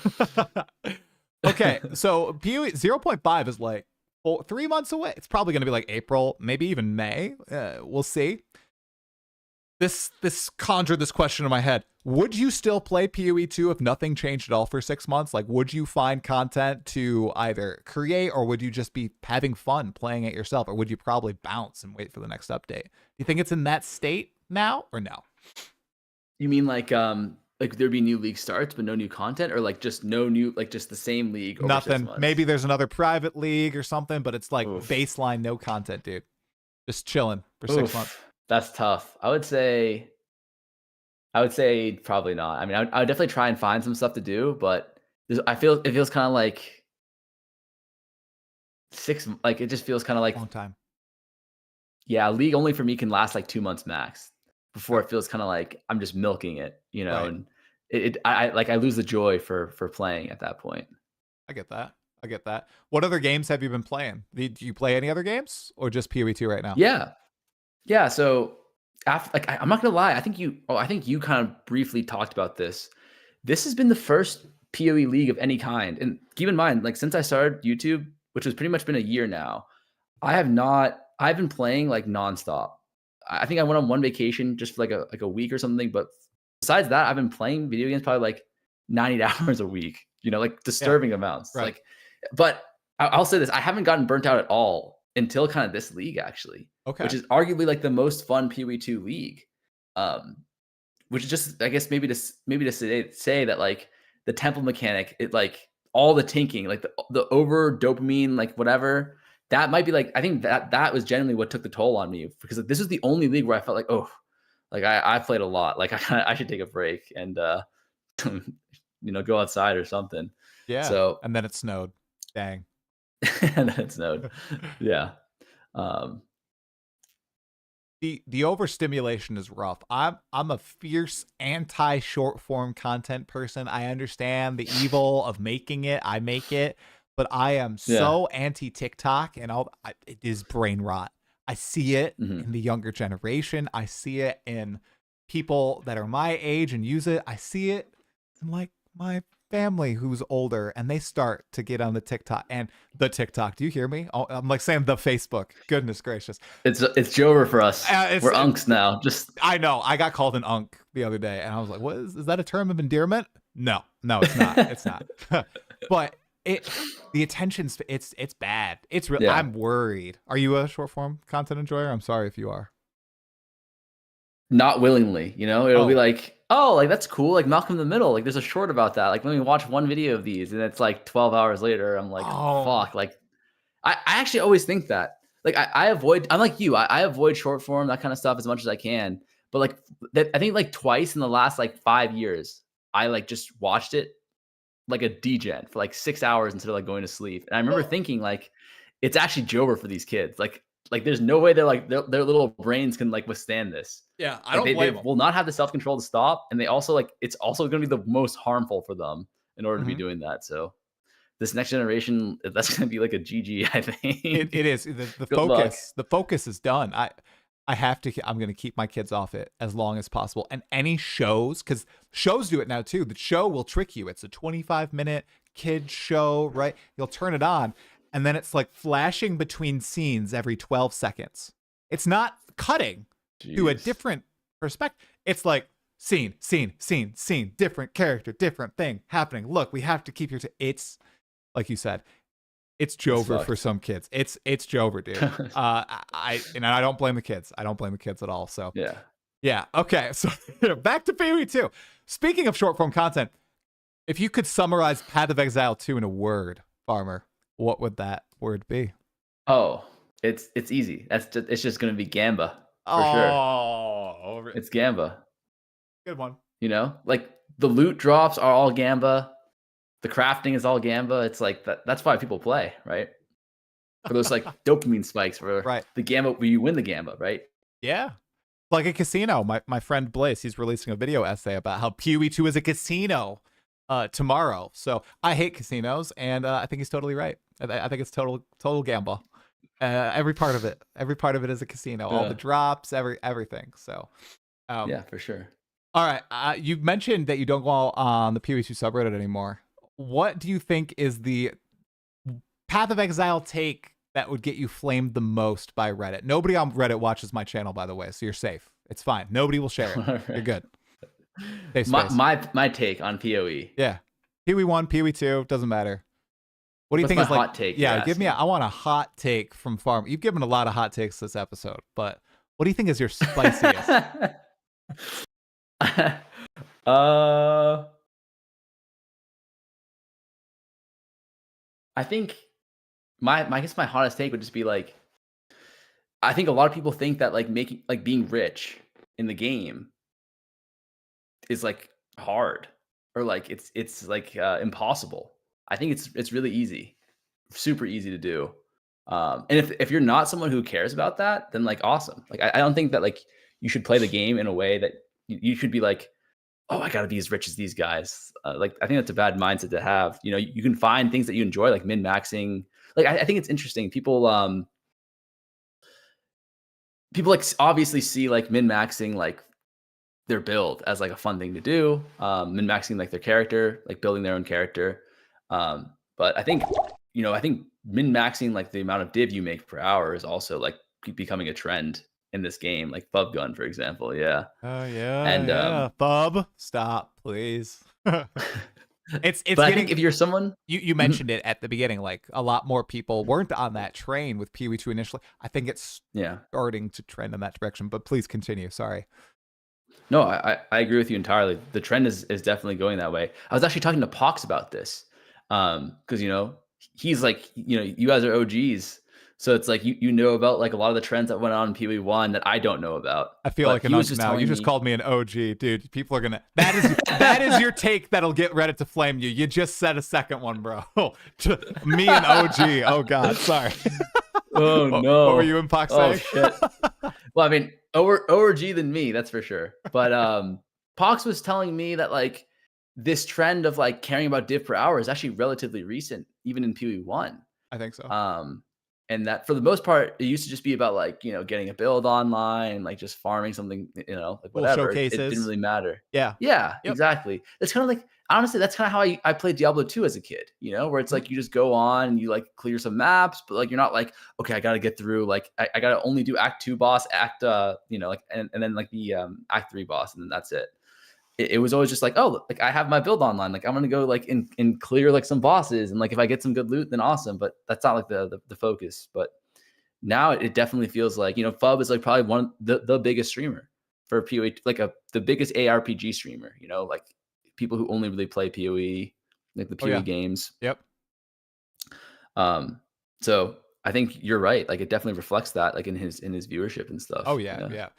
A: Okay, so PoE 0.5 is like 3 months away. It's probably going to be like April, maybe even May. We'll see. This conjured this question in my head. Would you still play PoE2 if nothing changed at all for 6 months? Like, would you find content to either create, or would you just be having fun playing it yourself? Or would you probably bounce and wait for the next update? Do you think it's in that state now, or no?
E: You mean like there'd be new league starts, but no new content, or like just no new, like just the same league over
A: Nothing.
E: 6 months?
A: Maybe there's another private league or something, but it's like baseline, no content, dude. Just chilling for 6 months.
E: That's tough. I would say probably not. I mean, I would definitely try and find some stuff to do, but it feels kind of like 6. Like it just feels kind of like
A: long time. Yeah,
E: league only for me can last like 2 months max before it feels kind of like I'm just milking it,
A: right.
E: And I lose the joy for playing at that point.
A: I get that. What other games have you been playing? Do you play any other games, or just PoE2 right now?
E: Yeah, so after, I'm not gonna lie, I think you kind of briefly talked about this. This has been the first PoE league of any kind, and keep in mind, like since I started YouTube, which has pretty much been a year now, I've been playing like nonstop. I think I went on one vacation just for like a week or something. But besides that, I've been playing video games probably like 90 hours a week. You know, like disturbing amounts.
A: Right.
E: Like, but I'll say this: I haven't gotten burnt out at all until kind of this league, actually.
A: Okay.
E: Which is arguably like the most fun PoE2 league. Which is just, I guess, maybe to say that like the temple mechanic, it like all the tinking, like the over dopamine, like whatever, that might be like, I think that was generally what took the toll on me, because like, this was the only league where I felt like, oh, like I played a lot, like I should take a break and you know, go outside or something.
A: Yeah.
E: So
A: and then it snowed. Dang.
E: And then it snowed. Yeah.
A: The overstimulation is rough. I'm a fierce anti short form content person. I understand the evil of making it. I make it, but I am so anti TikTok and it is brain rot. I see it in the younger generation. I see it in people that are my age and use it. I see it in like my family who's older, and they start to get on the TikTok and the TikTok. Do you hear me? Oh, I'm like saying the Facebook. Goodness gracious.
E: It's Jover for us. We're unks now. Just
A: I know. I got called an unk the other day, and I was like, "What is that? A term of endearment?" No, it's not. It's not. But the attention's it's bad. It's real. I'm worried. Are you a short form content enjoyer? I'm sorry if you are.
E: Not willingly, you know, it'll be like, oh, like that's cool, like Malcolm in the Middle, like there's a short about that, like let me watch one video of these, and it's like 12 hours later I'm like, fuck, like I actually always think that, like I avoid, I'm like you, I avoid short form, that kind of stuff as much as I can, but like that, I think like twice in the last like 5 years I like just watched it like a degen for like 6 hours instead of like going to sleep, and I remember thinking like it's actually Jover for these kids, like there's no way they're like their little brains can like withstand this.
A: Yeah, I
E: like,
A: don't blame them.
E: Will not have the self-control to stop, and they also like it's also going to be the most harmful for them in order to be doing that. So this next generation, that's going to be like a GG, I think.
A: It is the focus.
E: Luck.
A: The focus is done. I have to. I'm going to keep my kids off it as long as possible. And any shows, because shows do it now too. The show will trick you. It's a 25-minute kid show, right? You'll turn it on, and then it's like flashing between scenes every 12 seconds. It's not cutting to a different perspective. It's like scene, different character, different thing happening. Look, we have to keep your. It's like you said, it's Jover for some kids. It's Jover, dude. I don't blame the kids. I don't blame the kids at all. So yeah. Okay, so back to PoE2. Speaking of short form content, if you could summarize Path of Exile 2 in a word, Farmer, what would that word be?
E: Oh, it's easy. It's just gonna be Gamba for sure. It's Gamba.
A: Good one.
E: You know, like the loot drops are all Gamba, the crafting is all Gamba. It's like that's why people play, right? For those like dopamine spikes for the Gamba where you win the Gamba, right?
A: Yeah. Like a casino. My friend Blaze, he's releasing a video essay about how PoE2 is a casino tomorrow. So I hate casinos, and I think he's totally right. I think it's total gamble. Every part of it is a casino. All the drops, everything. So
E: yeah, for sure.
A: All right, you mentioned that you don't go on the PoE2 subreddit anymore. What do you think is the Path of Exile take that would get you flamed the most by Reddit? Nobody on Reddit watches my channel, by the way, so you're safe. It's fine. Nobody will share it. Right. You're good.
E: My take on PoE.
A: Yeah, PoE1, PoE2 doesn't matter. What do you think is like?
E: Hot take?
A: Yeah, give me. I want a hot take from Farm. You've given a lot of hot takes this episode, but what do you think is your spiciest?
E: I think I guess my hottest take would just be like, I think a lot of people think that like being rich in the game is like hard, or like it's like impossible. I think it's really easy, super easy to do. And if you're not someone who cares about that, then like awesome. Like I don't think that like you should play the game in a way that you should be like, oh, I gotta be as rich as these guys. Like I think that's a bad mindset to have. You know, you can find things that you enjoy, like min-maxing. Like I think it's interesting. People like obviously see like min-maxing like their build as like a fun thing to do. Min-maxing like their character, like building their own character. But I think min-maxing like the amount of div you make per hour is also like becoming a trend in this game, like Bub Gun, for example. Yeah.
A: Oh yeah,
E: And
A: yeah. Bub, stop, please. It's
E: but I
A: getting.
E: think if you're someone,
A: You
E: Mhm.
A: mentioned it at the beginning, like a lot more people weren't on that train with PoE2 initially. I think it's
E: yeah.
A: starting to trend in that direction, but please continue. Sorry.
E: No, I agree with you entirely. The trend is definitely going that way. I was actually talking to Pox about this, because he's like, you guys are OGs, so it's like you know about like a lot of the trends that went on in PoE1 that I don't know about.
A: I feel
E: But
A: like an
E: he was
A: unk
E: just
A: now. You
E: telling
A: just
E: me,
A: called me an OG, dude. People are gonna. That is your take that'll get Reddit to flame you. You just said a second one, bro. Me and OG. Oh God, sorry.
E: oh no,
A: What were you and Pox
E: oh
A: saying?
E: shit. Well, I mean, OG than me, that's for sure. But Pox was telling me that like this trend of like caring about div per hour is actually relatively recent, even in PoE1.
A: I think so.
E: And that for the most part, it used to just be about like, getting a build online, like just farming something, like
A: Little
E: whatever. It didn't
A: showcases.
E: really matter.
A: Yeah.
E: Yeah,
A: Yep.
E: exactly. It's kind of like, honestly, that's kind of how I played Diablo 2 as a kid, where it's like you just go on and you like clear some maps, but like you're not like, okay, I got to get through, like I got to only do Act 2 boss, like, and then like the Act 3 boss, and then that's it. It was always just like, oh, like I have my build online, like I'm gonna go like and clear like some bosses, and like if I get some good loot, then awesome. But that's not like the focus. But now it definitely feels like Fub is like probably one the biggest streamer for PoE, like the biggest ARPG streamer. Like people who only really play PoE, like the PoE games.
A: Yep.
E: So I think you're right. Like it definitely reflects that, like in his viewership and stuff.
A: Oh yeah.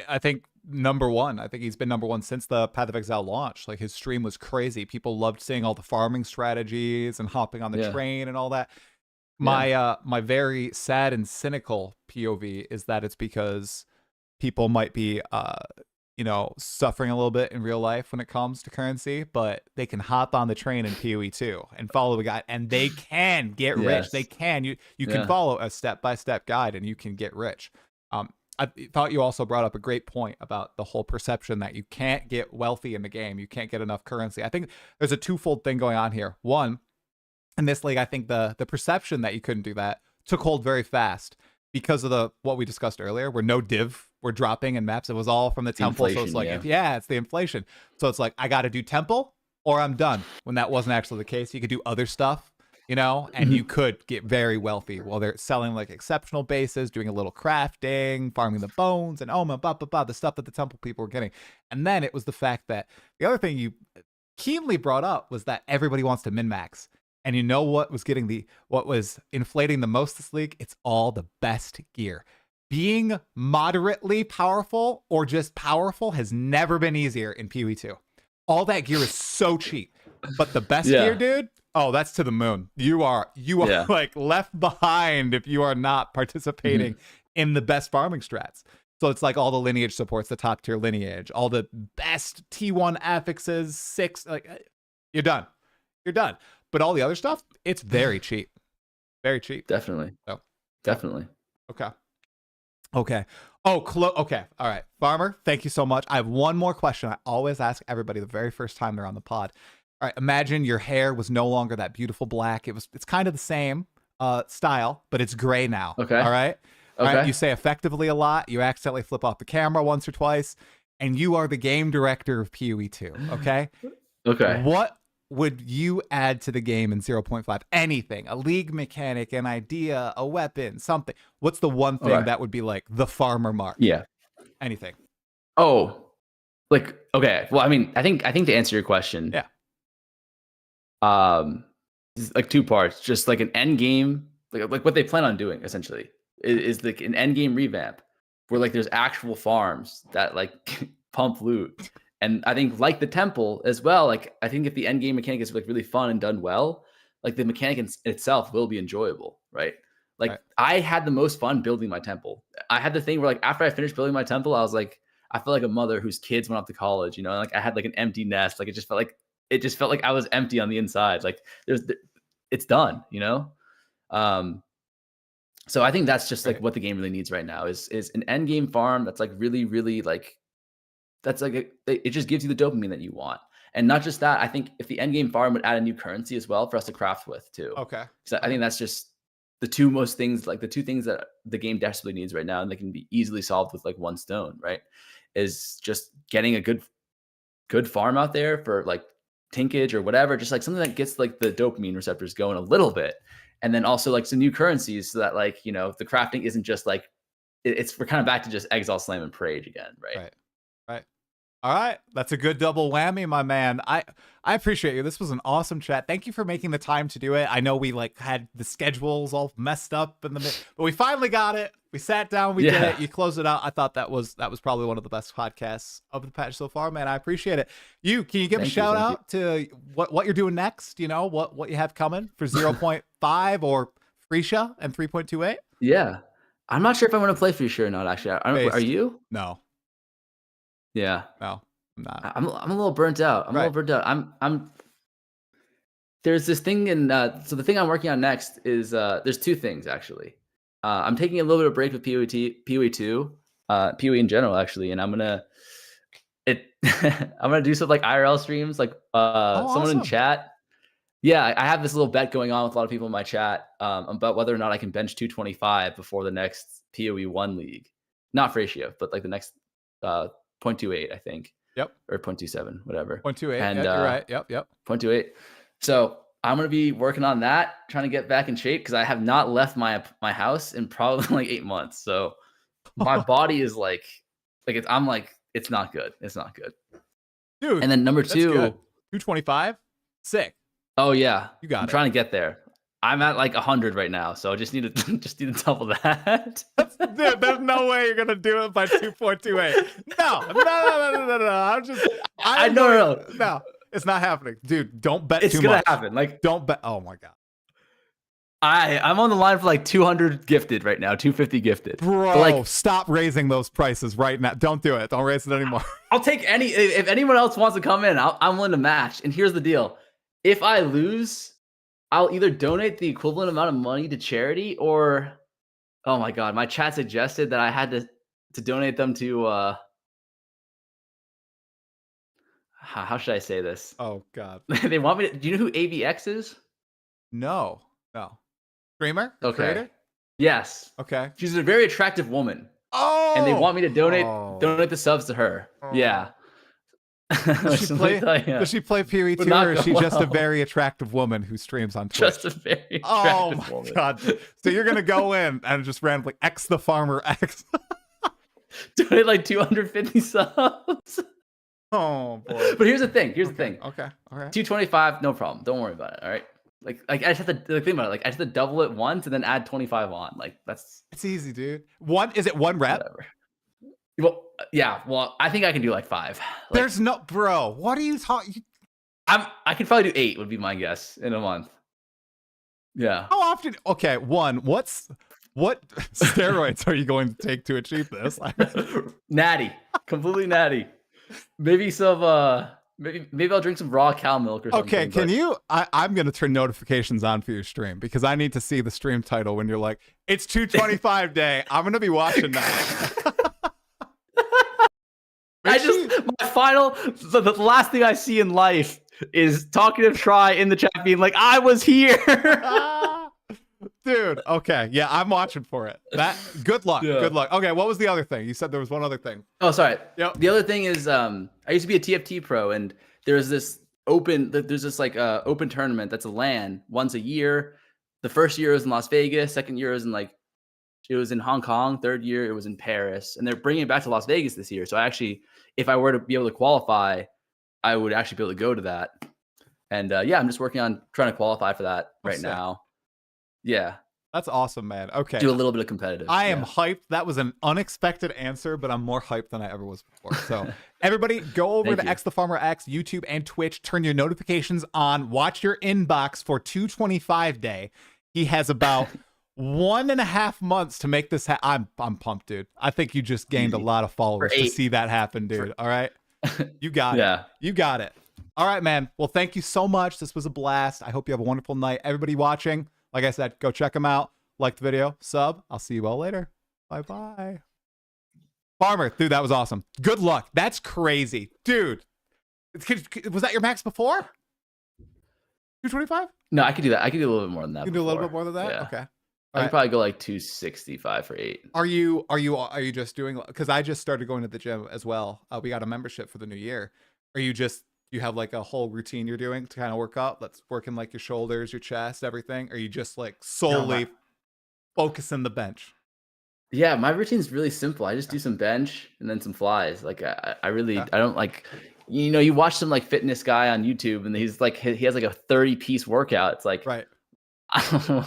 A: I think number one. I think he's been number one since the Path of Exile launch. Like his stream was crazy. People loved seeing all the farming strategies and hopping on the train and all that. My very sad and cynical POV is that it's because people might be suffering a little bit in real life when it comes to currency, but they can hop on the train in PoE2 and follow the guide, and they can get rich. They can. You can follow a step-by-step guide and you can get rich. I thought you also brought up a great point about the whole perception that you can't get wealthy in the game. You can't get enough currency. I think there's a twofold thing going on here. One, in this league, I think the perception that you couldn't do that took hold very fast because of what we discussed earlier, where no div were dropping in maps. It was all from the temple. So it's like, it's the inflation. So it's like, I got to do temple or I'm done. When that wasn't actually the case, you could do other stuff, and you could get very wealthy while they're selling like exceptional bases, doing a little crafting, farming the bones, and the stuff that the temple people were getting. And then it was the fact that the other thing you keenly brought up was that everybody wants to min-max. And you know what was inflating the most this league? It's all the best gear. Being moderately powerful or just powerful has never been easier in PoE2. All that gear is so cheap. But the best gear, dude, that's to the moon. You are like left behind if you are not participating in the best farming strats. So it's like all the lineage supports the top tier lineage, all the best T1 affixes, 6, like you're done. You're done. But all the other stuff, it's very cheap. Very cheap.
E: Definitely.
A: Oh.
E: Definitely.
A: Okay. Okay. Okay. All right. Farmer, thank you so much. I have one more question I always ask everybody the very first time they're on the pod. All right. Imagine your hair was no longer that beautiful black. It's kind of the same style, but it's gray now.
E: Okay.
A: All right.
E: Okay.
A: All right. You say effectively a lot. You accidentally flip off the camera once or twice, and you are the game director of PoE2. Okay.
E: Okay.
A: What would you add to the game in 0.5? Anything, a league mechanic, an idea, a weapon, something. What's the one thing that would be like the farmer mark?
E: Yeah.
A: Anything.
E: Oh, like, okay. Well, I mean, I think to answer your question, like two parts, just like an end game, like what they plan on doing essentially is like an end game revamp where like there's actual farms that like pump loot. And I think like the temple as well, like I think if the end game mechanic is like really fun and done well, like the mechanic in itself will be enjoyable, right? Like I had the most fun building my temple. I had the thing where like after I finished building my temple, I was like, I felt like a mother whose kids went off to college, like I had like an empty nest. Like it just felt like I was empty on the inside. Like it's done, So I think that's just like what the game really needs right now is an end game farm that's like really, really like, that's like it just gives you the dopamine that you want. And not just that, I think if the end game farm would add a new currency as well for us to craft with too.
A: Okay.
E: So I think that's the two most things, like the two things that the game desperately needs right now, and they can be easily solved with like one stone, right? Is just getting a good farm out there for like tinkage or whatever, just like something that gets like the dopamine receptors going a little bit. And then also like some new currencies so that like, you know, the crafting isn't just like, we're kind of back to just Exile, Slam, and Parade again, right?
A: Right. All right. That's a good double whammy, my man. I appreciate you. This was an awesome chat. Thank you for making the time to do it. I know we like had the schedules all messed up but we finally got it. We sat down, we did it. You closed it out. I thought that was probably one of the best podcasts of the patch so far, man. I appreciate it. Can you give a shout out to what you're doing next? You know, what you have coming for 0.5 or Freesia and 3.28?
E: Yeah. I'm not sure if I want to play Freesia or not, actually. Are you?
A: No.
E: Yeah.
A: No, I'm not.
E: I'm a little burnt out. I'm a little burnt out. I'm there's this thing so the thing I'm working on next is there's two things actually. I'm taking a little bit of a break with PoE2, PoE in general actually, and I'm gonna do some like IRL streams, like someone in chat. Yeah, I have this little bet going on with a lot of people in my chat about whether or not I can bench 225 before the next PoE1 league. Not Freesia, but like the next 0.28, I think. Yep. Or 0.27, whatever.
A: 0.28. And you're right. Yep.
E: 0.28. So I'm gonna be working on that, trying to get back in shape because I have not left my house in probably like 8 months. So my body is like it's not good. It's not good.
A: Dude.
E: And then number 2,
A: 225, sick.
E: Oh yeah,
A: you got
E: I'm trying to get there. I'm at like 100 right now, so I just need to double that.
A: Dude, there's no way you're gonna do it by 2.28. No. I know. No, it's not happening, dude. Don't bet too much.
E: It's gonna happen. Like,
A: don't bet. Oh my god.
E: I'm on the line for like 200 gifted right now, 250 gifted.
A: Bro, like, stop raising those prices right now. Don't do it. Don't raise it anymore.
E: I'll take if anyone else wants to come in, I'm willing to match. And here's the deal: if I lose, I'll either donate the equivalent amount of money to charity, or, oh my god, my chat suggested that I had to donate them to. How should I say this?
A: Oh god,
E: they want me to. Do you know who AVX is?
A: No. Streamer?
E: Okay.
A: Creator?
E: Yes.
A: Okay.
E: She's a very attractive woman.
A: Oh.
E: And they want me to donate the subs to her. Oh. Yeah.
A: Does she play PoE2, or is she just a very attractive woman who streams on Twitch?
E: Just a very attractive woman.
A: God. So you're going to go in and just randomly XTheFarmerX.
E: Donate like 250 subs.
A: Oh, boy.
E: But here's the thing.
A: Okay. All right.
E: 225, no problem. Don't worry about it. All right. Like I just have to think about it. Like I just have to double it once and then add 25 on. Like
A: it's easy, dude. Is it one rep?
E: Whatever. Well, yeah. Well, I think I can do like 5. Like,
A: there's no, bro. What are you talking?
E: I could probably do 8 would be my guess in a month. Yeah.
A: How often? Okay. What steroids are you going to take to achieve this?
E: Natty, completely natty. Maybe some Maybe I'll drink some raw cow milk or something.
A: Okay, can you? I'm going to turn notifications on for your stream because I need to see the stream title when you're like, it's 225 day. I'm going to be watching that. The last thing I see in life is Talkative Try in the chat being like, I was here. Dude, okay. Yeah, I'm watching for it. Good luck. Yeah. Good luck. Okay, what was the other thing? You said there was one other thing.
E: Oh, sorry. Yep. The other thing is I used to be a TFT pro, and there's this open tournament that's a LAN once a year. The first year was in Las Vegas, second year was in Hong Kong, third year it was in Paris, and they're bringing it back to Las Vegas this year. So actually, if I were to be able to qualify, I would actually be able to go to that. And I'm just working on trying to qualify for that now. Yeah.
A: That's awesome, man. Okay.
E: Do a little bit of competitive.
A: I am hyped. That was an unexpected answer, but I'm more hyped than I ever was before. So everybody go over to XTheFarmerX, YouTube, and Twitch. Turn your notifications on. Watch your inbox for 225 day. He has about 1.5 months to make this I'm pumped, dude. I think you just gained a lot of followers to see that happen, dude. All right. You got it. You got it. All right, man. Well, thank you so much. This was a blast. I hope you have a wonderful night. Everybody watching, like I said, go check them out. Like the video, sub. I'll see you all later. Bye-bye. Farmer, dude, that was awesome. Good luck. That's crazy. Dude, was that your max before? 225?
E: No, I could do that. I could do a little bit more than that.
A: You can do a little bit more than that? Yeah. Okay.
E: I
A: All
E: could
A: right.
E: probably go like 265 for 8.
A: Are you just doing, because I just started going to the gym as well. We got a membership for the new year. Are you just, you have like a whole routine you're doing to kind of work out? That's working like your shoulders, your chest, everything. Are you just like solely focusing the bench?
E: Yeah, my routine's really simple. I just do some bench and then some flies. Like I really
A: Yeah.
E: I don't like, you watch some like fitness guy on YouTube and he's like he has like a 30-piece workout. It's like
A: Right.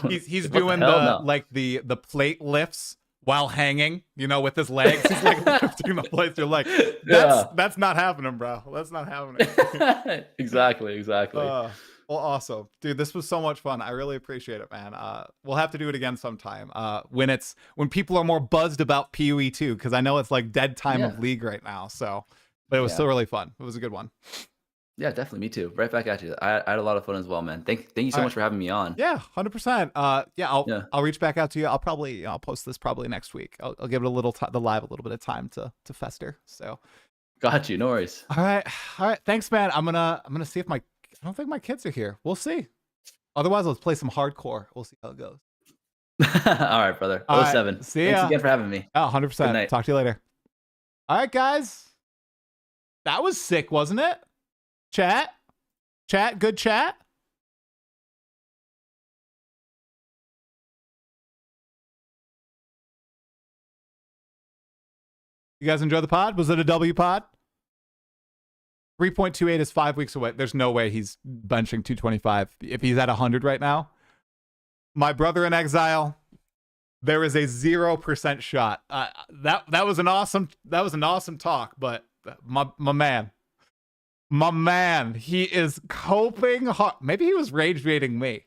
A: He's
E: what
A: doing
E: hell?
A: the
E: No.
A: like the plate lifts while hanging, with his legs. He's like lifting the plates. You're like, that's not happening, bro. That's not happening.
E: Exactly.
A: Well, awesome, dude. This was so much fun. I really appreciate it, man. We'll have to do it again sometime. When people are more buzzed about PoE2, because I know it's like dead time of League right now. So, but it was still really fun. It was a good one.
E: Yeah, definitely. Me too. Right back at you. I had a lot of fun as well, man. Thank you so much for having me on.
A: Yeah, 100%. I'll reach back out to you. I'll post this probably next week. I'll give it the live a little bit of time to fester. So,
E: got you. No worries.
A: All right. Thanks, man. I'm gonna see if I don't think my kids are here. We'll see. Otherwise, let's play some hardcore. We'll see how it goes.
E: All right, brother.
A: All right,
E: 07.
A: see
E: Thanks
A: ya.
E: again for having me.
A: Oh, 100%.
E: Good night.
A: Talk to you later. All right, guys. That was sick, wasn't it? Chat, good chat. You guys enjoy the pod? Was it a W pod? 3.28 is 5 weeks away. There's no way he's benching 225 if he's at 100 right now. My brother in exile, there is a 0% shot. That was an awesome talk, but my man, he is coping hard. Maybe he was rage baiting me.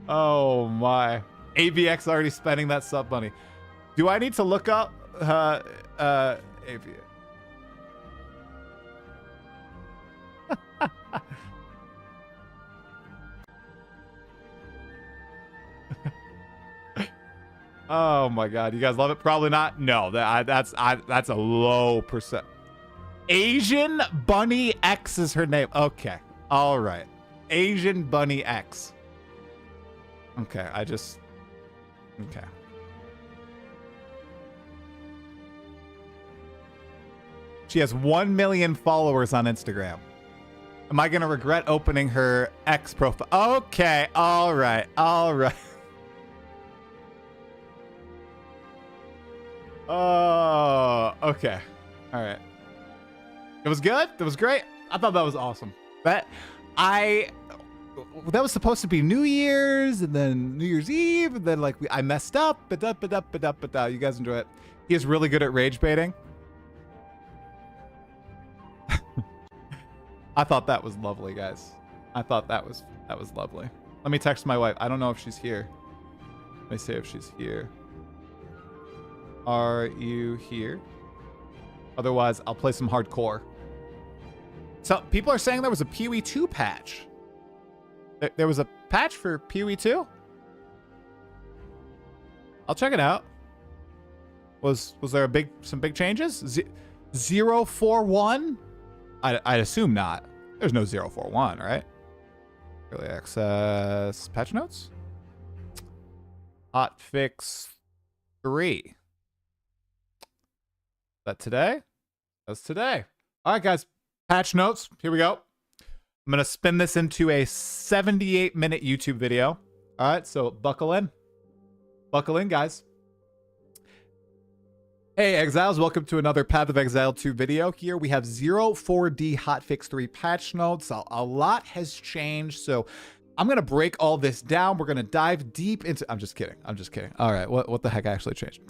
A: Oh my. AVX already spending that sub money. Do I need to look up AVX? Oh my god, you guys love it? Probably not. No, that's a low percent. Asian Bunny X is her name. Okay, all right. Asian Bunny X. Okay, okay. She has 1 million followers on Instagram. Am I gonna regret opening her X profile? Okay, all right. Oh, okay. All right. It was good. It was great. I thought that was awesome. That was supposed to be New Year's and then New Year's Eve, and then I messed up. But you guys enjoy it. He is really good at rage baiting. I thought that was lovely, guys. I thought that was lovely. Let me text my wife. I don't know if she's here. Let me see if she's here. Are you here? Otherwise, I'll play some hardcore. So people are saying there was a PoE2 patch. There was a patch for PoE2? I'll check it out. Was there some big changes? 041? I'd assume not. There's no 041, right? Early access patch notes. Hotfix 3. That today? That's today. All right, guys. Patch notes. Here we go. I'm going to spin this into a 78-minute YouTube video. All right, so buckle in. Buckle in, guys. Hey, Exiles. Welcome to another Path of Exile 2 video. Here we have 04D Hotfix 3 patch notes. A lot has changed, so I'm going to break all this down. We're going to dive deep into... I'm just kidding. All right, what the heck actually changed?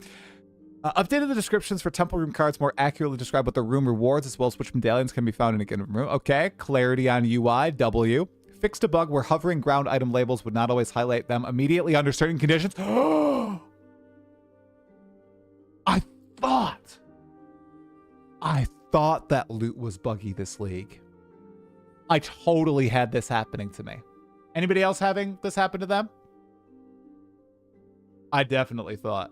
A: Updated the descriptions for temple room cards, more accurately describe what the room rewards, as well as which medallions can be found in a given room. Okay, clarity on UI, W. Fixed a bug where hovering ground item labels would not always highlight them immediately under certain conditions. I thought that loot was buggy this league. I totally had this happening to me. Anybody else having this happen to them? I definitely thought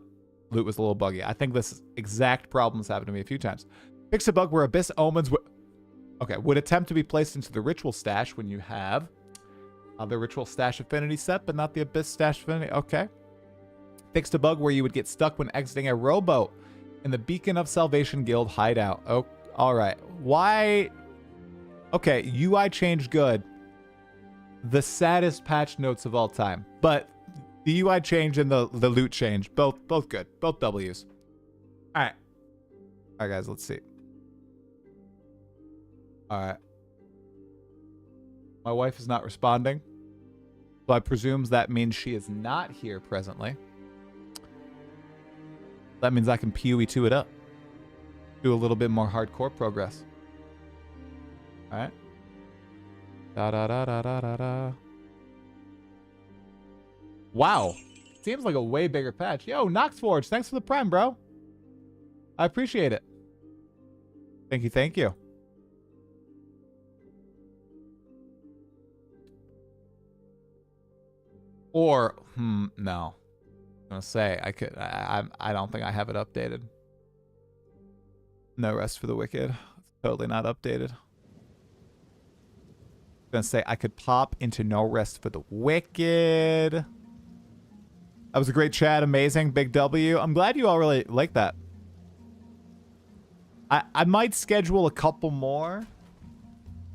A: loot was a little buggy. I think this exact problem has happened to me a few times. Fix a bug where Abyss Omens would attempt to be placed into the ritual stash when you have The Ritual Stash Affinity set, but not the Abyss Stash Affinity. Okay. Fixed a bug where you would get stuck when exiting a rowboat in the Beacon of Salvation Guild hideout. Oh, all right. Why? Okay, UI change good. The saddest patch notes of all time. But the UI change and the loot change, both good. Both W's. All right. All right, guys, let's see. All right. My wife is not responding. So I presume that means she is not here presently. That means I can PoE2 it up. Do a little bit more hardcore progress. All right. Da da da da da da da. Wow. Seems like a way bigger patch. Yo, Noxforge, thanks for the prime, bro. I appreciate it. Thank you, thank you. Or, no. I'm gonna say I could. I don't think I have it updated. No Rest for the Wicked. It's totally not updated. I'm gonna say I could pop into No Rest for the Wicked. That was a great chat. Amazing. Big W. I'm glad you all really like that. I might schedule a couple more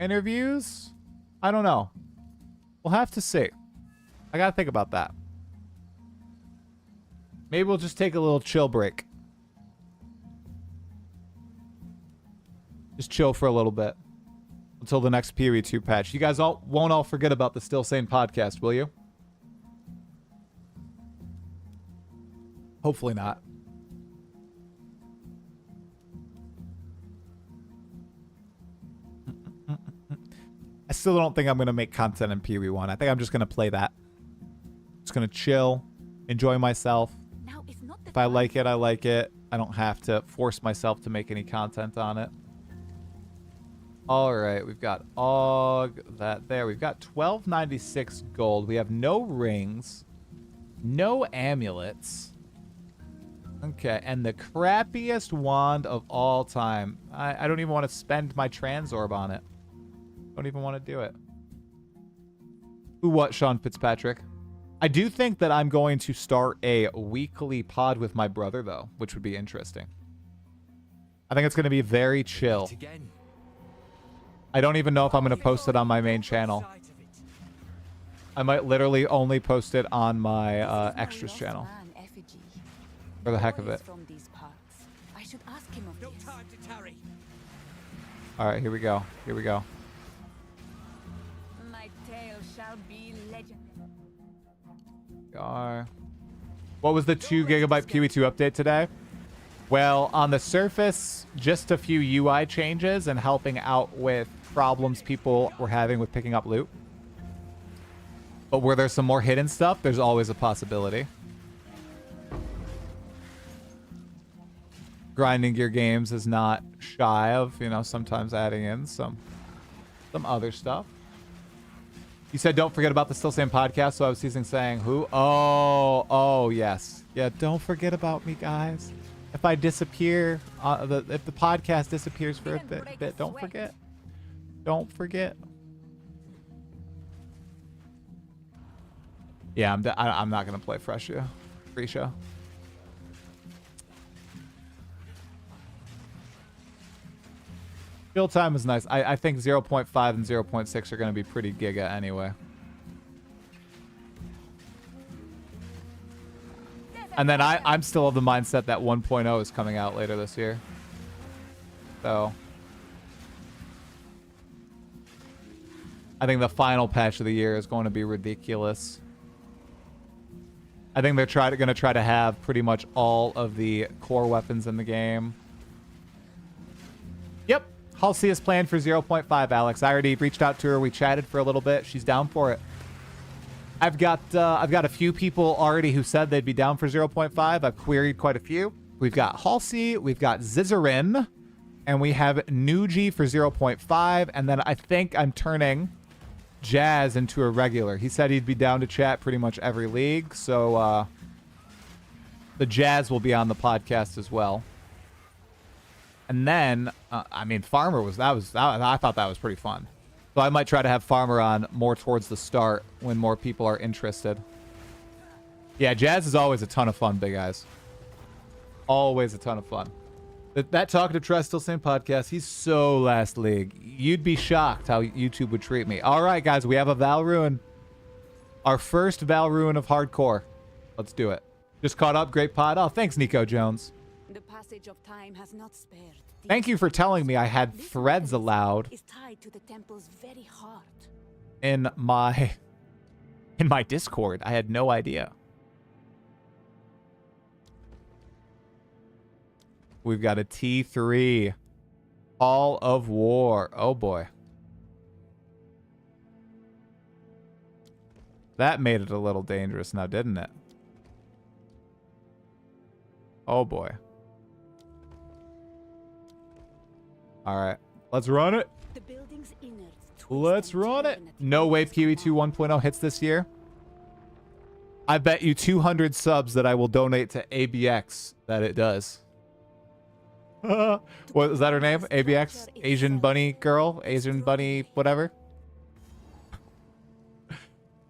A: interviews. I don't know. We'll have to see. I gotta think about that. Maybe we'll just take a little chill break. Just chill for a little bit. Until the next PoE2 patch. You guys won't all forget about the Still Sane podcast, will you? Hopefully not. I still don't think I'm going to make content in PoE1. I think I'm just going to play that. Just going to chill. Enjoy myself. If I like it, I like it. I don't have to force myself to make any content on it. All right, we've got AUG, that there. We've got 1296 gold. We have no rings, no amulets. Okay, and the crappiest wand of all time. I don't even want to spend my Transorb on it. Don't even want to do it. Who what, Sean Fitzpatrick? I do think that I'm going to start a weekly pod with my brother, though, which would be interesting. I think it's going to be very chill. I don't even know if I'm going to post it on my main channel. I might literally only post it on my extras channel. For the heck of it. Alright, here we go. Here we go.
B: My tale shall be legendary.
A: What was the 2 GB PoE2 update today? Well, on the surface, just a few UI changes and helping out with problems people were having with picking up loot. But were there some more hidden stuff? There's always a possibility. Grinding Gear Games is not shy of, you know, sometimes adding in some other stuff. You said don't forget about the Still Same podcast, so I was teasing saying who? Oh, yes. Yeah, don't forget about me, guys. If I disappear, if the podcast disappears for a bit, don't forget. Don't forget. Yeah, I'm not gonna play Fresha. Build time is nice. I think 0.5 and 0.6 are going to be pretty giga anyway. And then I'm still of the mindset that 1.0 is coming out later this year. So I think the final patch of the year is going to be ridiculous. I think they're going to try to have pretty much all of the core weapons in the game. Yep. Halsey is planned for 0.5, Alex. I already reached out to her. We chatted for a little bit. She's down for it. I've got a few people already who said they'd be down for 0.5. I've queried quite a few. We've got Halsey, we've got Zizarin, and we have Nuji for 0.5. And then I think I'm turning Jazz into a regular. He said he'd be down to chat pretty much every league. So the Jazz will be on the podcast as well. And then, I mean, Farmer I thought that was pretty fun. So I might try to have Farmer on more towards the start when more people are interested. Yeah, Jazz is always a ton of fun, Big Eyes. Always a ton of fun. That Talkative Try Still Same podcast, he's so last league. You'd be shocked how YouTube would treat me. All right, guys, we have a Val Ruin. Our first Val Ruin of hardcore. Let's do it. Just caught up. Great pod. Oh, thanks, Nico Jones.
C: The passage of time has not spared.
A: Thank you for telling me I had
C: This
A: threads
C: menace
A: allowed
C: is tied to the temple's very heart.
A: in my Discord. I had no idea. We've got a T3. Hall of War. Oh, boy. That made it a little dangerous now, didn't it? Oh, boy. All right. Let's run it.
C: The building's innards twist
A: Let's
C: and
A: run it.
C: turn at
A: No way
C: Phoenix
A: PoE2
C: command.
A: 1.0 hits this year. I bet you 200 subs that I will donate to ABX that it does. What is that her name? ABX? Asian Bunny Girl? Asian Bunny whatever?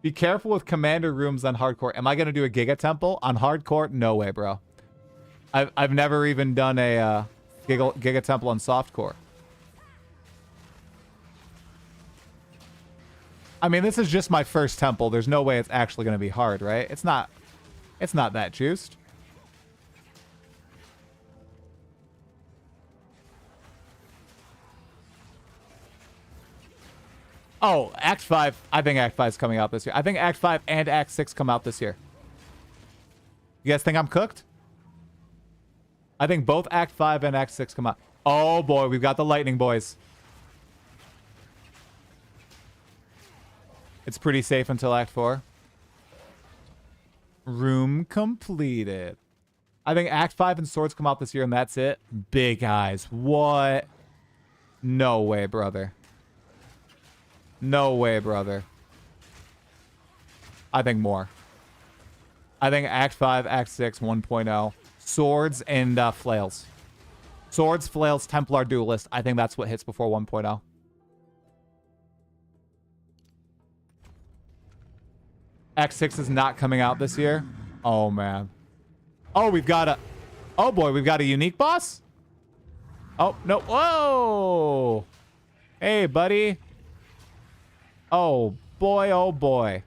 A: Be careful with commander rooms on hardcore. Am I going to do a Giga Temple on hardcore? No way, bro. I've never even done a Giga Temple on softcore. I mean, this is just my first temple. There's no way it's actually going to be hard, right? It's not that juiced. Oh, Act 5. I think Act 5 is coming out this year. I think Act 5 and Act 6 come out this year. You guys think I'm cooked? I think both Act 5 and Act 6 come out. Oh, boy. We've got the Lightning Boys. It's pretty safe until Act 4. Room completed. I think Act 5 and Swords come out this year, and that's it. Big Eyes. What? No way, brother. No way, brother. I think more. I think Act 5, Act 6, 1.0. Swords and Flails. Swords, Flails, Templar Duelist. I think that's what hits before 1.0. Act 6 is not coming out this year. Oh, man. Oh, we've got a... Oh, boy, we've got a unique boss? Oh, no. Whoa! Hey, buddy. Oh, boy, oh, boy.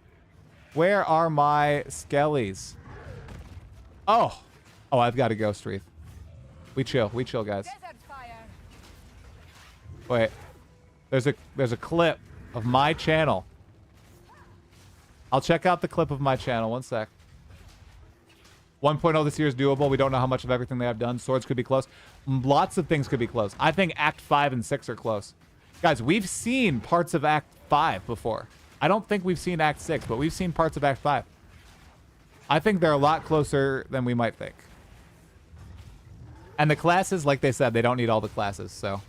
A: Where are my skellies? Oh. Oh, I've got a Ghost Wreath. We chill, guys.
B: Desert fire.
A: Wait. There's a clip of my channel. I'll check out the clip of my channel. One sec. 1.0 this year is doable. We don't know how much of everything they have done. Swords could be close. Lots of things could be close. I think Act 5 and 6 are close. Guys, we've seen parts of Act 5 before. I don't think we've seen Act 6, but we've seen parts of Act 5. I think they're a lot closer than we might think. And the classes, like they said, they don't need all the classes, so.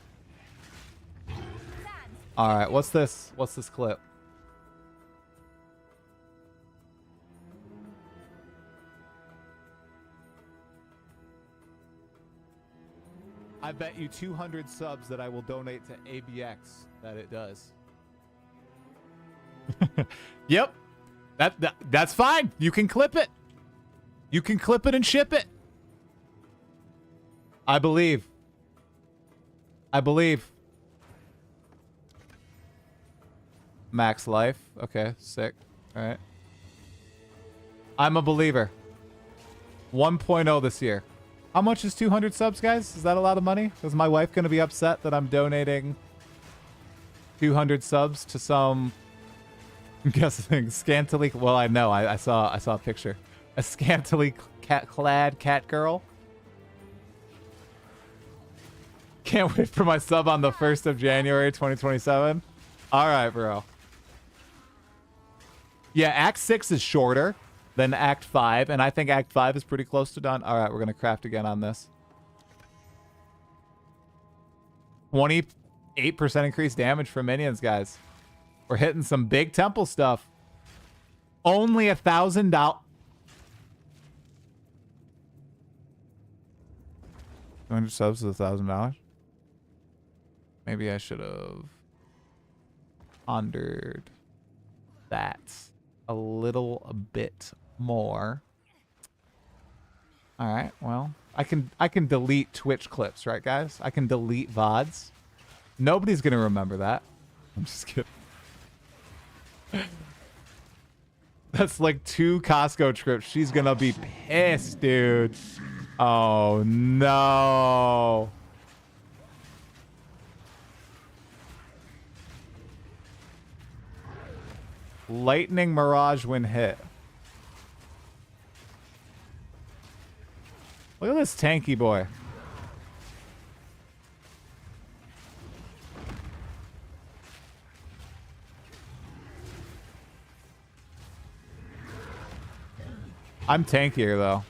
A: All right, what's this? What's this clip? I bet you 200 subs that I will donate to ABX that it does. Yep. That's fine. You can clip it. You can clip it and ship it. I believe. I believe. Max life. Okay, sick. All right. I'm a believer. 1.0 this year. How much is 200 subs, guys? Is that a lot of money? Is my wife going to be upset that I'm donating 200 subs to some, I'm guessing, scantily... Well, I know. I saw a picture. A scantily clad cat girl. Can't wait for my sub on the 1st of January, 2027. All right, bro. Yeah, Act 6 is shorter than Act 5, and I think Act 5 is pretty close to done. All right, we're going to craft again on this. 28% increased damage for minions, guys. We're hitting some big temple stuff. Only $1,000. 200 subs is $1,000. Maybe I should have. pondered that a little bit more. All right, well, I can delete Twitch clips, right, guys? I can delete VODs. Nobody's gonna remember that. I'm just kidding. That's like 2 Costco trips. She's gonna be pissed, dude. Oh no. Lightning Mirage when hit. Look at this tanky boy. I'm tankier though.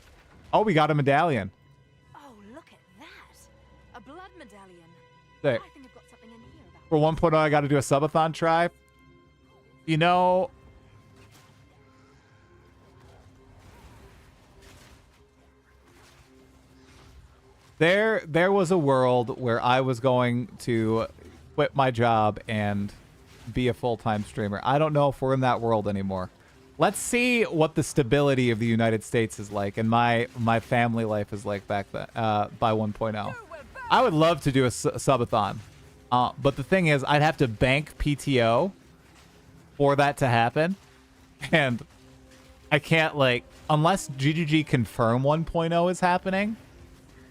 A: Oh, we got a medallion.
B: Oh, look at that. A blood medallion.
A: Sick.
B: I think I've got something in here about
A: For 1.0, I got to do a subathon try. You know, there was a world where I was going to quit my job and be a full-time streamer. I don't know if we're in that world anymore. Let's see what the stability of the United States is like and my family life is like back then, by 1.0. I would love to do a subathon. But the thing is, I'd have to bank PTO for that to happen. And I can't, like, unless GGG confirm 1.0 is happening,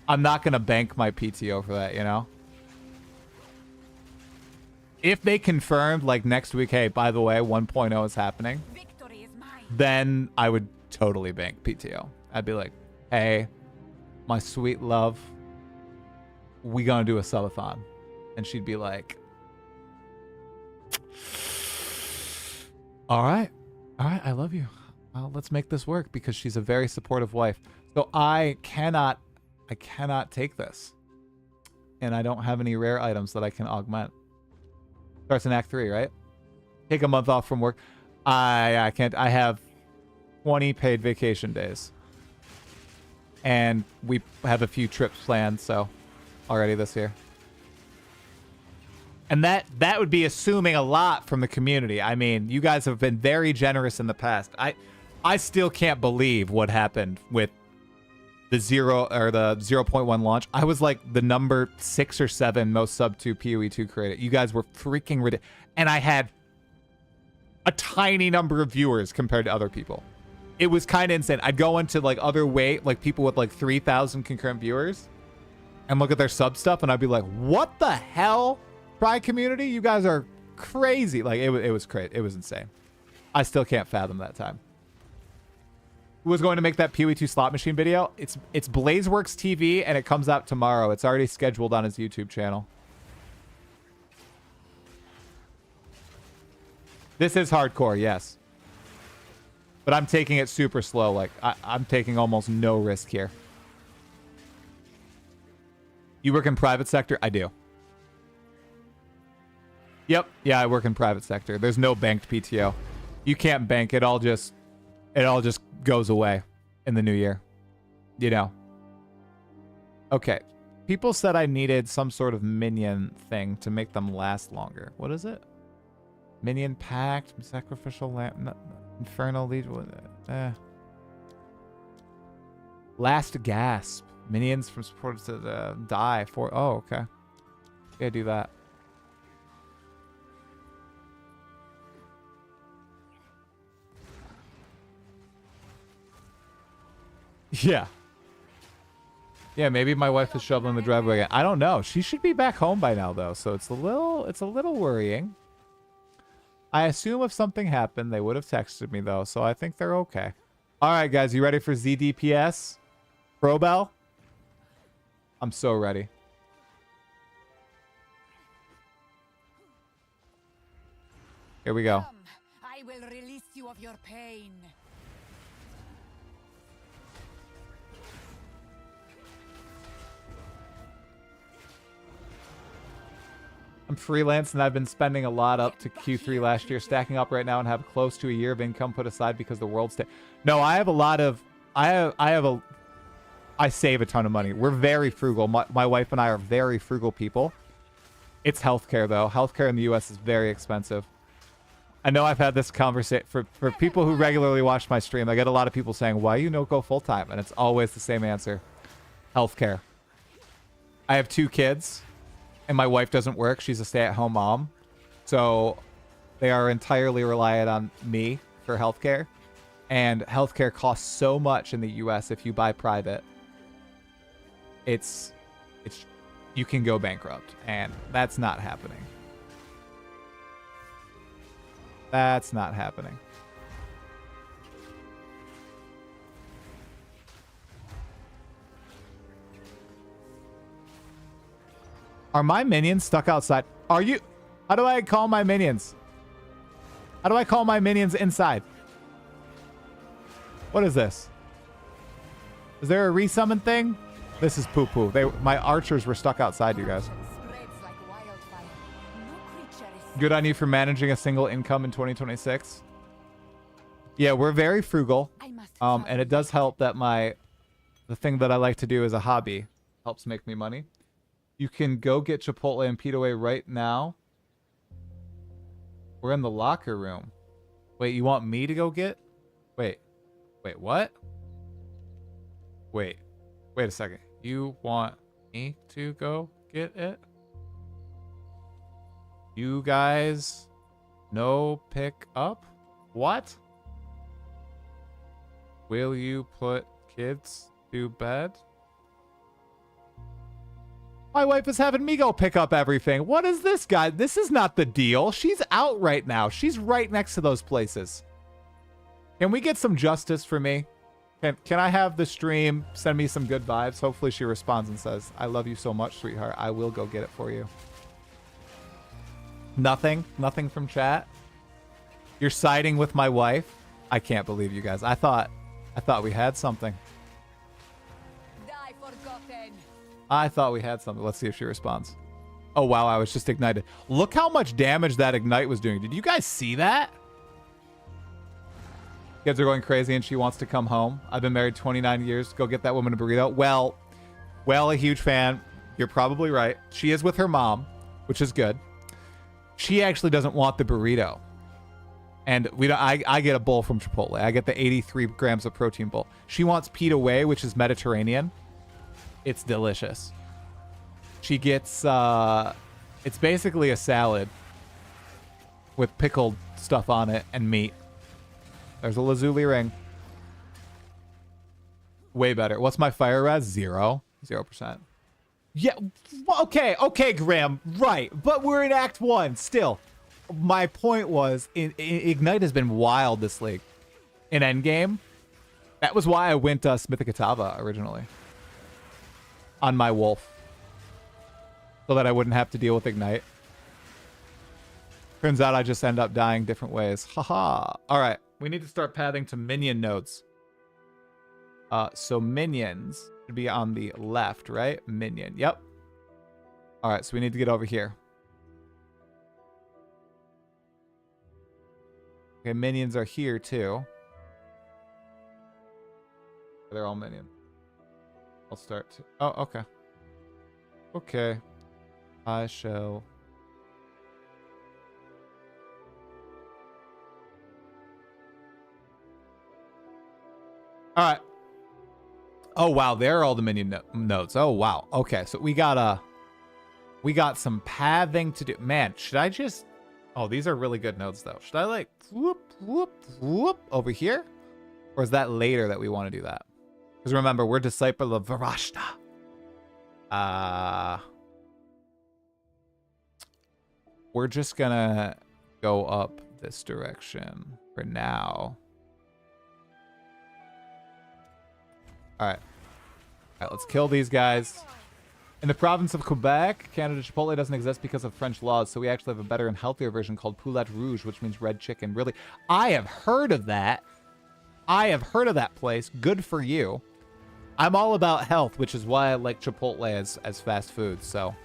A: I'm not going to bank my PTO for that, you know? If they confirmed, like, next week, hey, by the way, 1.0 is happening,
B: victory is mine.
A: then I would totally bank PTO. I'd be like, hey, my sweet love, we gonna do a subathon. And she'd be like, all right, I love you. Let's make this work, because she's a very supportive wife. So I cannot take this. And I don't have any rare items that I can augment. Starts in Act 3, right? Take a month off from work. I can't. I have 20 paid vacation days. And we have a few trips planned, so already this year. And that would be assuming a lot from the community. I mean, you guys have been very generous in the past. I still can't believe what happened with the 0.1 launch. I was like the number 6 or 7 most sub 2 PoE2 creator. You guys were freaking ridiculous. And I had a tiny number of viewers compared to other people. It was kind of insane. I'd go into like other like people with like 3,000 concurrent viewers and look at their sub stuff, and I'd be like, what the hell? Try community? You guys are crazy. Like, it was crazy. It was insane. I still can't fathom that time. Who was going to make that PoE2 slot machine video? It's Blazeworks TV, and it comes out tomorrow. It's already scheduled on his YouTube channel. This is hardcore, yes. But I'm taking it super slow. Like, I'm taking almost no risk here. You work in private sector? I do. Yep. Yeah, I work in private sector. There's no banked PTO. You can't bank. It all just goes away in the new year. You know. Okay. People said I needed some sort of minion thing to make them last longer. What is it? Minion pact, sacrificial lamp, infernal legion. Last gasp. Minions from supporters to die for. Oh, okay. Yeah, do that. Yeah. Yeah, maybe my wife is shoveling the driveway again. I don't know. She should be back home by now, though, so it's a little worrying. I assume if something happened, they would have texted me, though, so I think they're okay. All right, guys, you ready for ZDPS? Probel? I'm so ready. Here we go.
B: Come, I will release you of your pain.
A: I'm freelance, and I've been spending a lot up to Q3 last year, stacking up right now, and have close to a year of income put aside because the world's... No, I have a lot of... I save a ton of money. We're very frugal. My wife and I are very frugal people. It's healthcare, though. Healthcare in the U.S. is very expensive. I know I've had this conversation for people who regularly watch my stream. I get a lot of people saying, why you no go full time? And it's always the same answer. Healthcare. I have 2 kids and my wife doesn't work. She's a stay-at-home mom. So they are entirely reliant on me for healthcare. And healthcare costs so much in the US if you buy private. It's you can go bankrupt, and that's not happening. That's not happening. Are my minions stuck outside? Are you? How do I call my minions? How do I call my minions inside? What is this? Is there a resummon thing? This is poo-poo. My archers were stuck outside, you guys. Good on you for managing a single income in 2026. Yeah, we're very frugal. And it does help that the thing that I like to do as a hobby helps make me money. You can go get Chipotle and PoE right now. We're in the locker room. Wait, you want me to go get? Wait, what? Wait a second. You want me to go get it? You guys no pick up? What? Will you put kids to bed? My wife is having me go pick up everything. What is this, guy? This is not the deal. She's out right now. She's right next to those places. Can we get some justice for me? Can I have the stream send me some good vibes? Hopefully she responds and says, I love you so much, sweetheart. I will go get it for you. Nothing from chat. You're siding with my wife. I can't believe you guys. I thought we had something. I thought we had something. Let's see if she responds. Oh wow, I was just ignited. Look how much damage that ignite was doing. Did you guys see that? Kids are going crazy and she wants to come home. I've been married 29 years. Go get that woman a burrito. Well, a huge fan. You're probably right. She is with her mom, which is good. She actually doesn't want the burrito. And I get a bowl from Chipotle. I get the 83 grams of protein bowl. She wants PoE, which is Mediterranean. It's delicious. She gets it's basically a salad with pickled stuff on it and meat. There's a lazuli ring. Way better. What's my fire res? 0%. Yeah, okay, Graham. Right, but we're in Act 1 still. My point was, Ignite has been wild this league. In Endgame, that was why I went Smithic Atava originally. On my wolf. So that I wouldn't have to deal with Ignite. Turns out I just end up dying different ways. Haha. Alright, we need to start pathing to minion nodes. So minions should be on the left, right? Minion, yep. Alright, so we need to get over here. Okay, minions are here too. They're all minions. I'll start to... Oh, okay. Okay. I shall... Alright. Oh, wow. There are all the minion nodes. Oh, wow. Okay, so we got some pathing to do. Man, should I just... Oh, these are really good nodes, though. Should I, like, whoop, whoop, whoop over here? Or is that later that we want to do that? Because remember, we're Disciple of Varashta. We're just gonna go up this direction for now. Alright. Alright, let's kill these guys. In the province of Quebec, Canada, Chipotle doesn't exist because of French laws, so we actually have a better and healthier version called Poulet Rouge, which means red chicken. Really? I have heard of that. I have heard of that place. Good for you. I'm all about health, which is why I like Chipotle as fast food, so.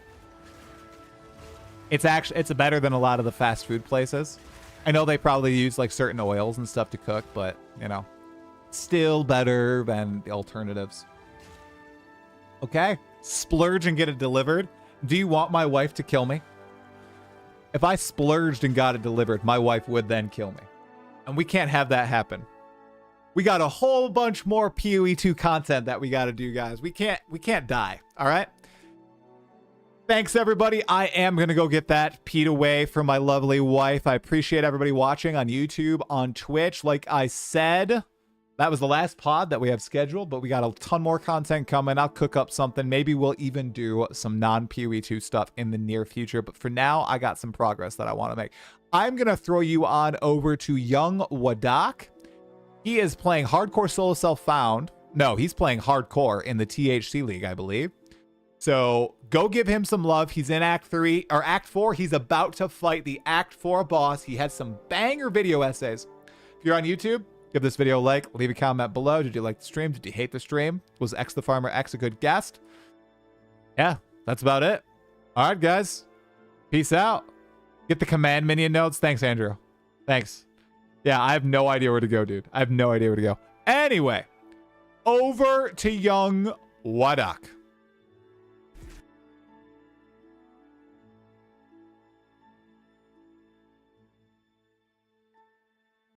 A: It's better than a lot of the fast food places. I know they probably use like certain oils and stuff to cook, but, you know, still better than the alternatives. Okay. Splurge and get it delivered. Do you want my wife to kill me? If I splurged and got it delivered, my wife would then kill me. And we can't have that happen. We got a whole bunch more PoE2 content that we got to do, guys. We can't die. All right. Thanks, everybody. I am going to go get that peed away from my lovely wife. I appreciate everybody watching on YouTube, on Twitch. Like I said, that was the last pod that we have scheduled, but we got a ton more content coming. I'll cook up something. Maybe we'll even do some non-PoE2 stuff in the near future. But for now, I got some progress that I want to make. I'm going to throw you on over to young Wadak. He is playing Hardcore Solo Self-Found. No, he's playing Hardcore in the THC League, I believe. So go give him some love. He's in Act 3 or Act 4. He's about to fight the Act 4 boss. He had some banger video essays. If you're on YouTube, give this video a like. Leave a comment below. Did you like the stream? Did you hate the stream? Was XTheFarmerX a good guest? Yeah, that's about it. All right, guys. Peace out. Get the command minion notes. Thanks, Andrew. Thanks. Yeah, I have no idea where to go, dude. I have no idea where to go. Anyway, over to young Wadak.